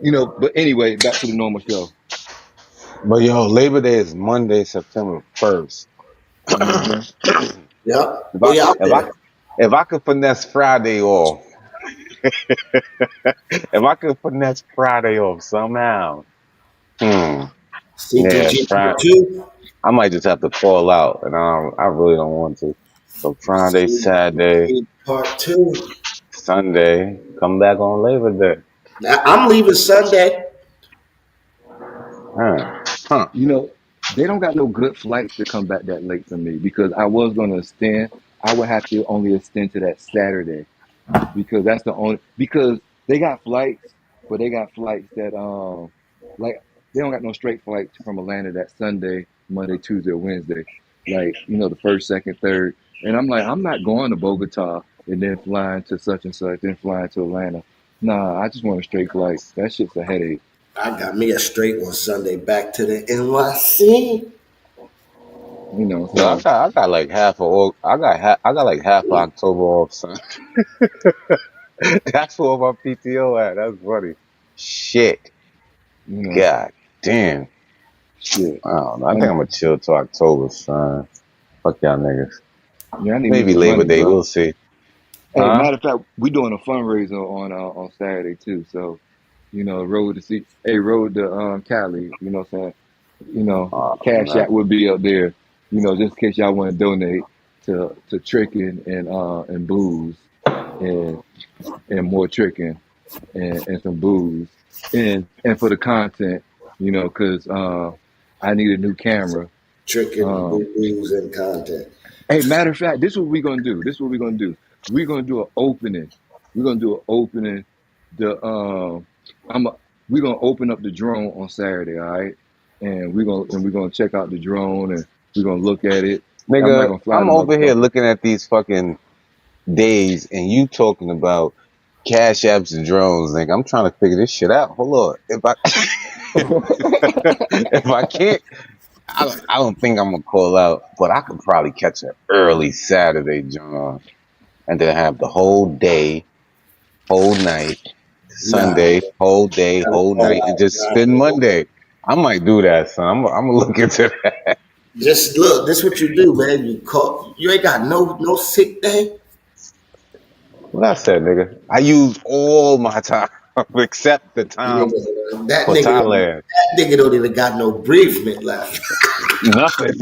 S2: You know, but anyway, back to the normal show.
S7: But yo, Labor Day is Monday, September 1st.
S2: Hmm.
S3: Yep.
S7: If I
S3: We out
S7: if I
S3: there.
S7: if I could finesse Friday off, if I could finesse Friday off somehow, yeah,
S3: CTG part two.
S7: I might just have to fall out, and I really don't want to. So Friday, Saturday,
S3: CTG part two.
S7: Sunday, come back on Labor Day.
S3: Now, I'm leaving Sunday.
S7: Huh.
S2: You know, they don't got no good flights to come back that late for me because I was going to extend. I would have to only extend to that Saturday because that's the only because they got flights, but they got flights that like they don't got no straight flights from Atlanta that Sunday, Monday, Tuesday, or Wednesday. Like, you know, the first, second, third. And I'm like, I'm not going to Bogota and then flying to such and such, then flying to Atlanta. Nah, I just want a straight flight. That shit's a headache.
S3: I got me a straight one Sunday back to the NYC.
S2: You know,
S7: So
S2: so
S7: I got like I got like half of October off, son. That's where my PTO at. That's funny. Shit.
S2: you know,
S7: God damn.
S2: shit.
S7: I don't know. I think
S2: And
S7: I'm gonna chill till October, son. Fuck y'all niggas.
S2: yeah, I need me
S7: Maybe
S2: some
S7: Labor
S2: money,
S7: Day.
S2: bro.
S7: We'll see.
S2: Hey,
S7: Huh?
S2: matter of fact, we doing a fundraiser on Saturday too. So, you know, road to see, hey, road to Cali. You know what I'm saying? You know, Cash
S7: Man.
S2: App would be up there. You know, just in case y'all want to donate to tricking and booze and more tricking and some booze and for the content. You know, because I need a new camera.
S3: Tricking
S2: Um,
S3: boo boos and content.
S2: Hey, matter of fact, this is what we're gonna do. This is what we're gonna do. We're gonna do an opening. We're gonna do an opening. The I'm a, we're gonna open up the drone on Saturday, all right? And we're gonna check out the drone and we're gonna look at it. I'm not
S7: Nigga,
S2: gonna fly
S7: I'm
S2: the
S7: over here
S2: motherfucker.
S7: looking at these fucking days and you talking about cash apps and drones, nigga. I'm trying to figure this shit out. Hold on. If I if I can't I don't think I'm gonna call out, but I could probably catch an early Saturday, John, and then have the whole day, whole night,
S3: Nah,
S7: Sunday, whole day,
S3: gotta
S7: whole
S3: call
S7: night, and
S3: out.
S7: just spend Monday. I might do that, son. I'm gonna look into that.
S3: Just look, this what you do, man. You call. You ain't got no sick day.
S7: What I said, nigga. I use all my time. Accept the time
S3: Nigga, that
S7: for
S3: nigga,
S7: Thailand.
S3: that nigga don't even got no bereavement left.
S7: Nothing.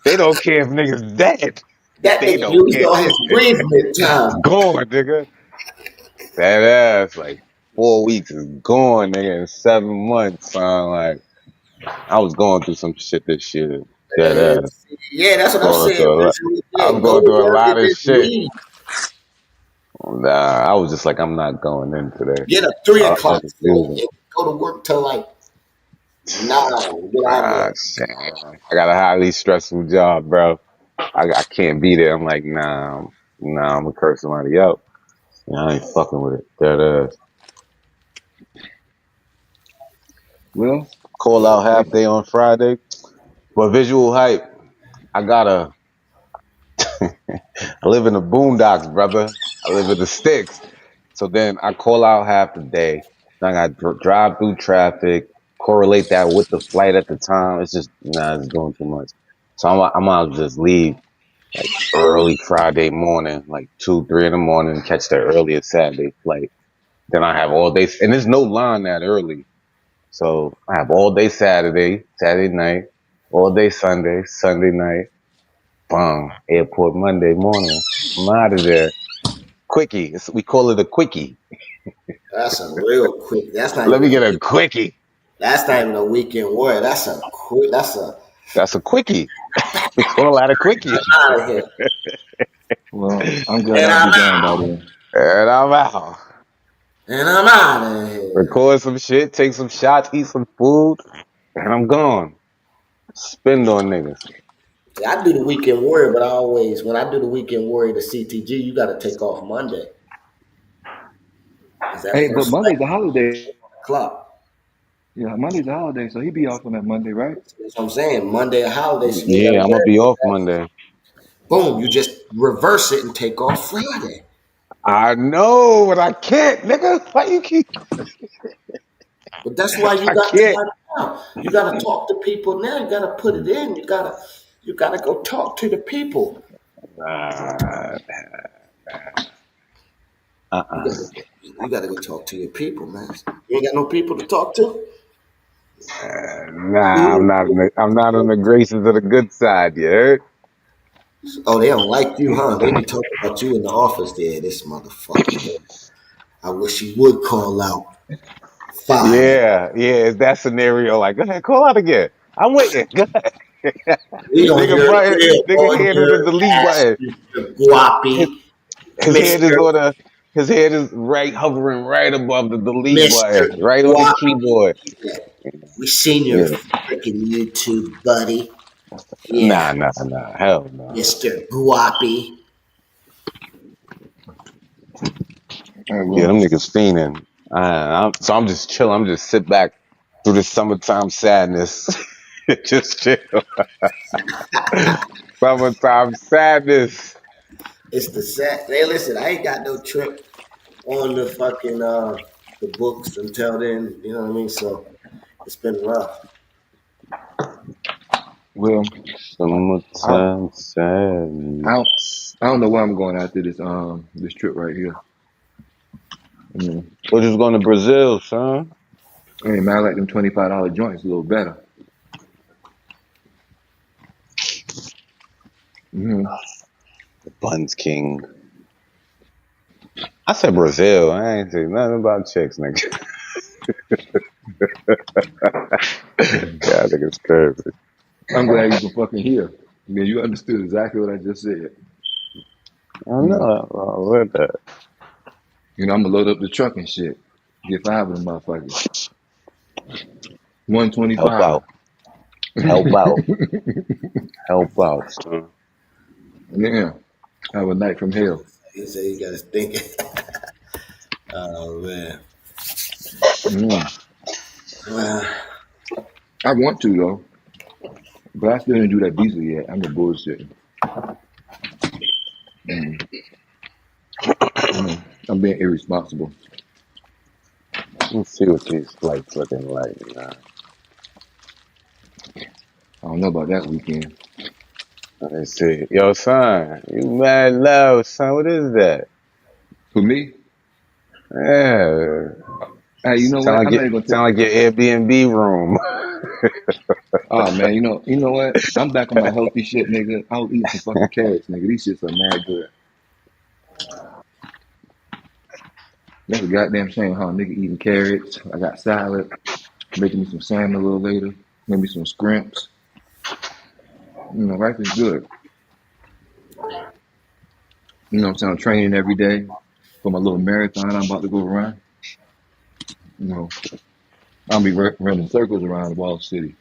S7: They don't care if niggas dead.
S3: That
S7: They
S3: nigga
S7: don't
S3: used
S7: care.
S3: all his bereavement time.
S7: Gone, nigga. That ass, like 4 weeks is gone, nigga, in 7 months. Son. Like, I was going through some shit this year. Dead
S3: And
S7: ass.
S3: yeah, that's what I'm
S7: Going
S3: saying.
S7: through a lot. I
S3: Yeah,
S7: was
S3: go
S7: going
S3: to
S7: through a
S3: work
S7: lot
S3: and
S7: of
S3: just
S7: shit.
S3: leave.
S7: Nah, I was just like, I'm not going in today.
S3: Get up 3 o'clock,
S7: I was using.
S3: go to work till like 9. Get out of there.
S7: Nah, shit. I got a highly stressful job, bro. I can't be there. I'm like, nah, I'm gonna curse somebody out. Yeah, I ain't fucking with it. Dead ass.
S2: Well,
S7: Call
S3: Yeah,
S7: out half day on Friday. But visual hype, I gotta, I live in the boondocks, brother. I live in the sticks. So then I call out half the day. Then I got drive through traffic, correlate that with the flight at the time. It's just, it's doing too much. So I might as well just leave like early Friday morning, like 2, 3 in the morning, and catch the earliest Saturday flight. Then I have all day, and there's no line that early. So I have all day Saturday night, all day Sunday night. Bang, airport Monday morning. I'm out of there. Quickie. We call it a quickie.
S3: that's a real quick.
S7: Let me get a quickie.
S3: That's not even a weekend warrior. That's a quick. That's a
S7: That's a quickie. We call that a quickie.
S3: out of here.
S2: well, I'm glad
S3: And
S2: I'll
S3: I'm
S2: be gone
S3: out.
S2: by then.
S7: And I'm out.
S3: And I'm out of here.
S7: Record some shit, take some shots, eat some food, and I'm gone. Spend on niggas.
S3: See, I do the weekend warrior, but I always when I do the weekend warrior, the CTG, you got to take off Monday. Is that
S2: Hey, but
S3: first flight
S2: Monday's a holiday.
S3: clock?
S2: Yeah, Monday's a holiday, so he be off on that Monday, right?
S3: That's what I'm saying. Monday a holiday, so you ain't got
S7: Yeah,
S3: to
S7: I'm gonna
S3: worry
S7: be
S3: about
S7: off
S3: that.
S7: Monday.
S3: Boom, you just reverse it and take off Friday.
S7: I know, but I can't, nigga. Why you keep?
S3: But that's why you
S7: I
S3: got
S7: can't.
S3: time now. You got to talk to people now. You got to put it in. You got to go talk to the people.
S7: Uh,
S3: You
S7: uh-uh.
S3: got to you got to go talk to your people, man. You ain't got no people to talk to.
S7: Nah, I'm not on the graces of the good side. You heard?
S3: Oh, they don't like you, huh? They be talking about you in the office there. This motherfucker here. I wish he would call out fire.
S7: Yeah. It's that scenario. Like, go ahead, call out again. I'm waiting. Go ahead.
S3: We on
S7: Nigga
S3: your
S7: button,
S3: grill,
S7: nigga
S3: on
S7: head on the
S3: your
S7: delete
S3: ass,
S7: button.
S3: Mr.
S7: His,
S3: Guapi,
S7: his head is
S3: Mr.
S7: on the. His head is right, hovering right above the delete
S3: Mr.
S7: button, right on the
S3: Guapi.
S7: keyboard.
S3: Yeah. We seen your
S7: Yeah.
S3: freaking YouTube, buddy. Yeah,
S7: Nah. Hell no.
S3: Mr. Guapi.
S2: All right,
S7: Yeah,
S2: well,
S7: them niggas fiending. So I'm just chilling. I'm just sit back through this summertime sadness. Just chill. Summertime sadness.
S3: It's the set. Hey, listen, I ain't got no trip on the fucking the books until then. You know what I mean? So it's been rough.
S2: well, I,
S7: Summertime
S2: I don't,
S7: sadness.
S2: I don't know where I'm going after this trip right here. Mm.
S7: We're just going to Brazil, son.
S2: Hey man, I like them $25 joints a little better. Mm-hmm.
S7: Buns King. I said Brazil. I ain't say nothing about chicks, nigga. Yeah, I think it's crazy.
S2: I'm glad you can fucking hear. Man, you understood exactly what I just said.
S7: I
S2: You know,
S7: know. I read that.
S2: I'm gonna load up the truck and shit. Get 5 of them motherfuckers.
S7: Help
S2: 125.
S7: out. Help out. Help out, son.
S2: Yeah. Have a night from hell.
S3: You say you got to think. Oh man.
S2: Mm.
S3: Uh,
S2: I want to though, but I still didn't do that diesel yet. I'm a bullshit. Mm. I'm being irresponsible.
S7: Let's see what these flights looking like now.
S2: I don't know about that weekend.
S7: Let's see. Yo, son, you mad loud, son. What is that?
S2: For me,
S7: Yeah.
S2: Hey, you know what? I'm not even gonna
S7: Sound like your Airbnb room.
S2: Oh man, you know what? I'm back on my healthy shit, nigga. I was eating some fucking carrots, nigga. These shits are mad good. That's a goddamn shame, huh? Nigga eating carrots. I got salad. Making me some salmon a little later. Maybe some scrimps. You know, life is good. You know what I'm saying? I'm training every day for my little marathon I'm about to go run. You know, I'll be running circles around Wall City.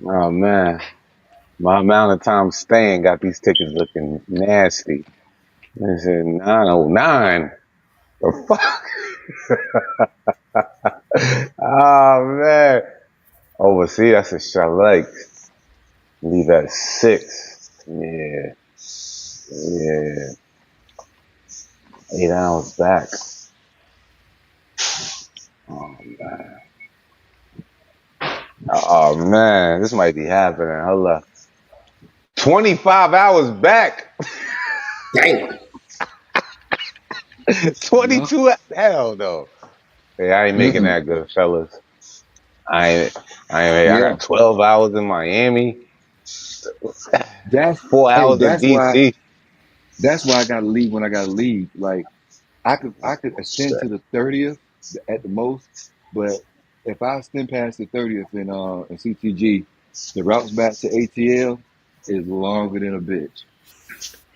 S7: Oh man. My amount of time staying got these tickets looking nasty. They said 909. The fuck? Oh man. Overseas, that's a chalet. Leave at 6. Yeah. Yeah. 8 hours back. Oh man. Oh man. This might be happening. Hold up. 25 hours back.
S3: Damn.
S2: Yeah.
S7: 22. Hell no. Hey, I ain't making
S2: Mm-mm.
S7: that good, fellas. I I
S2: Yeah.
S7: got 12 hours in Miami,
S2: That's
S7: 4 hours in
S2: that's why
S7: DC.
S2: I gotta leave when I gotta leave. Like I could extend to
S7: Shit.
S2: the 30th at the most, but if I extend past the 30th in CTG, the routes back to ATL is longer than a bitch.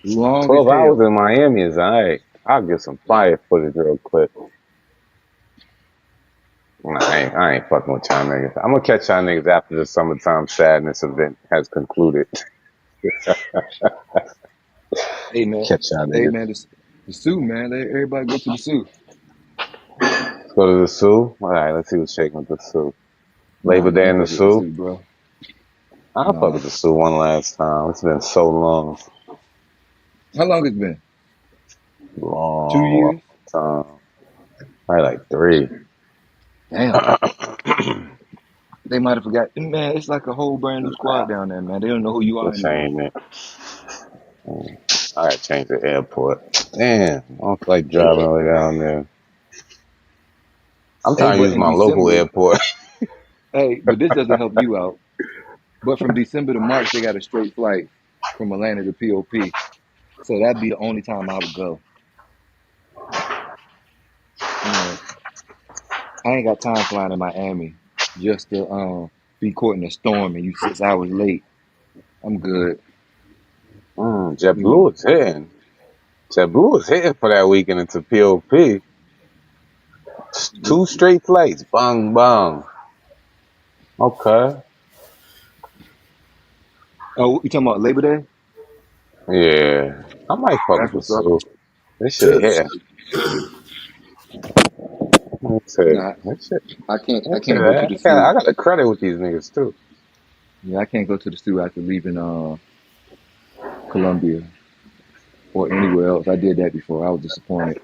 S2: Long as
S7: 12 hours
S2: hell.
S7: in Miami is alright. I'll get some fire footage real quick. Nah, I ain't fucking with y'all niggas. I'm gonna catch y'all niggas after the summertime sadness event has concluded.
S2: Hey man,
S7: Catch y'all
S2: hey
S7: niggas.
S2: man, the Sioux man, everybody go to the Sioux.
S7: Let's go to the Sioux. Alright, let's see what's shaking with the Sioux.
S2: Nah,
S7: Labor
S2: you
S7: Day
S2: ain't
S7: in the
S2: fuck with the
S7: Sioux.
S2: Sioux, bro.
S7: I'll fuck
S2: Nah.
S7: with the Sioux one last time. It's been so long.
S2: How long it's been? 2 years?
S7: Long time. Probably like 3.
S2: Damn. They might have forgot. Man, it's like a whole brand new squad down there, man. They don't know who you are
S7: What's
S2: anymore.
S7: saying it? I gotta change the airport. Damn, I don't feel like
S3: Hey,
S7: driving all the way down there. I'm
S2: Hey,
S7: trying to
S2: but
S7: use
S2: in
S7: my local
S2: December,
S7: airport.
S2: hey, but this doesn't help you out. But from December to March, they got a straight flight from Atlanta to POP. So that'd be the only time I would go. You know, I ain't got time flying to Miami just to be caught in a storm and you 6 hours late. I'm good. You know,
S7: JetBlue is hitting. JetBlue is hitting for that weekend into POP. Two straight flights. Bang, bang. Okay.
S2: oh, you talking about Labor Day?
S7: Yeah. I might fuck with
S2: That's
S7: the
S2: what's up.
S7: Sioux. This shit
S3: Tips.
S7: hitting. Let's see.
S2: Nah,
S7: This shit.
S2: I
S7: This shit.
S2: can't go to the Sioux.
S7: I got a credit with these niggas too.
S2: Yeah, I can't go to the Sioux after leaving Columbia or anywhere else. I did that before. I was disappointed.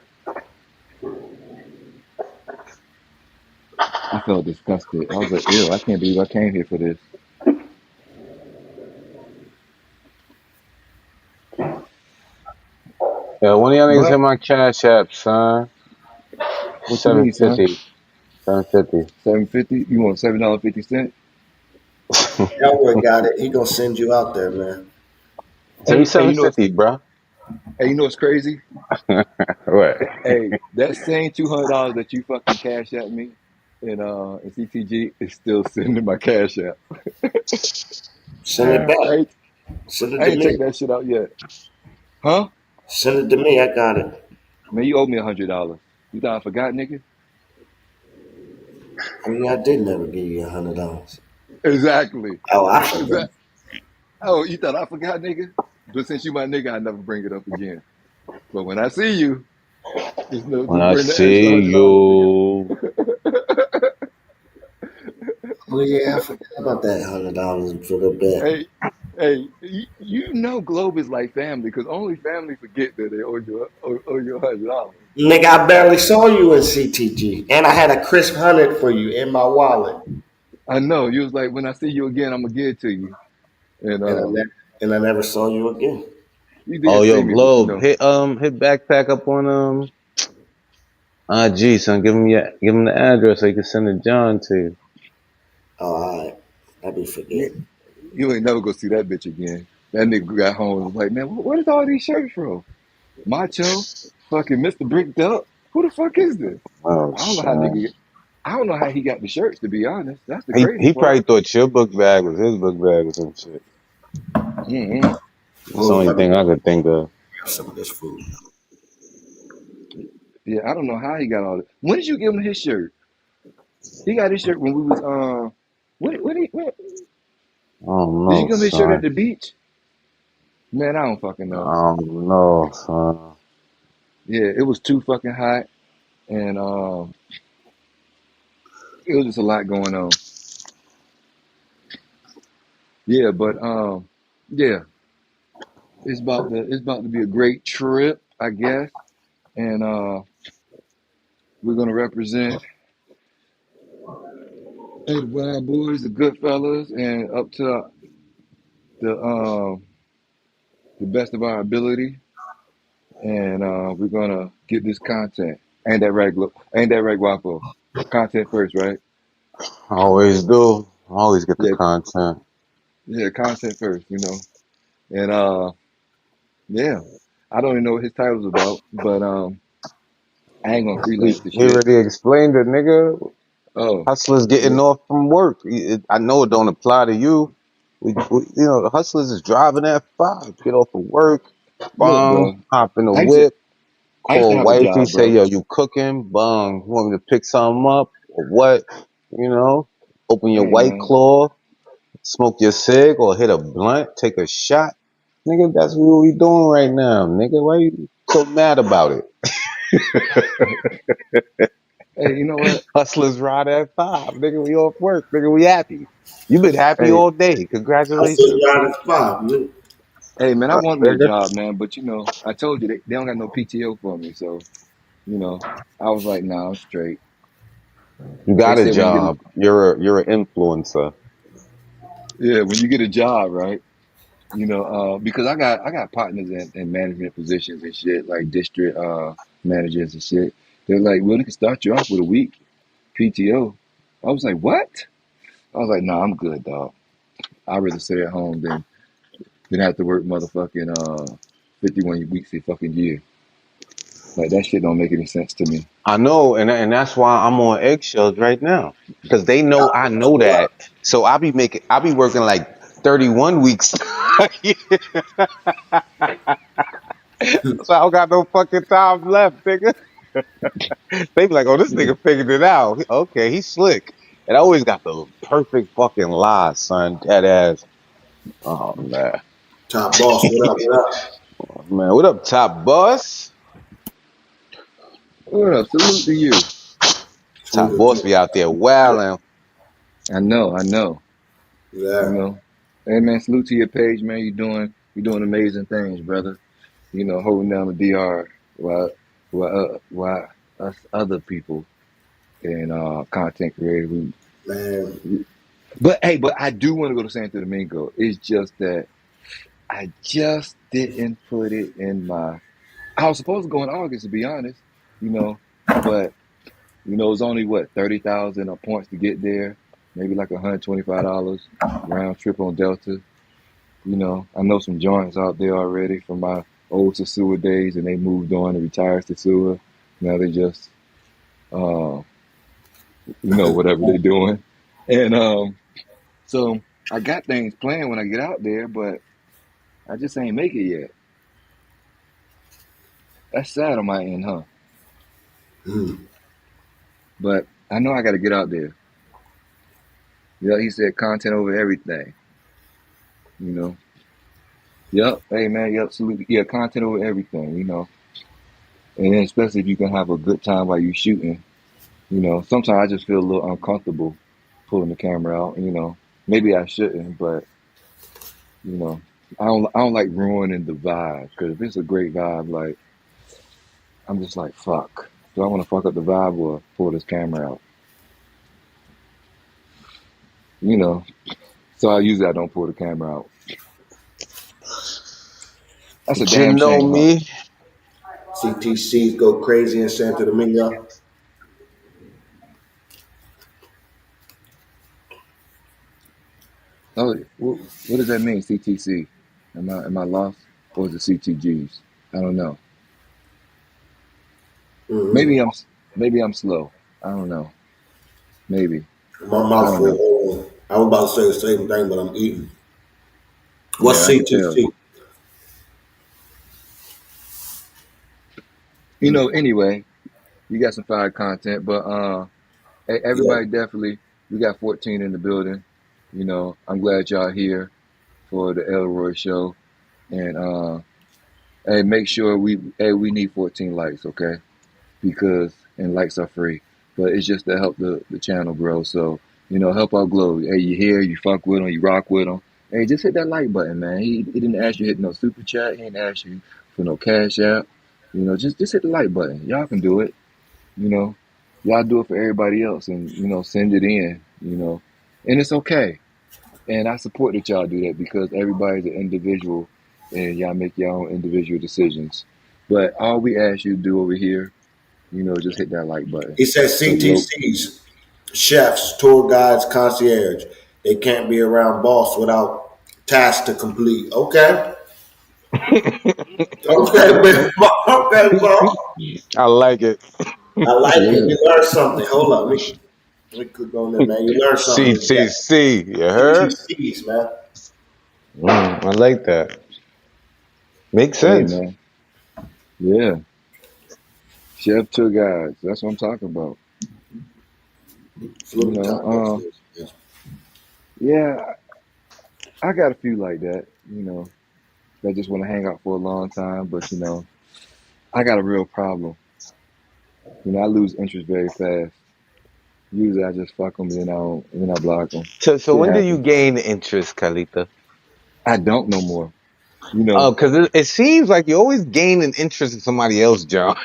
S2: I felt disgusted. I was like, ew, I can't believe I came here for this.
S7: Yeah, one of y'all niggas hit
S2: But
S7: my cash app, son.
S2: what you need, son?
S7: 750. 750.
S2: 750? You want $7.50?
S3: Elroy got it. He gonna send you out there, man.
S7: Send me
S2: Hey,
S7: seven fifty, bro.
S2: you know what's crazy?
S7: What?
S2: Hey, that same $200 that you fucking cash at me in CTG is still sitting in my cash app.
S3: Send it
S2: I
S3: back.
S2: ain't,
S3: Send it
S2: I
S3: to
S2: ain't checked
S3: me.
S2: that shit out yet. Huh?
S3: Send it to me. I got it.
S2: Man, you owe me $100. You thought I forgot, nigga?
S3: I mean, I did never give you $100.
S2: Exactly.
S3: Oh, I forgot.
S2: Exactly. Oh, you thought I forgot, nigga? But since you my nigga, I never bring it up again. But when I see you,
S7: When
S2: just
S7: I
S2: bring the extra
S7: see
S2: $100, nigga.
S7: you.
S3: Oh yeah, I forgot about that $100 for the bet.
S2: Hey, hey, you know Globe is like family because only family forget that they owe you $100.
S3: Nigga, I barely saw you in CTG, and I had a crisp 100 for you in my wallet,
S2: I know. You was like, when I see you again, I'm gonna give it to you. And
S3: and I never saw you again.
S2: you
S7: Oh,
S2: did
S7: yo,
S2: see me, but
S7: Globe, hit backpack up on Gee, son, give him the address so he can send it John to you.
S3: Oh, all right. I be
S2: You,
S3: forgetting.
S2: you ain't never gonna see that bitch again. That nigga got home and was like, man, what is all these shirts from? Macho, fucking Mr. Bricked Up. Who the fuck is this?
S7: Oh,
S2: I don't know how
S7: son.
S2: nigga. I don't know how he got the shirts. To be honest, that's the crazy
S7: He
S2: part.
S7: probably thought your book bag was his book bag or some shit.
S2: Mm-hmm.
S7: That's the
S3: Hold,
S7: only
S3: let me
S7: thing I could think of.
S3: have some of this food.
S2: Yeah, I don't know how he got all this. When did you give him his shirt? He got his shirt when we was what
S7: I don't
S2: did you
S7: know,
S2: give him his shirt at
S7: son.
S2: the beach? Man, I don't fucking know.
S7: I don't know, son.
S2: Yeah, it was too fucking hot, and it was just a lot going on. Yeah, but yeah, it's about to be a great trip, I guess, and we're gonna represent the Wild Boys, the good fellas, and up to the best of our ability, and we're gonna get this content. Ain't that right, Guapo? Content first, right?
S7: I always do. I always get the
S2: Yeah,
S7: content.
S2: yeah, content first, and yeah, I don't even know what his title's about, but I ain't gonna freelance the
S7: He
S2: shit.
S7: already explained it, nigga.
S2: Oh,
S7: Hustlers getting
S2: yeah,
S7: off from work. I know it don't apply to you. The hustlers is driving at 5, get off of work,
S2: look,
S7: bong,
S2: bro,
S7: hop in the
S2: I used to
S7: whip,
S2: I used to
S7: call
S2: have a
S7: wifey,
S2: job,
S7: say,
S2: bro.
S7: yo, you cooking, bong, you want me to pick something up or what? You know, open your
S2: Hey,
S7: white
S2: man.
S7: claw, smoke your cig or hit a blunt, take a shot. Nigga, that's what we doing right now, nigga. Why you so mad about it?
S2: Hey, you know what?
S7: Hustlers ride at 5, nigga. We off work, nigga. We happy. You been happy
S2: Hey,
S7: all day.
S3: I still
S7: Congratulations.
S3: got a spot.
S2: hey, man, I want me a
S7: Nigga.
S2: job, man, but I told you they don't got no PTO for me, so I was like, nah, I'm straight.
S7: You
S2: They
S7: got a
S2: said when you get
S7: job. You're an influencer.
S2: when you get a job, right? Because I got partners in management positions and shit, like district managers and shit. They're like, well, they can start you off with a week PTO. I was like, what? I was like, nah, I'm good, dog. I'd rather sit at home than have to work motherfucking 51 weeks a fucking year. Like that shit don't make any sense to me.
S7: I know, and that's why I'm on eggshells right now. Because they know I know that. So I be working like 31 weeks. So I don't got no fucking time left, nigga. They be like, oh, this
S2: Yeah.
S7: nigga figured it out. Okay, he's slick. And I always got the perfect fucking lie, son. Dead ass. Oh man.
S3: Top boss, what up? What up?
S7: Man, what up, top boss?
S2: What up? Salute to you.
S7: Top
S3: Salute to
S7: boss be out there wilding.
S2: I know.
S3: you.
S2: You
S3: Yeah,
S2: know. Hey man, salute to your page, man. You doing amazing things, brother. Holding down the DR while us other people and content creators.
S3: man.
S2: But I do want to go to Santo Domingo. It's just that I just didn't put it in my. I was supposed to go in August, to be honest. You know, but it's only what 30,000 points to get there. Maybe like $125 round trip on Delta. I know some joints out there already from my old Sasua days, and they moved on and retired Sasua. Now they just, uh, whatever they're doing. And so I got things planned when I get out there, but I just ain't make it yet. That's sad on my end, huh?
S3: Mm.
S2: But I know I got to get out there. Yeah, he said content over everything. You know. Yep. Hey man. Yep. Salute. Yeah, content over everything. And then especially if you can have a good time while you shooting. Sometimes I just feel a little uncomfortable pulling the camera out. Maybe I shouldn't, but you know, I don't like ruining the vibe because if it's a great vibe, like I'm just like fuck. Do I want to fuck up the vibe or pull this camera out? You know. So I don't pull the camera out. That's a
S7: But you
S2: damn
S7: know
S2: shame, huh?
S7: me.
S3: CTCs go crazy in Santo Domingo.
S2: Oh, what does that mean? CTC? Am I lost or is it CTGs? I don't know.
S3: Mm-hmm.
S2: Maybe I'm slow. I don't know. Maybe
S3: My
S2: I
S3: mouth
S2: don't know.
S3: full. I was about to say the same thing, but I'm eating. What's
S2: Yeah, I can tell.
S3: CTC?
S2: Anyway, you got some fire content, but hey,
S3: Yeah.
S2: everybody definitely. We got 14 in the building. I'm glad y'all here for the Elroy show, and hey, make sure we need 14 likes, okay? Because and likes are free, but it's just to help the channel grow. So help out Glow. Hey, you here? You fuck with him? You rock with him? Hey, just hit that like button, man. He didn't ask you to hit no super chat. He didn't ask you for no cash app. Just hit the like button. Y'all can do it. You know, y'all do it for everybody else, and send it in. And it's okay. And I support that y'all do that because everybody's an individual, and y'all make your own individual decisions. But all we ask you to do over here, just hit that like button.
S3: He says
S2: So Glow,
S3: CTCs, chefs, tour guides, concierge. They can't be around boss without tasks to complete. Okay. Okay, man. Okay, bro.
S7: I like it.
S3: I like it.
S2: yeah,
S3: You learned something. Hold up. Let me click on there, man. You learned something in the chat.
S7: CTC, you heard?
S3: CTCs, man.
S7: I like that. Makes
S2: hey
S7: sense.
S2: man, yeah, chef tour guides. That's what I'm talking about.
S3: Flip the top up. Yes.
S2: Yeah, I got a few like that. That just want to hang out for a long time, but I got a real problem. I lose interest very fast. Usually, I just fuck them, then I block them.
S7: So
S2: Shit
S7: when do you
S2: happens.
S7: gain interest, Kalita?
S2: I don't no more. You
S7: Oh,
S2: know.
S7: because it seems like you always gain an interest in somebody else, John.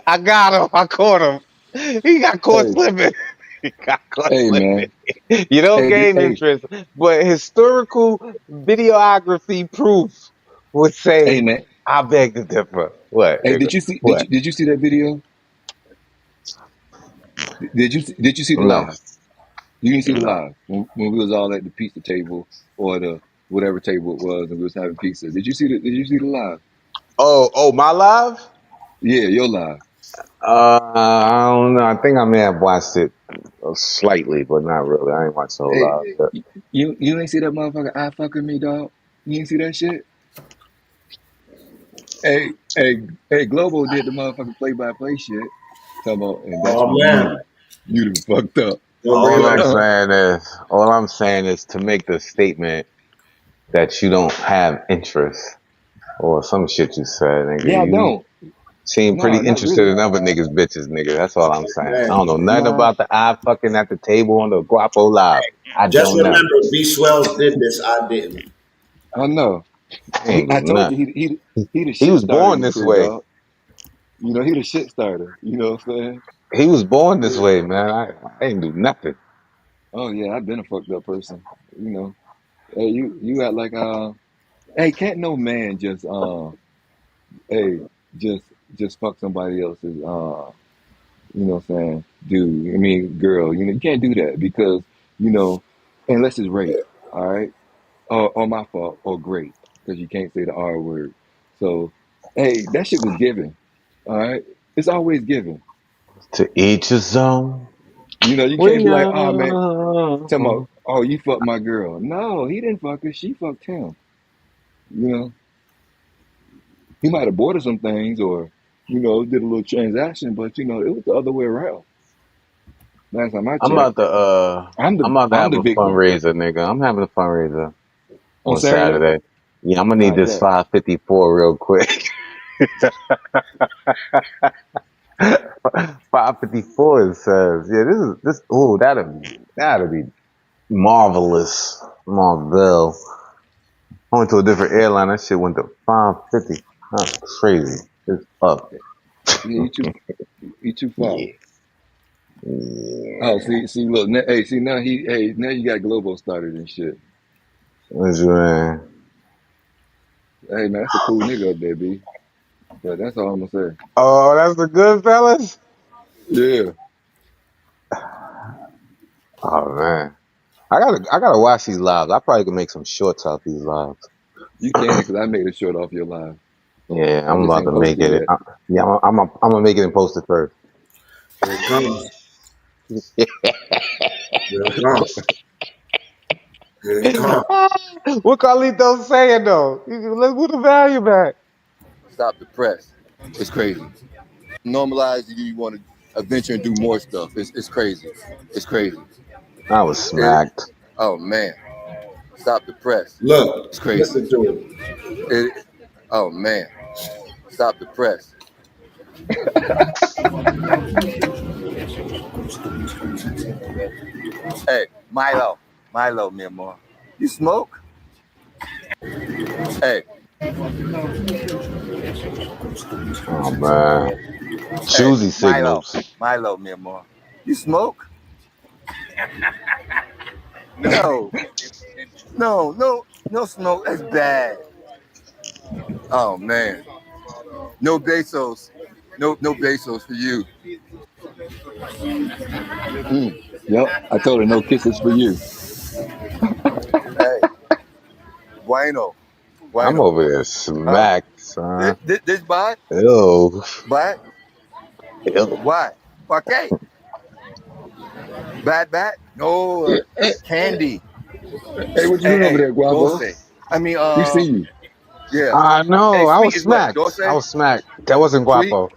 S7: I got him. I caught him. He got caught
S2: hey,
S7: slipping. He got caught
S2: hey,
S7: slipping.
S2: man.
S7: You don't
S2: Hey,
S7: gain
S2: hey,
S7: interest, but historical videography proof would
S2: hey,
S7: say,
S2: man.
S7: I beg to differ. What,
S2: Hey,
S7: nigga?
S2: did you see? Did
S7: What?
S2: you did you see that video? Did you see the
S7: No,
S2: live? You didn't see the
S7: no.
S2: live when we was all at the pizza table or the whatever table it was and we was having pizza. Did you see the live?
S7: Oh, my live?
S2: Yeah, your live.
S7: I don't know. I think I may have watched it slightly, but not really. I ain't watched the whole
S2: Hey,
S7: live. But
S2: you ain't see that motherfucker eye fucking me, dog. You ain't see that shit. Hey, Globo did the motherfucking play by play shit. Talking about, and that's
S3: Oh
S2: when
S3: man.
S2: you'd have fucked up.
S3: Don't bring him back.
S7: all I'm saying is to make the statement that you don't have interest or some shit you said, nigga.
S2: Yeah, I
S7: You
S2: don't.
S7: seem pretty
S2: No, not
S7: interested
S2: really.
S7: in other niggas' bitches, nigga. That's all I'm saying. I
S3: Man.
S7: don't know nothing
S2: Nah,
S7: about the eye fucking at the table on the Guapo Live. I
S3: Just
S7: don't know.
S3: remember, B Swells did this. I didn't.
S2: I know.
S7: I ain't do
S2: I told you
S7: nothing.
S2: he the
S7: He
S2: shit
S7: was
S2: starter
S7: born
S2: in the
S7: this
S2: crib,
S7: way.
S2: dog. He the shit starter. You know what I'm saying?
S7: He was born this
S2: Yeah.
S7: way, man. I ain't do nothing.
S2: Oh yeah, I've been a fucked up person. You know. Hey, you act like hey, can't no man just hey just fuck somebody else's you know what I'm saying, dude. I mean girl, you can't do that because, you know, unless it's rape, all right? Or my fault, or great, because you can't say the R word. So, hey, that shit was given, all right? It's always given.
S7: To each his own.
S2: You
S7: We
S2: can't be like, oh man, tell me,
S7: are.
S2: oh you fucked my girl. No, he didn't fuck her. She fucked him. You know, he might have bought her some things or, did a little transaction, but it was the other way around. Last time I
S7: I'm
S2: checked,
S7: about to I'm about to
S2: I'm
S7: have
S2: the
S7: a
S2: victim
S7: fundraiser, nigga. I'm having a fundraiser
S2: on
S7: on
S2: Saturday.
S7: Saturday. Yeah, I'm gonna
S2: I
S7: need this
S2: bet.
S7: 554 real quick. 554 it says. Yeah, this ooh, that'll be marvelous. Marvel. I went to a different airline, that shit went to 550. That's crazy. It's up.
S2: Yeah, you too far.
S7: Yeah.
S2: Oh,
S7: Yeah.
S2: see, look, hey, see now now you got Globo started and shit.
S7: What's your name?
S2: Hey man, that's a cool nigga up there, B. But that's all I'm gonna say.
S7: Oh, that's the good fellas.
S2: Yeah,
S7: Oh man, I gotta watch these lives. I probably could make some shorts out these lives.
S2: you can because I made a short off your line.
S7: Yeah,
S2: I
S7: I'm
S2: just
S7: about
S2: ain't
S7: to make
S2: posted
S7: it.
S2: yet.
S7: Yeah, I'm gonna make it and post it first.
S3: Here it comes. Here it comes. Here it comes.
S7: What Carlito's saying though? Let's put the value back.
S2: Stop the press. It's crazy. Normalize you want to adventure and do more stuff. It's crazy. It's crazy.
S7: I was
S2: It,
S7: smacked.
S2: oh man, stop the press.
S3: Look,
S2: It's crazy.
S3: listen to it.
S2: It, oh man, stop the press. Hey, Milo, mi amor. You smoke? Hey,
S7: Oh man,
S2: hey,
S7: choosy signals.
S2: Milo, mi amor. You smoke? No, no smoke. That's bad. Oh man, no Bezos, no Bezos for you. Yep, I told her no kisses for you. Hey, bueno,
S7: I'm
S2: bueno.
S7: over there
S2: Huh?
S7: smacked, son.
S2: This bad?
S7: Ew.
S2: Bad?
S7: Ew.
S2: Why? ¿Por qué? Bad? No,
S1: Hey,
S2: candy.
S1: hey, what you doing over there, Guapo?
S2: Dulce. I mean,
S1: We see you.
S2: yeah.
S7: I
S2: Hey,
S7: know. I
S2: sweet
S7: was
S2: is what?
S7: smacked.
S2: Dulce?
S7: I was smacked. That wasn't
S2: Sweet?
S7: Guapo.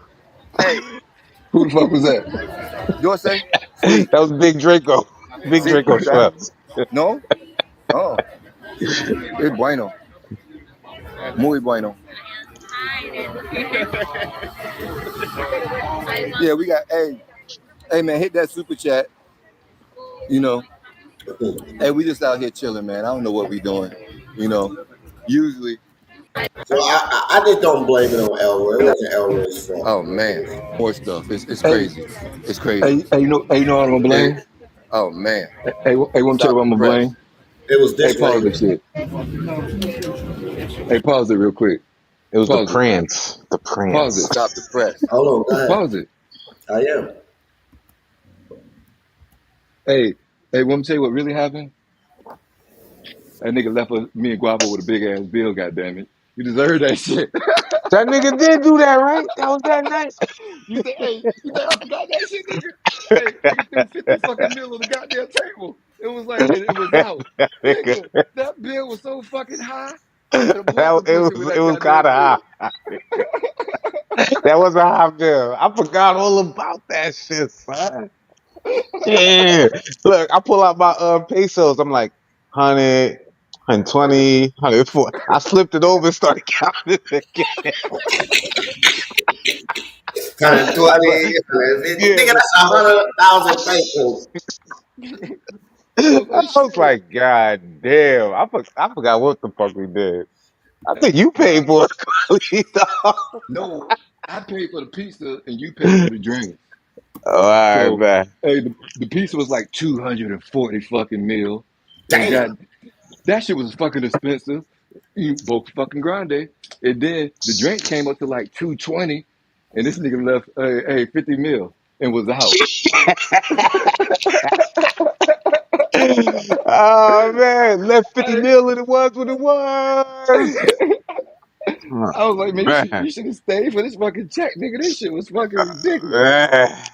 S2: Hey,
S1: Who the fuck was that?
S2: Dulce? Sweet.
S7: That was Big Draco. Big
S2: Sí,
S7: Draco
S2: escucha.
S7: Schweppes.
S2: No? Oh, es bueno. Muy bueno. Yeah, we got, hey man, hit that super chat. You know, hey, we just out here chilling, man. I don't know what we doing. You know, usually.
S3: So I just don't blame it on Elroy. It wasn't Elroy's fault.
S2: Oh man, more stuff. It's crazy. It's crazy.
S1: Hey, you know what I'm gonna blame?
S2: Oh man,
S1: Hey, what I'm tell you
S2: stop
S1: what
S2: the
S1: I'm gonna
S2: press.
S1: blame?
S3: It was
S1: Hey,
S3: this way.
S1: pause this shit. Hey, pause it real quick.
S7: It was the
S1: Pause it.
S7: prance. The
S1: Pause it.
S7: prance.
S2: Stop the press.
S3: Hold on, go ahead.
S1: Pause it.
S3: I am.
S1: Hey, want me to tell you what really happened? That nigga left me and Guapo with a big ass bill. Goddamn it, you deserve that shit.
S7: That nigga did do that, right? That was that night.
S1: You think I forgot that shit, nigga? Hey, nigga threw 50 fucking mil on the goddamn table. It was like, and it was out. Nigga, that bill was so fucking high. I could have bought some pussy with
S7: It
S1: that
S7: was kind
S1: goddamn
S7: of high.
S1: bill.
S7: That was a high bill. I forgot all about that shit, son. Yeah. Look, I pull out my pesos. I'm like, 100, 120, I flipped it over and started counting it again.
S3: 120,
S7: I was like,
S3: 150.
S7: yeah.
S3: Nigga, that's 100,000 pesos.
S1: I
S7: I
S1: was like,
S7: was
S1: shit.
S7: like, God damn. I forgot what the fuck we did. I think you paid for it, Carlito.
S1: No, I paid for the pizza and you paid for the drink.
S7: All right,
S1: So,
S7: man.
S1: hey, the pizza was like 240 fucking mil. And
S3: Damn.
S1: God, that shit was fucking expensive. You both fucking grande. And then the drink came up to like 220. And this nigga left, hey, 50 mil and was out.
S7: Oh man, left 50
S1: I,
S7: mil and it was what it was.
S1: I was like, man,
S7: Man,
S1: you should have stayed for this fucking check, nigga. This shit was fucking ridiculous.
S7: man.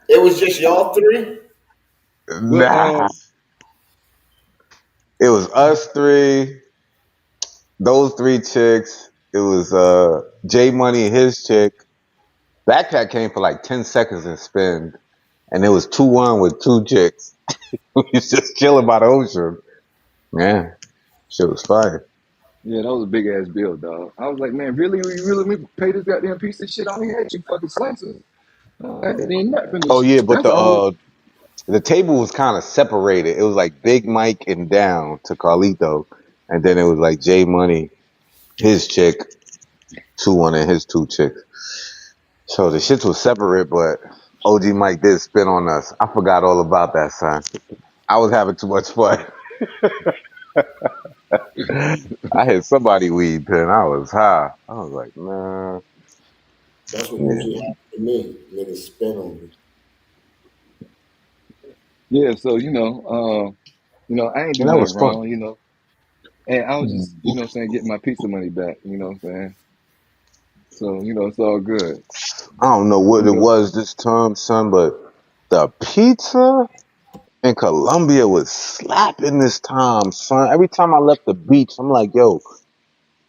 S3: It was just y'all three?
S1: Well,
S7: Nah. It was us three, those three chicks. It was J Money and his chick. Backpack came for like 10 seconds and spin. And it was 2-1 with two chicks. We was just chilling by the ocean. Yeah, shit was fire.
S1: yeah, that was a big ass bill, dog. I was like, man, really, we really we pay this goddamn piece of shit? I only had two fucking slices. It ain't nothing.
S7: Oh yeah, but
S1: That's all.
S7: the table was kind of separated. It was like Big Mike and down to Carlito, and then it was like J Money, his chick, 2-1 and his two chicks. So the shits was separate, but OG Mike did spin on us. I forgot all about that, son. I was having too much fun. I hit somebody weed pen. I was high. I was like, man,
S3: That's what
S7: yeah.
S3: usually happens to me. Niggas spin on me.
S2: Yeah, so I ain't
S7: And
S2: do
S7: that
S2: nothing
S7: was fun.
S2: wrong, and I was just,
S7: Mhm.
S2: getting my pizza money back, what I'm saying? So, it's all good,
S7: I don't know what
S2: you
S7: it
S2: know.
S7: was this time, son, but the pizza in Colombia was slapping this time, son. Every time I left the beach, I'm like, yo,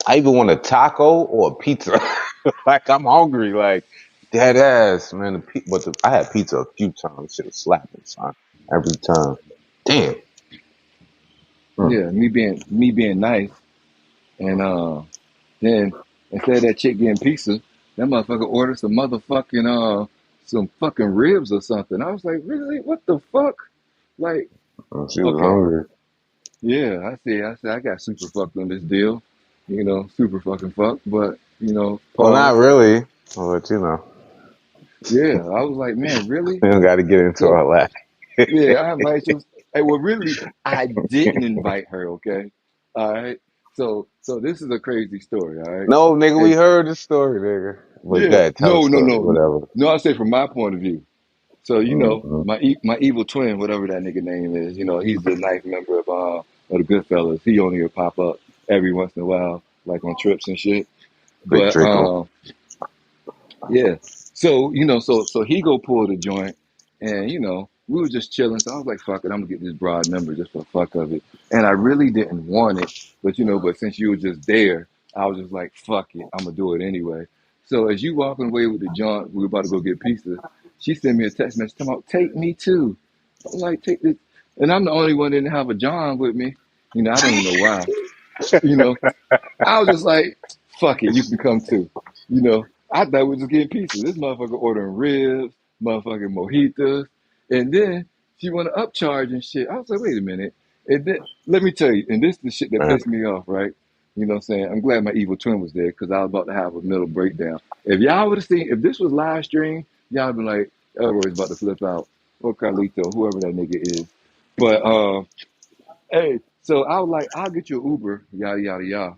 S7: I either want a taco or a pizza. Like I'm hungry, like dead ass, man. I had pizza a few times. Shit was slapping, son. Every time. Damn. Mm.
S2: Yeah, me being nice, and then instead of that chick getting pizza, that motherfucker ordered some fucking ribs or something. I was like, really? What the fuck? Like,
S7: She was
S2: okay,
S7: hungry.
S2: yeah, I said, I got super fucked on this deal, super fucking fucked, but
S7: Well,
S2: pause.
S7: not really. But
S2: Yeah, I was like, man, really?
S7: we don't got to get into
S2: So
S7: all that.
S2: yeah, I invite you. Hey, well, really, I didn't invite her. Okay, all right. So this is a crazy story. All right.
S7: No, nigga, we
S2: Hey,
S7: heard the story, nigga. But go
S2: yeah,
S7: ahead, tell the
S2: no, no,
S7: story,
S2: no, no.
S7: whatever.
S2: No, I say from my point of view. So
S7: Mm-hmm.
S2: my evil twin, whatever that nigga name is, he's the ninth member of the Goodfellas. He only will pop up every once in a while, like on trips and shit.
S7: Big
S2: But
S7: Draco.
S2: yeah. So, so he go pull the joint and, we were just chilling. So I was like, fuck it, I'm gonna get this broad number just for the fuck of it. And I really didn't want it, but but since you were just there, I was just like, fuck it, I'm gonna do it anyway. So as you walking away with the joint, we were about to go get pizza. She sent me a text message talking about take me too. I'm like, take this, and I'm the only one that didn't have a John with me. I don't know why. You know, I was just like, fuck it, you can come too. I thought we were just getting pizza. This motherfucker ordering ribs, motherfucking mojitos, and then she want to upcharge and shit. I was like, wait a minute. And then, let me tell you, and this is the shit that
S7: Man,
S2: pissed me off, right? You know what I'm saying? I'm glad my evil twin was there because I was about to have a mental breakdown. If y'all would have seen, if this was live stream, y'all would be like, Elroy's about to flip out. Or Carlito, whoever that nigga is. But hey, so I was like, I'll get you an Uber, yada yada yada.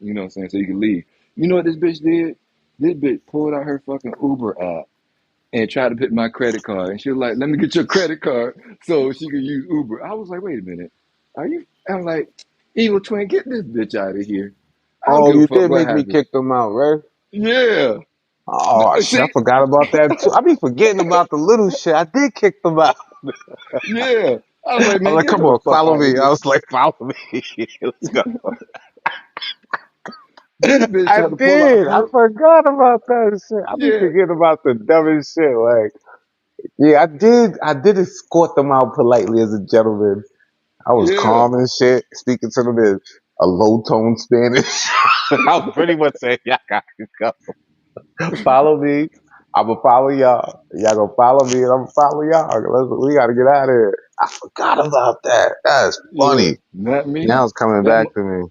S2: You know what I'm saying? So you can leave. You know what this bitch did? This bitch pulled out her fucking Uber app and tried to put my credit card. And she was like, let me get your credit card so she could use Uber. I was like, wait a minute. Are you? I'm like, evil twin, get this bitch out of here. I don't
S7: oh,
S2: give a
S7: you
S2: fuck
S7: did
S2: what
S7: make me
S2: happened.
S7: kick them out, right?
S2: Yeah.
S7: Oh shit, I
S2: See?
S7: forgot about that too. I be forgetting about the little shit. I did kick them out.
S2: Yeah. I was like,
S7: I'm
S2: man,
S7: like,
S2: get
S7: come
S2: her the
S7: on,
S2: fuck
S7: follow
S2: out of
S7: me. I
S2: here.
S7: was like, follow me. Let's go.
S2: This bitch
S7: I
S2: tried to pull out
S7: did. I
S2: her.
S7: forgot about that shit. I be
S2: Yeah.
S7: forgetting about the dumbest shit. Like, yeah, I did. I did escort them out politely as a gentleman. I was
S2: Yeah.
S7: calm and shit, speaking to them in a low tone Spanish. I was pretty much saying, y'all gotta go. Follow me. I'm gonna follow y'all. Y'all gonna follow me and I'm gonna follow y'all. We gotta get out of here. I forgot about that. That's
S2: Yeah.
S7: funny.
S2: Not me.
S7: Now it's coming
S2: That
S7: back to me.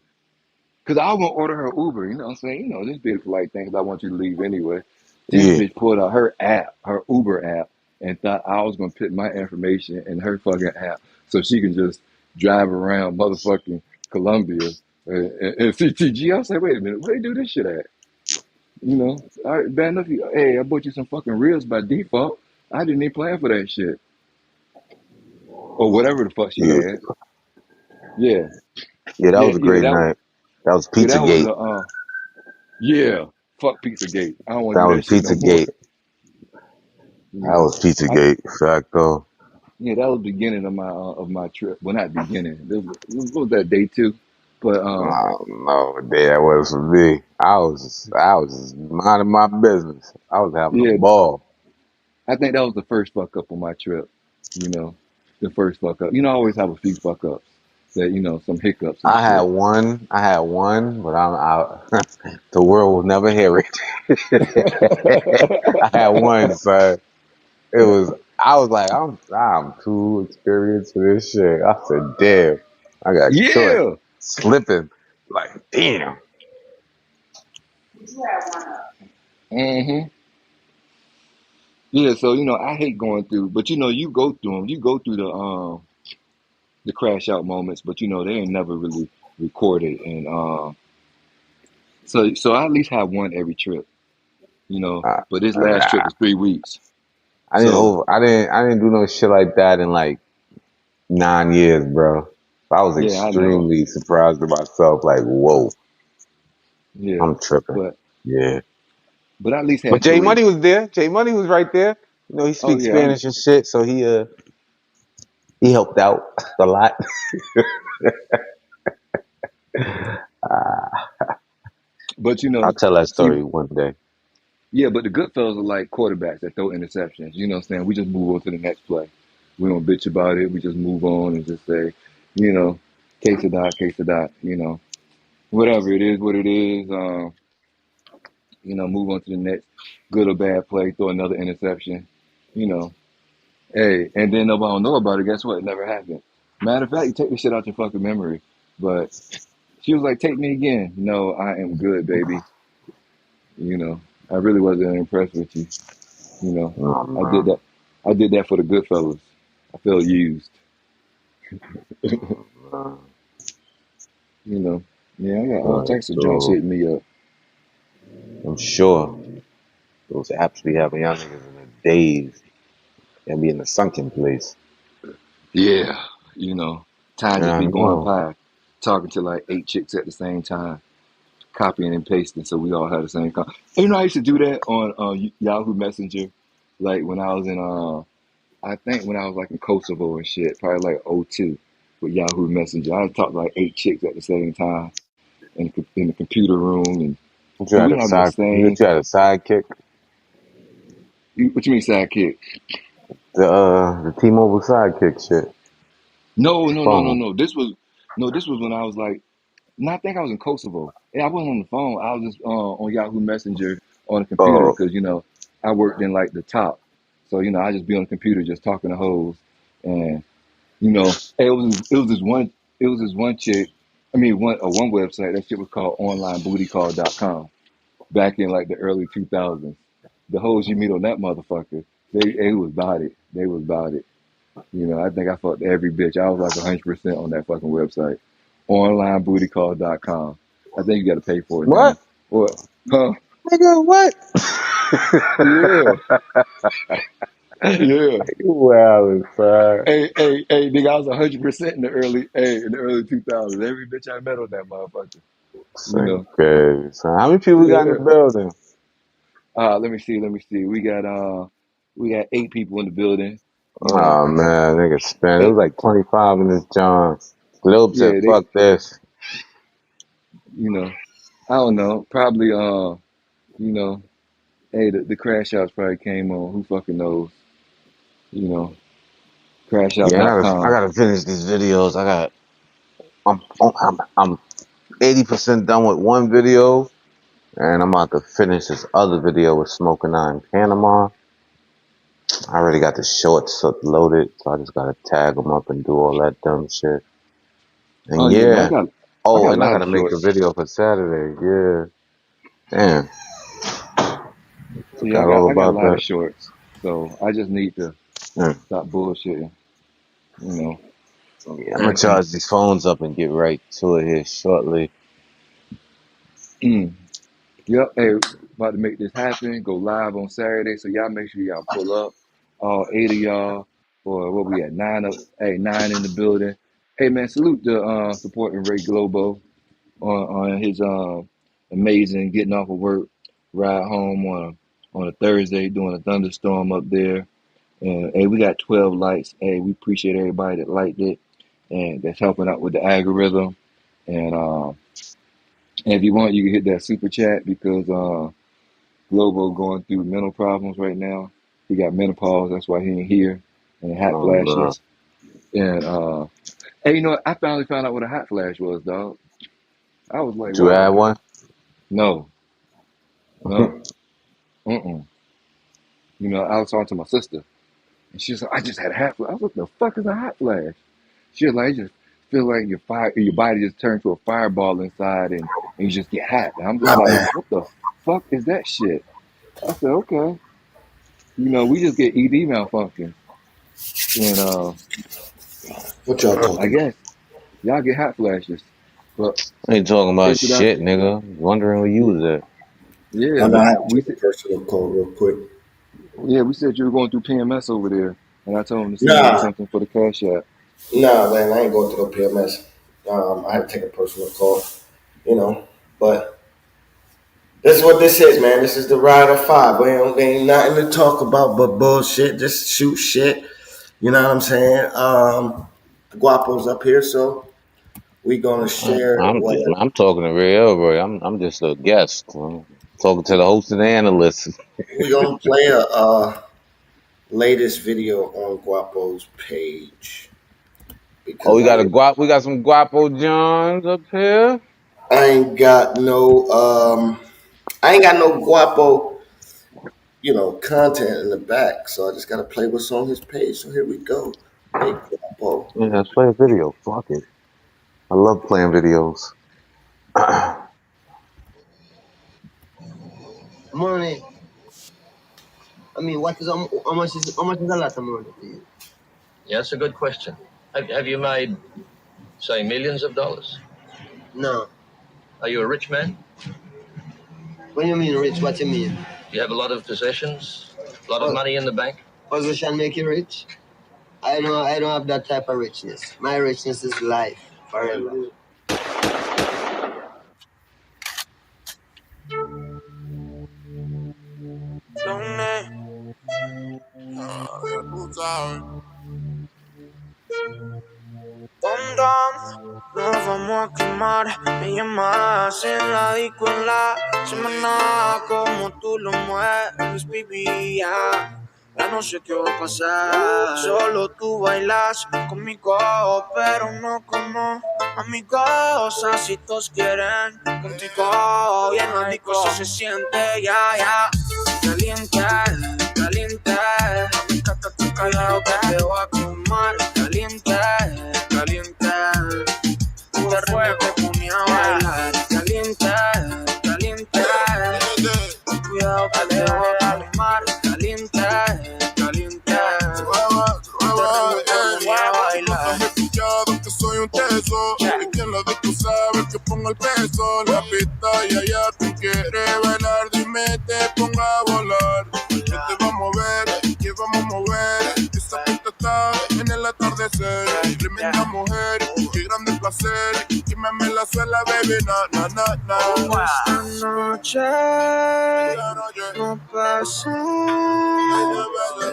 S2: Because I was going to order her Uber. You know what I'm saying? This bitch like things I want you to leave anyway. This
S7: Yeah.
S2: bitch pulled out her app, her Uber app, and thought I was going to put my information in her fucking app so she can just drive around motherfucking Columbia and CTG. I was like, wait a minute, where they do this shit at? All right, bad enough. Hey, I bought you some fucking ribs by default. I didn't even plan for that shit. Or whatever the fuck she
S7: Yeah.
S2: had. Yeah.
S7: Yeah, that
S2: Yeah,
S7: was a
S2: either
S7: great
S2: that was,
S7: night. That was
S2: yeah, that was
S7: Pizzagate.
S2: yeah, fuck Pizzagate. I don't want
S7: That
S2: to do
S7: was
S2: that shit no more.
S7: Pizzagate. That
S2: Yeah,
S7: was
S2: I,
S7: Pizzagate. Facto.
S2: yeah, that was the beginning of my trip. Well, not beginning. What was that, day two? But
S7: No, that was for me. I was just minding my business. I was having a
S2: yeah,
S7: ball.
S2: I think that was the first fuck up on my trip. You know, the first fuck up. I always have a few fuck ups that some hiccups and shit.
S7: I had one, but I'm out. The world will never hear it. I had one, so it was. I was like, I'm too experienced for this shit. I said, damn, I got caught
S2: Yeah.
S7: slipping. Like, damn.
S2: hmm Yeah. So I hate going through, but you go through them. You go through the crash out moments, but they ain't never really. recorded, and so I at least have one every trip, you know.
S7: Uh,
S2: But this last trip was 3 weeks, so
S7: I didn't do no shit like that in like 9 years, bro. I was
S2: yeah, I know,
S7: extremely surprised with myself. Like, whoa,
S2: yeah,
S7: I'm tripping.
S2: but
S7: Yeah.
S2: I at least
S7: But
S2: had
S7: Jay
S2: three.
S7: Money was there. Jay Money was right there. You know, he
S2: Oh
S7: speaks
S2: yeah, I know.
S7: Spanish and shit, so he helped out a lot.
S2: But you
S7: I'll
S2: know,
S7: tell that
S2: see,
S7: story one day.
S2: yeah, but the good fellas are like quarterbacks that throw interceptions. You know what I'm saying? We just move on to the next play. We don't bitch about it. We just move on and just say, you know, case of that, you know, whatever it is, what it is. You know, move on to the next good or bad play, throw another interception, you know. Hey, and then nobody will know about it. Guess what? It never happened. Matter of fact, you take the shit out your fucking memory. But she was like, take me again. No, I am good, baby. You know, I really wasn't impressed with you. You know,
S7: Oh
S2: I did
S7: man.
S2: that. I did that for the good fellas. I felt used.
S7: Uh,
S2: You know. Yeah, I got all
S7: right,
S2: types of joints
S7: so
S2: hitting me up.
S7: I'm sure those apps be having y'all niggas in a daze and be in a sunken place.
S2: Yeah. You know, time just
S7: Yeah, I
S2: be going
S7: know.
S2: by, talking to like 8 chicks at the same time, copying and pasting, so we all had the same. You know, I used to do that on Yahoo Messenger, like when I was in I think when I was like in Kosovo and shit, probably like '02 with Yahoo Messenger. I talked to like 8 chicks at the same time in the computer room, and we having the
S7: You
S2: same.
S7: had a sidekick.
S2: What you mean sidekick?
S7: The T-Mobile sidekick shit.
S2: No, no, no, no,
S7: Phone.
S2: no. This was when I was like, no, I think I was in Kosovo. Yeah, I wasn't on the phone. I was just on Yahoo Messenger on the computer
S7: Oh,
S2: because you know I worked in like the top, so you know I just be on the computer just talking to hoes, and you know it was this one chick. I mean one website. That shit was called onlinebootycall.com back in like the early 2000s. The hoes you meet on that motherfucker, they was about it. They was about it. You know, I think I fucked every bitch. I was like 100% on that fucking website. Onlinebootycall.com. I think you got to pay for it
S7: what?
S2: now. What? Huh?
S7: Nigga, what?
S2: Yeah. Yeah.
S7: Wow, son.
S2: Nigga, I was 100% in the early 2000s. Every bitch I met on that motherfucker. You know.
S7: Okay, so how many people we got in the
S2: Yeah.
S7: building?
S2: Let me see. We got 8 people in the building. You know.
S7: Oh man, nigga spent. It was
S2: Eight.
S7: like 25 in this John. Globe said,
S2: Yeah.
S7: "Fuck this."
S2: You know. I don't know. Probably. You know. Hey, the crash outs probably came on. Who fucking knows? You know.
S7: Yeah, I
S2: Crashout.com.
S7: gotta finish these videos. I'm 80% done with one video, and I'm about to finish this other video with Smoking Eye in Panama. I already got the shorts loaded, so I just gotta tag them up and do all that dumb shit.
S2: Oh
S7: And
S2: yeah, man.
S7: yeah,
S2: I
S7: oh,
S2: got a
S7: and I
S2: lot of
S7: gotta make the
S2: shorts.
S7: video for Saturday. Yeah, damn,
S2: Yeah,
S7: forgot all
S2: I got a
S7: about
S2: lot of
S7: that.
S2: shorts. So I just need to
S7: Yeah,
S2: stop bullshitting. You know.
S7: yeah, I'm gonna charge these phones up and get right to it here shortly.
S2: Mm. Yep. Hey, about to make this happen. Go live on Saturday. So y'all make sure y'all pull up. All 8 of y'all. Or what we at? 9 in the building. Hey man, salute the supporting Ray Globo on his amazing getting off of work, ride home on a Thursday, doing a thunderstorm up there. And hey, we got 12 likes. Hey, we appreciate everybody that liked it and that's helping out with the algorithm. And if you want, you can hit that super chat because Globo going through mental problems right now. He got menopause, that's why he ain't here, and hot
S7: Oh man,
S2: flashes. And hey, you know what? I finally found out what a hot flash was, dog. I was like,
S7: did you add
S2: whoa,
S7: one?
S2: no, no, mm-mm. You know, I was talking to my sister, and she was like, I just had a hot flash. I was like, what the fuck is a hot flash? She was like, it just feel like your body just turned to a fireball inside, and you just get hot. And I'm just like, what the fuck is that shit? I said, okay. You know, we just get ED malfunction, and
S3: What y'all
S2: I
S3: talking about?
S2: guess y'all get hot flashes. But
S7: I ain't talking about
S2: check it out.
S7: shit, nigga. Wondering where you
S2: Yeah,
S7: was at.
S2: yeah,
S3: And I have to
S2: we
S3: take a
S2: said,
S3: personal call real quick.
S2: yeah, we said you were going through PMS over there, and I told him to send you
S3: Nah,
S2: something for the cash app.
S3: nah, man, I ain't going through no PMS. I had to take a personal call, you know. But this is what this is, man. This is the Ride of Five. There ain't nothing to talk about but bullshit. Just shoot shit. You know what I'm saying? Guapo's up here, so we gonna share
S7: I'm
S3: whatever.
S7: I'm talking to Ray Elroy. I'm just a guest. I'm talking to the host and the analyst.
S3: We gonna play a latest video on Guapo's page
S7: Oh,
S3: because
S7: we got a guap. We got some Guapo Johns up here.
S3: I ain't got no I ain't got no Guapo, content in the back. So I just gotta play what's on his page. So here we go. Hey Guapo.
S7: Yeah, let's play a video. Fuck it. I love playing videos.
S5: Money. I mean, how much is a lot of money to you? Yeah, that's a good question. Have you made, say, millions of dollars? No. Are you a rich man? What do you mean rich? What do you mean? Do you have a lot of possessions? A lot of money in the bank? Position make you rich? I don't have that type of richness. My richness is life forever. Nos vamos a quemar, me llamas en la disco en la semana como tú lo mueves, baby, ya. Ya no sé qué va a pasar. Solo tú bailas conmigo, pero no como amigos. Así todos quieren contigo. Y en la disco se siente ya. Caliente, caliente. Me encanta tu callado que te va a quemar. Caliente, caliente. Te fuego te ponía a bailar. Caliente, caliente. Cuidado que te va a quemar. Caliente, caliente. Te ponía a bailar.
S4: Has escuchado que soy un teso. Y quien lo disco sabe que pongo el peso. La pista y allá tú quieres bailar. Dime, te ponga a volar. ¿Qué te va a mover? ¿Qué vamos a mover? Esa pista está en el atardecer. Tremenda mujer, qué grande placer. Que me la suela, baby, na.
S5: Esta noche no pasa.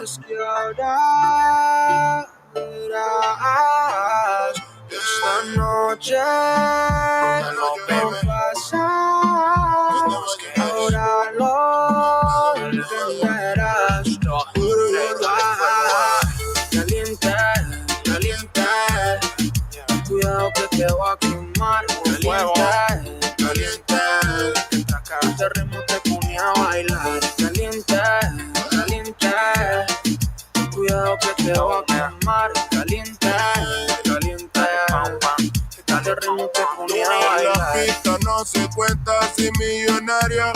S5: Es que ahora verás. Esta noche no pasa. Es que ahora lo entenderás. Caliente, caliente. Cuidado que te va a quemar. Caliente, caliente. Este ritmo te pone a bailar. Caliente, caliente. Cuidado que te va a quemar. Caliente, caliente. Este ritmo te pone a
S4: La
S5: bailar.
S4: pista no se cuenta si millonaria.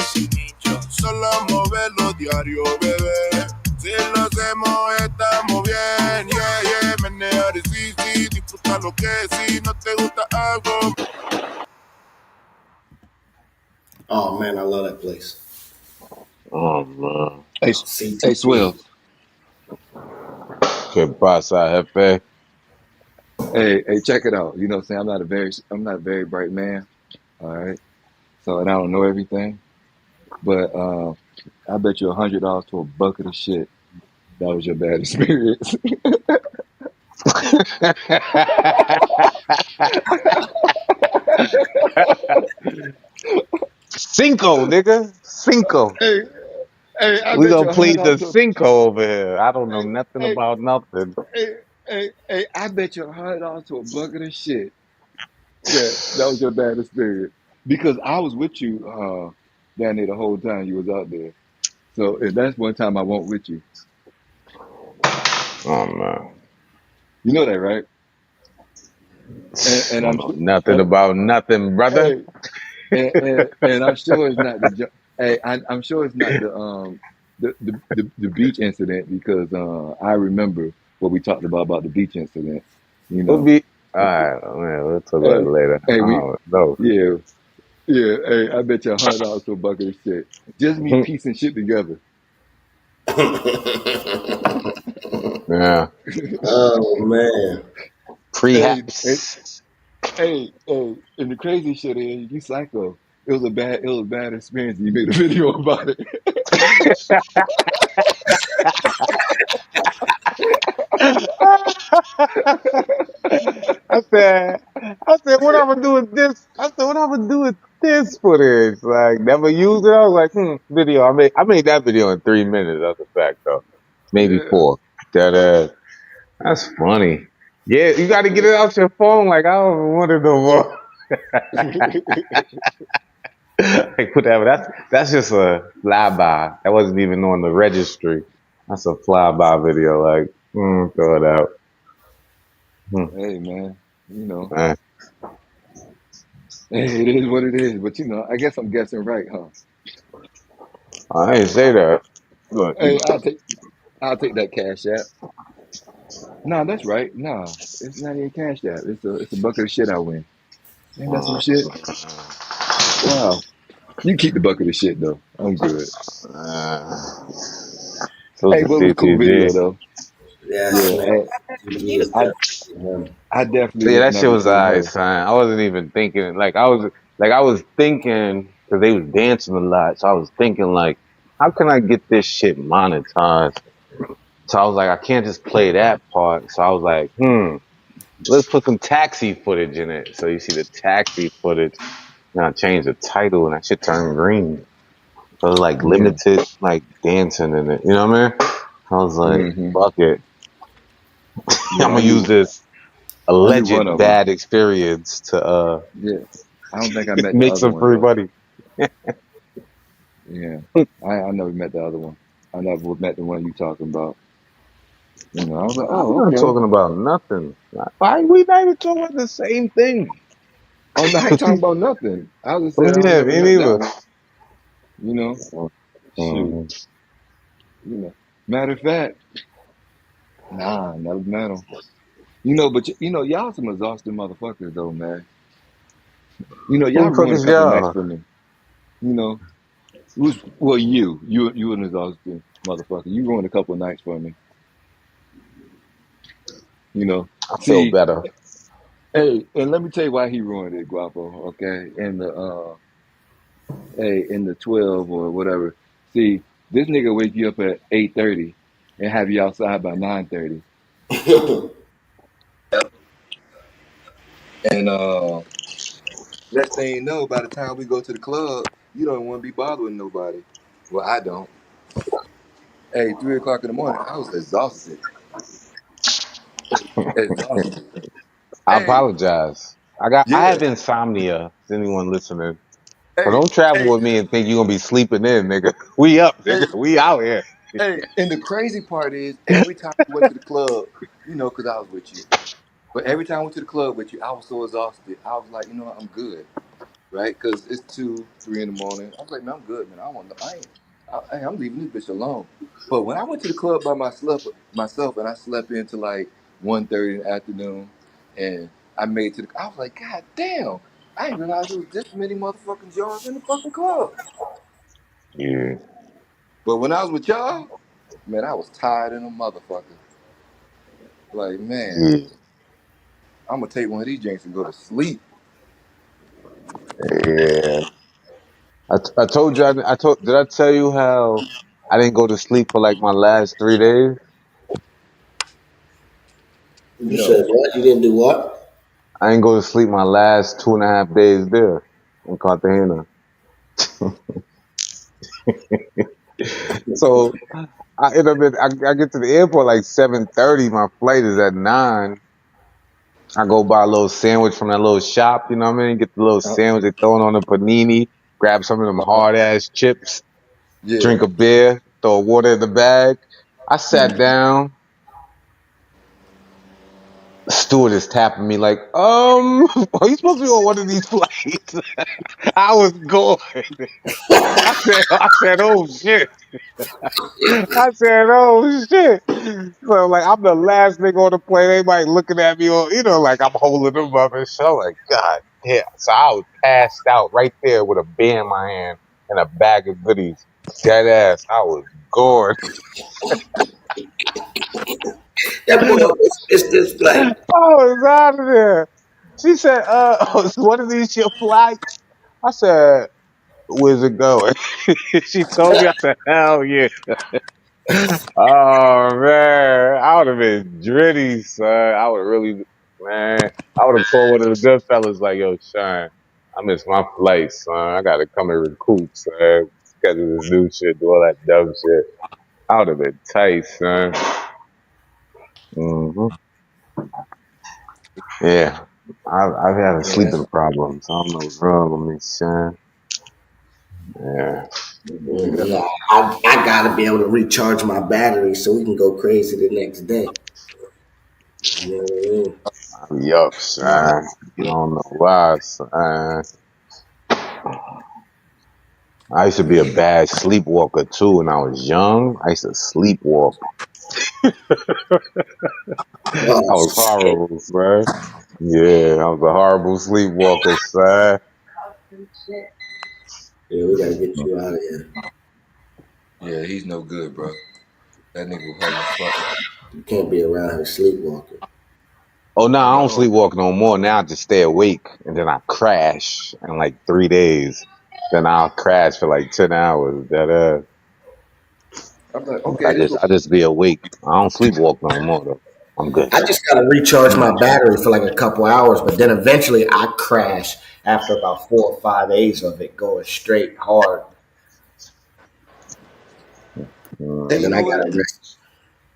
S4: Solo moverlo diario, bebé. Si lo hacemos, estamos bien. Yeah, menear y sí, disfruta lo que sí. No te gusta algo.
S3: Oh man, I love that place.
S7: Oh man.
S2: Hey, Swell.
S3: CTP.
S7: ¿Qué pasa, jefe?
S2: Hey, check it out. You know what I'm saying? I'm not a very bright man. All right. So, and I don't know everything, but I bet you $100 to a bucket of shit. That was your bad experience.
S7: Cinco, nigga. Cinco.
S2: hey, I
S7: We
S2: bet you
S7: gonna plead the
S2: $100 to
S7: Cinco over here. I don't know
S2: hey,
S7: nothing
S2: hey,
S7: about nothing.
S2: I bet you $100 to a bucket of shit. That was your bad experience because I was with you down there the whole time you was out there. So if that's one time I won't with you.
S7: Oh man.
S2: You know that, right?
S7: I
S2: And
S7: don't
S2: I'm
S7: know
S2: sure.
S7: nothing about nothing, brother.
S2: Hey, and I'm sure it's not the. Hey, I'm sure it's not the beach incident because I remember what we talked about the beach incident. You
S7: What
S2: know.
S7: beach? All right, man. We'll talk about it
S2: Hey,
S7: later.
S2: hey,
S7: I
S2: we,
S7: don't know.
S2: yeah, yeah. Hey, I bet you $100 for a bucket of shit. Just me piecing shit together.
S7: Yeah.
S3: Oh man.
S2: Hey,
S7: Prehaps.
S2: hey, and the crazy shit is, you psycho. It was a bad experience. You made a video about it.
S7: What I'm gonna do with this? I said, what I'm gonna do with this footage? Like, never use it. I was like, video. I made that video in 3 minutes. That's a fact, though. Maybe
S2: Yeah.
S7: four. That's funny. Yeah, you got to get it out your phone. Like, I don't even want it no more. Like, whatever. That's just a flyby. That wasn't even on the registry. That's a flyby video. Like, throw it out. Hmm.
S2: Hey, man. You know,
S7: Man,
S2: hey, it is what it is. But I guess I'm guessing right, huh?
S7: I ain't say that. Look,
S2: Hey, I'll take that cash app. Nah, that's right. Nah, it's not even cash app. It's a bucket of shit I win. Ain't that some shit? Wow. You keep the bucket of shit though. I'm good.
S7: uh, so it's
S2: Hey,
S7: a
S2: but it was a cool video
S7: CTG.
S2: though.
S3: Yes,
S2: Yeah,
S3: man. TG is
S2: I
S3: definitely him.
S2: I definitely
S7: Yeah,
S2: would
S7: that shit
S2: never
S7: was
S2: seen
S7: alright,
S2: her.
S7: son. I wasn't even thinking. I was thinking because they was dancing a lot. So I was thinking like, how can I get this shit monetized? So I was like, I can't just play that part. So I was like, let's put some taxi footage in it. So you see the taxi footage. Now I changed the title and that shit turned green. So it was like
S2: Yeah.
S7: limited, like dancing in it. You know what I mean? I was like,
S2: Hmm.
S7: fuck it.
S2: Yeah,
S7: I'm gonna use this
S2: I knew one
S7: alleged
S2: of them.
S7: bad experience to
S2: Yeah. I don't think I met the
S7: make
S2: other
S7: some
S2: one
S7: free
S2: though.
S7: money.
S2: Yeah. I never met the other one. I never met the one you talking about. I was like,
S7: I'm
S2: oh,
S7: not
S2: okay.
S7: talking about nothing. Why we not even talking about the same thing?
S2: Oh no, I ain't talking about nothing. I just said I
S7: Yeah,
S2: never
S7: me
S2: met that
S7: neither.
S2: one. You know, shoot.
S7: Mhm.
S2: Matter of fact, nah, never met him. But y'all some exhausted motherfuckers though, man.
S7: Who
S2: Y'all
S7: the fuck
S2: ruined a
S7: is
S2: couple of nights
S7: y'all?
S2: for me. You know, well, you an exhausted motherfucker. You ruined a couple of nights for me. You know,
S7: I feel
S2: see,
S7: better.
S2: hey, and let me tell you why he ruined it, Guapo. Okay, in the 12 or whatever. See, this nigga wake you up at 8:30 and have you outside by 9:30, and next thing you know, by the time we go to the club, you don't want to be bothering nobody. Well, I don't. Hey, 3 o'clock in the morning, I was exhausted. Exhausted.
S7: I
S2: Hey,
S7: apologize. I
S2: yeah.
S7: have insomnia. Is anyone listening? So
S2: Hey,
S7: don't travel
S2: hey,
S7: with me and think you're gonna be sleeping in, nigga. We up,
S2: hey,
S7: nigga. We out here.
S2: hey. And the crazy part is, every time we went to the club, because I was with you. But every time I went to the club with you, I was so exhausted. I was like, what, I'm good, right? Because it's 2, 3 in the morning. I was like, man, I'm good, man. I don't want, I ain't, I'm leaving this bitch alone. But when I went to the club by myself, and I slept into like 1:30 in the afternoon, and I made it to I was like, God damn, I didn't realize there was this many motherfucking jars in the fucking club.
S7: Yeah.
S2: But when I was with y'all, man, I was tired in a motherfucker. Like, man,
S7: Yeah.
S2: I'm gonna take one of these drinks and go to sleep.
S7: Yeah. I told you. Did I tell you how I didn't go to sleep for like my last 3 days?
S3: You
S2: No.
S3: said what? You didn't do what?
S7: I didn't go to sleep my last 2.5 days there in Cartagena. So I end up I get to the airport like 7:30. My flight is at 9. I go buy a little sandwich from that little shop. You know what I mean? Get the little
S2: Uh,
S7: sandwich. They throw it on a panini. Grab some of them
S2: uh,
S7: hard ass chips.
S2: yeah.
S7: Drink a beer. Throw water in the bag. I sat
S2: Mhm.
S7: down. Stewardess tapping me like, are you supposed to be on one of these flights? I was going. I said, oh shit. I said, oh shit. So like, I'm the last nigga on the plane. Everybody looking at me, or like I'm holding them up and shit. I'm like, God damn. So I was passed out right there with a beer in my hand and a bag of goodies. Dead ass. I was gone.
S3: That boy it's this
S7: I
S3: like
S7: was out of there. She said, is one of these your flights? I said, where's it going? She told me. I said, hell yeah. Oh man, I would have been dritty, son. I would really, man. I would have told one of the good fellas like, "Yo, Shine, I missed my flight, son. I got to come and recoup, son. Schedule this new shit, do all that dumb shit." I would have been tight, son. hmm Yeah, I've had a
S2: Yeah, that's
S7: sleeping problem, so I don't know what's wrong with me, son. Yeah,
S3: yeah, I gotta be able to recharge my battery so we can go crazy the next day. You know what I mean?
S7: I'm yup,
S2: yeah.
S7: son. I don't know why, son. I used to be a bad sleepwalker too when I was young. I used to sleepwalk. I
S3: Oh
S7: was
S3: shit.
S7: horrible, son. Yeah, I was a horrible sleepwalker, son.
S3: Yeah, we gotta get you out of here.
S2: Yeah, he's no good, bro. That nigga was hard as fuck.
S3: You can't be around here sleepwalking.
S7: Oh no,
S2: I
S7: I don't
S2: know.
S7: sleepwalk no more. Now I just stay awake and then I crash in like 3 days. Then I'll crash for like 10 hours.
S2: I'm like, okay, this
S7: I
S2: was
S7: just be awake. I don't sleepwalk no more though. I'm good.
S3: I just gotta recharge my battery for like a couple hours, but then eventually I crash after about 4 or 5 days of it going straight hard,
S2: and
S3: and
S2: you
S3: then
S7: Mm.
S3: I
S2: know what?
S3: gotta rest.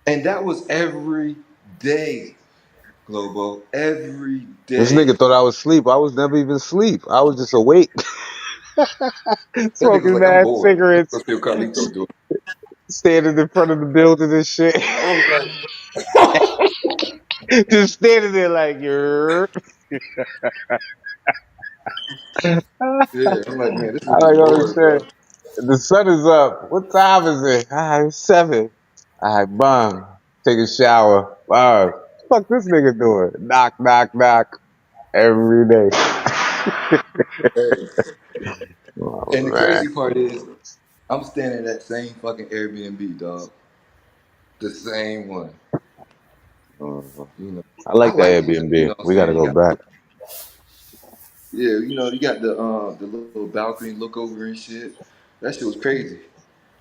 S2: And that was every day, Globo. Every
S7: This
S2: day.
S7: nigga thought I was asleep. I was never even asleep. I was just awake,
S2: That nigga was
S7: smoking
S2: like, I'm
S7: mad
S2: bored. Let me go
S7: cigarettes,
S2: see what Carlito doing.
S7: standing in front of the building and shit.
S2: I was like,
S7: Just standing there like you're. I
S2: yeah. I'm like, man, this nigga's
S7: like, oh
S2: bored, bro.
S7: shit. The sun is up. What time is it? It's 7. Bomb. Take a shower. Fuck this nigga doing? Knock, knock, knock. Every day.
S2: Hey.
S7: Oh
S2: And the
S7: man.
S2: crazy part is, I'm staying in that same fucking Airbnb, dog. The same one.
S7: Mhm.
S2: You know,
S7: I
S2: I
S7: like the
S2: like it. You
S7: Airbnb.
S2: know what I'm
S7: We gotta
S2: saying? You
S7: go
S2: got,
S7: back.
S2: yeah, you know, you got the little balcony look over and shit. That shit was crazy.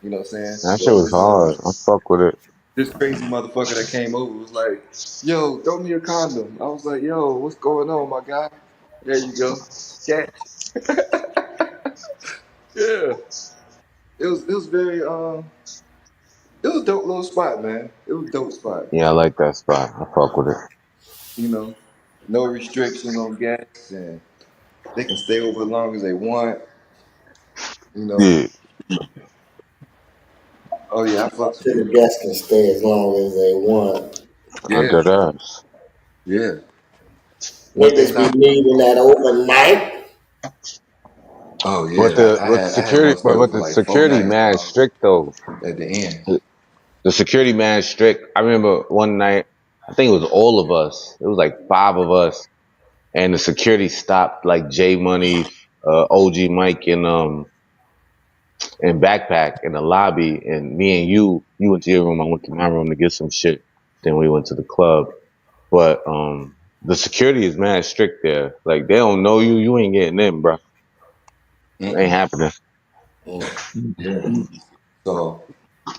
S2: You know what I'm saying?
S7: That shit was
S2: This
S7: hard. I fuck with it.
S2: this crazy motherfucker that came over was like, "Yo, throw me a condom." I was like, "Yo, what's going on, my guy?" There you go, catch. Yeah, it was very it was a dope little spot, man. It was a dope spot.
S7: Yeah, I like that spot. I fuck with it.
S2: You know, no restrictions on guests, and they can stay over as long as they want. You know.
S7: Yeah.
S2: Oh yeah, I fucks with
S3: So
S2: it.
S3: the guests can stay as long as they want.
S7: I
S2: Yeah,
S7: did ass.
S2: yeah. One thing
S3: Niggas be
S2: about
S3: needing that overnight.
S2: oh
S7: But
S2: yeah,
S7: the
S2: I had one stay over
S7: but
S2: for
S7: the
S2: like 4
S7: security
S2: nights,
S7: mad
S2: dog.
S7: strict though.
S2: At the end.
S7: The security man strict. I remember one night, I think it was all of us. It was like 5 of us, and the security stopped like J Money, OG Mike, and Backpack in the lobby. And me and you went to your room. I went to my room to get some shit. Then we went to the club. But the security is mad strict there. Like they don't know you. You ain't getting in, bro. It ain't
S2: Mm-mm.
S7: happening.
S3: Mm.
S2: Yeah. So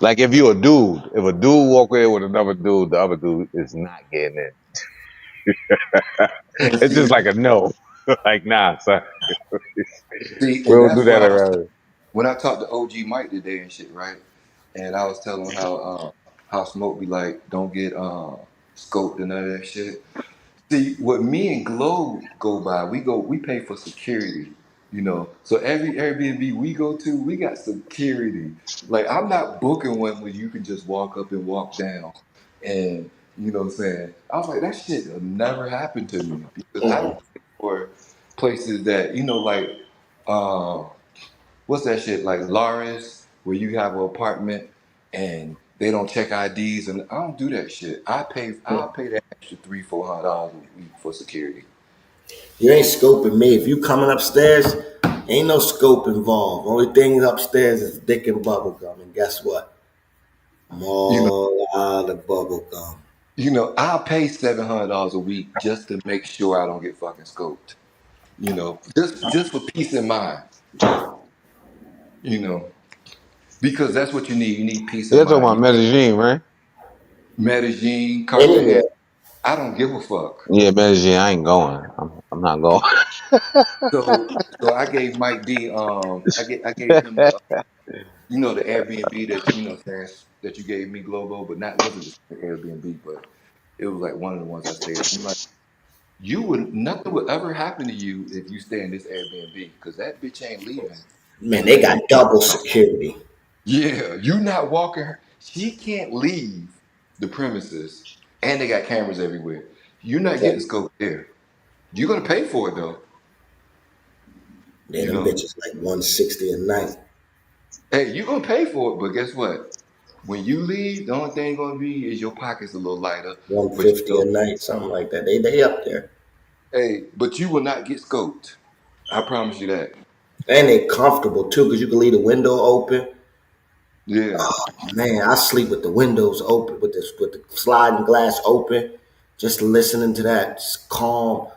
S7: Like if you a dude, if a dude walk in with another dude, the other dude is not getting in.
S2: and
S7: It's just
S2: see,
S7: like a no. Like, nah, son.
S2: see,
S7: We
S2: and
S7: don't do
S2: that's what
S7: that
S2: I was
S7: around here.
S2: when I talked to OG Mike today and shit, right? And I was telling him how Smoke be like, don't get scoped and none of that shit. See, what me and Glow go by, we pay for security, you know. So every Airbnb we go to, we got security. Like I'm not booking one where you can just walk up and walk down. And You know what I'm saying? I was like, that shit will never happen to me because I
S3: Mm-mm.
S2: don't pay for places that, like, uh, what's that shit? Like Lawrence, where you have an apartment and they don't check IDs, and I don't do that shit. I'll pay that extra $300-400 a week for security.
S3: You ain't scoping me. If you coming upstairs, ain't no scope involved. Only thing upstairs is dick and bubble gum. And guess what? I'm
S2: You know,
S3: all out of bubble gum.
S2: I'll pay $700 a week just to make sure I don't get fucking scoped. Just for peace of mind. You know, because that's what you need. You need peace of
S7: You're talking about
S2: mind.
S7: Medellin, right?
S2: Medellin, Cartagena.
S3: Anywhere.
S2: I don't give a fuck.
S7: Yeah, Medellin. I ain't going. I'm not going.
S2: So I gave Mike D. I gave him the the Airbnb that that you gave me, Globo, but not wasn't the same Airbnb, but it was like one of the ones I stayed at. I'm like, nothing would ever happen to you if you stay in this Airbnb because that bitch ain't leaving
S3: Man, they
S2: unless you
S3: got
S2: tell
S3: double
S2: her.
S3: security.
S2: Yeah, you not walking her. She can't leave the premises, and they got cameras everywhere. You're not getting scoped there. You're gonna pay for it though.
S3: Yeah,
S2: You
S3: them
S2: know,
S3: bitches like 160 a night.
S2: hey, you're gonna pay for it, but guess what? When you leave, the only thing gonna be is your pockets a little lighter. But
S3: 150 a night, something like that. They up there.
S2: but you will not get scoped. I promise you that.
S3: And they comfortable too, because you can leave the window open.
S2: Yeah,
S3: Man, I sleep with the windows open, with the sliding glass open, just listening to that calm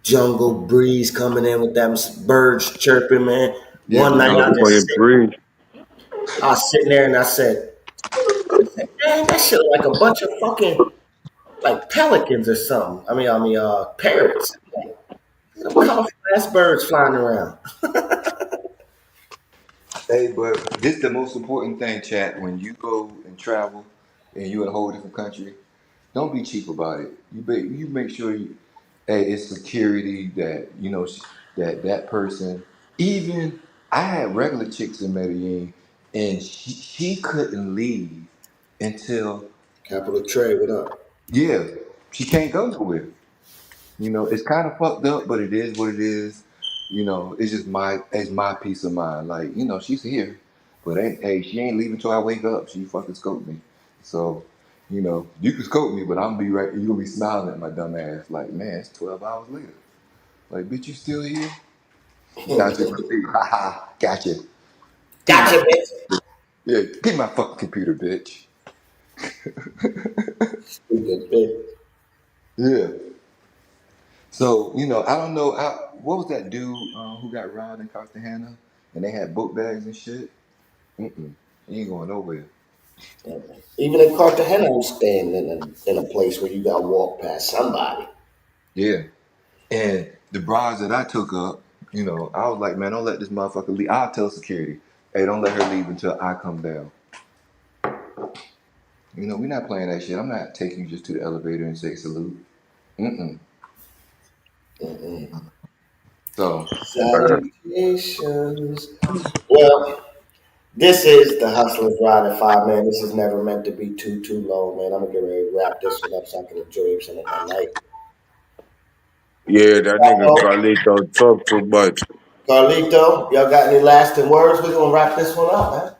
S3: jungle breeze coming in with them birds chirping, man.
S2: yeah,
S3: One
S2: the
S3: night
S2: birds.
S3: I was sitting there and man, that shit look like a bunch of fucking like pelicans or something. Parrots. Like, them colorful ass birds flying around.
S2: Hey, but this the most important thing, chat. When you go and travel, and you in a whole different country, don't be cheap about it. You make sure it's security that that person. Even I had regular chicks in Medellin, and she couldn't leave until
S3: Capital Trade, what up?
S2: yeah, she can't go nowhere. It's kind of fucked up, but it is what it is. It's just my peace of mind. Like, she's here, but she ain't leaving till I wake up. She fucking scoped me. So, you can scope me, but I'm gonna be right. You gonna be smiling at my dumb ass. Like, man, it's 12 hours later. Like, bitch, you still here? Gotcha. Ha ha. Gotcha. Give me my
S3: Gotcha, bitch.
S2: yeah. Give me my fucking computer, bitch.
S3: Stupid bitch.
S2: Yeah. So, I don't know. What was that dude who got robbed in Cartagena and they had book bags and shit? Mm-mm. He ain't going nowhere.
S3: Even in Cartagena, I'm staying in a place where you got to walk past somebody.
S2: Yeah. And the brides that I took up, I was like, man, don't let this motherfucker leave. I'll tell security, hey, don't let her leave until I come down. We're not playing that shit. I'm not taking you just to the elevator and say salute. Mm-mm. So,
S3: Salutations. Well, this is the Hustlers Ride at 5, man. This is never meant to be too long, man. I'm gonna get ready to wrap this one up so I can enjoy some of my night.
S8: Yeah, that nigga
S3: Oh,
S8: Carlito talk too much.
S3: Carlito, y'all got any lasting words? We're gonna wrap this one up, man.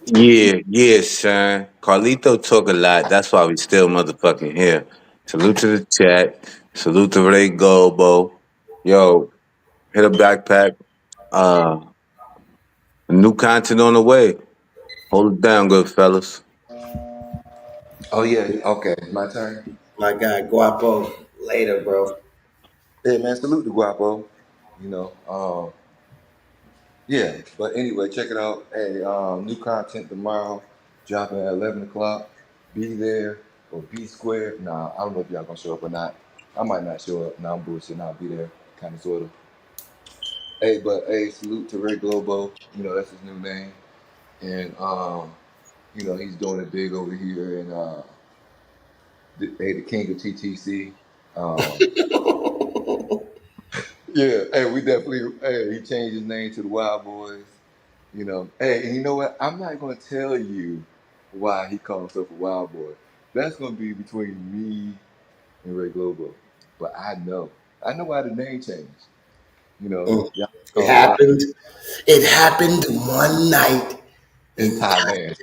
S8: Yeah, yeah, son. Carlito talk a lot. That's why we still motherfucking here. Salute to the chat. Salute to Ray Gobo. Yo, hit a backpack. Uh, new content on the way. Hold it down, good fellas.
S2: oh yeah, okay, my turn.
S3: My guy Guapo, later, bro.
S2: Hey man, salute to Guapo. You know, yeah, but anyway, check it out. Hey, new content tomorrow, dropping at 11 o'clock. Be there or be square. Nah, I don't know if y'all gonna show up or not. I might not show up. Nah, I'm bullshitting. I'll be there, kind of, sort of. Hey, but hey, salute to Ray Globo. That's his new name. And, he's doing it big over here. And, the king of TTC. Um, yeah, hey, he changed his name to the Wild Boys. Hey, and you know what? I'm not gonna tell you why he called himself a wild boy. That's gonna be between me and Ray Globo. But I know why the name changed. You know,
S3: Mm.
S2: y'all
S3: It
S2: called Rock
S3: happened. It happened one night
S2: in
S3: in time.
S2: Thailand.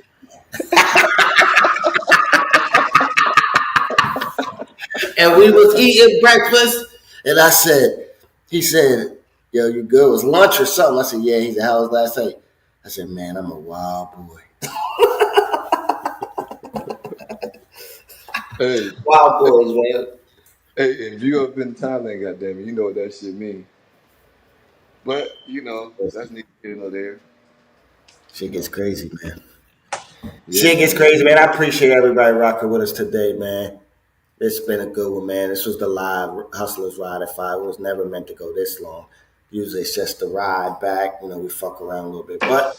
S3: And we was eating breakfast, and he said, yo, you good? It was lunch or something? I said, yeah. He said, how was last night? I said, man, I'm a wild boy.
S2: Hey,
S3: Wild boys, man.
S2: hey, if you ever been to Thailand, goddamn it, you know what that shit mean. But you know, that's neither here nor there.
S3: Shit
S2: You
S3: gets
S2: know,
S3: crazy, man.
S2: yeah,
S3: Shit gets
S2: man.
S3: crazy, man. I appreciate everybody rocking with us today, man. It's been a good one, man. This was the live Hustlers Ride at 5. It was never meant to go this long. Usually it's just the ride back. You know, we fuck around a little bit. But,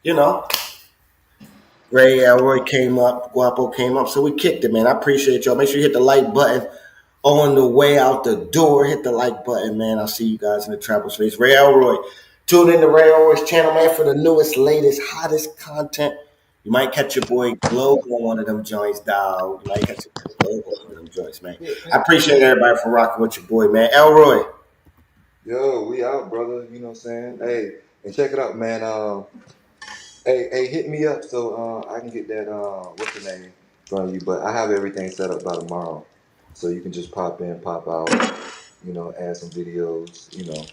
S3: you know, Ray Elroy came up, Guapo came up. So we kicked it, man. I appreciate y'all. Make sure you hit the like button on the way out the door. Hit the like button, man. I'll see you guys in the travel space. Ray Elroy. Tune in to Ray Elroy's channel, man, for the newest, latest, hottest content. You might catch your boy Globe on one of them joints, dog. You might catch your boy Globe on one of them joints, man. I appreciate everybody for rocking with your boy, man. Elroy.
S2: Yo, we out, brother. You know what I'm saying? Hey, and check it out, man. Hey, hit me up so I can get that what's the name from you. But I have everything set up by tomorrow, so you can just pop in, pop out. You know, add some videos. You know,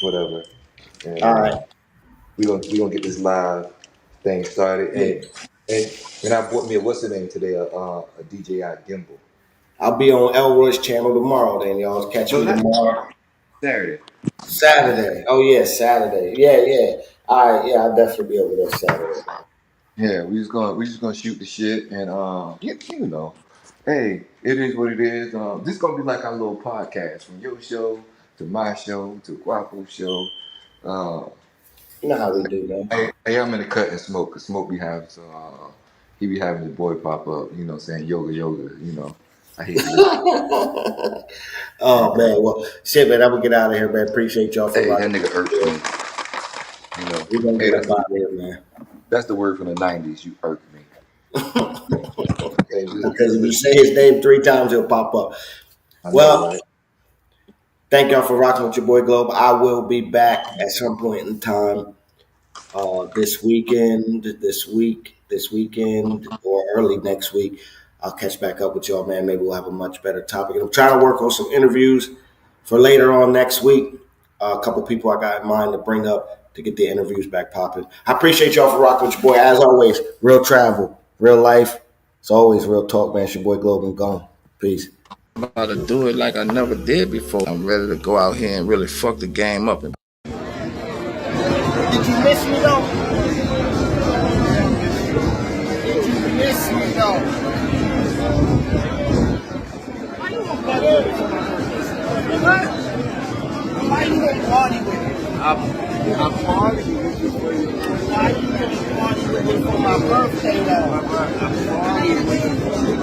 S2: whatever. And
S3: All right.
S2: we gonna get this live thing started.
S3: Yeah.
S2: And I bought me a what's the name today? A DJI gimbal.
S3: I'll be on Elroy's channel tomorrow, then, y'all. Catch
S2: No,
S3: me
S2: not
S3: tomorrow.
S2: tomorrow. Saturday.
S3: Saturday. Oh, yeah, Saturday. Yeah, yeah. All right, yeah, I'll definitely be over there Saturday.
S2: Yeah, we just gonna shoot the shit and you know, hey, it is what it is. This gonna be like our little podcast from your show to my show to Guapo's show. Uh,
S3: You know how we do, man.
S2: hey, I'm in the cut and smoke. Cause smoke be having so he be having his boy pop up. You know, saying yoga. You know, I hate it.
S3: Oh, man. Well, shit, man, I'm going to get out of here, man. Appreciate y'all for
S2: Hey, that
S3: rocking.
S2: nigga irks me. You know,
S3: We're going to
S2: hey,
S3: get up out of here, man.
S2: that's the word from the '90s. You irk me. Hey,
S3: Because if you say his name 3 times, he'll pop up.
S2: I know,
S3: Well,
S2: right?
S3: thank y'all for rocking with your boy Globe. I will be back at some point in time this weekend, this weekend, or early next week. I'll catch back up with y'all, man. Maybe we'll have a much better topic. And I'm trying to work on some interviews for later on next week. A couple people I got in mind to bring up to get the interviews back popping. I appreciate y'all for rocking with your boy. As always, real travel, real life. It's always real talk, man. It's your boy Globe and gone. Peace.
S9: I'm about to do it like I never did before. I'm ready to go out here and really fuck the game up.
S3: Did you miss me though? Did you miss me though? Why you gonna party with me? What? Why you gonna party with me? I'm partying with you for you. Why you gonna party with me for my birthday though? I'm partying with you.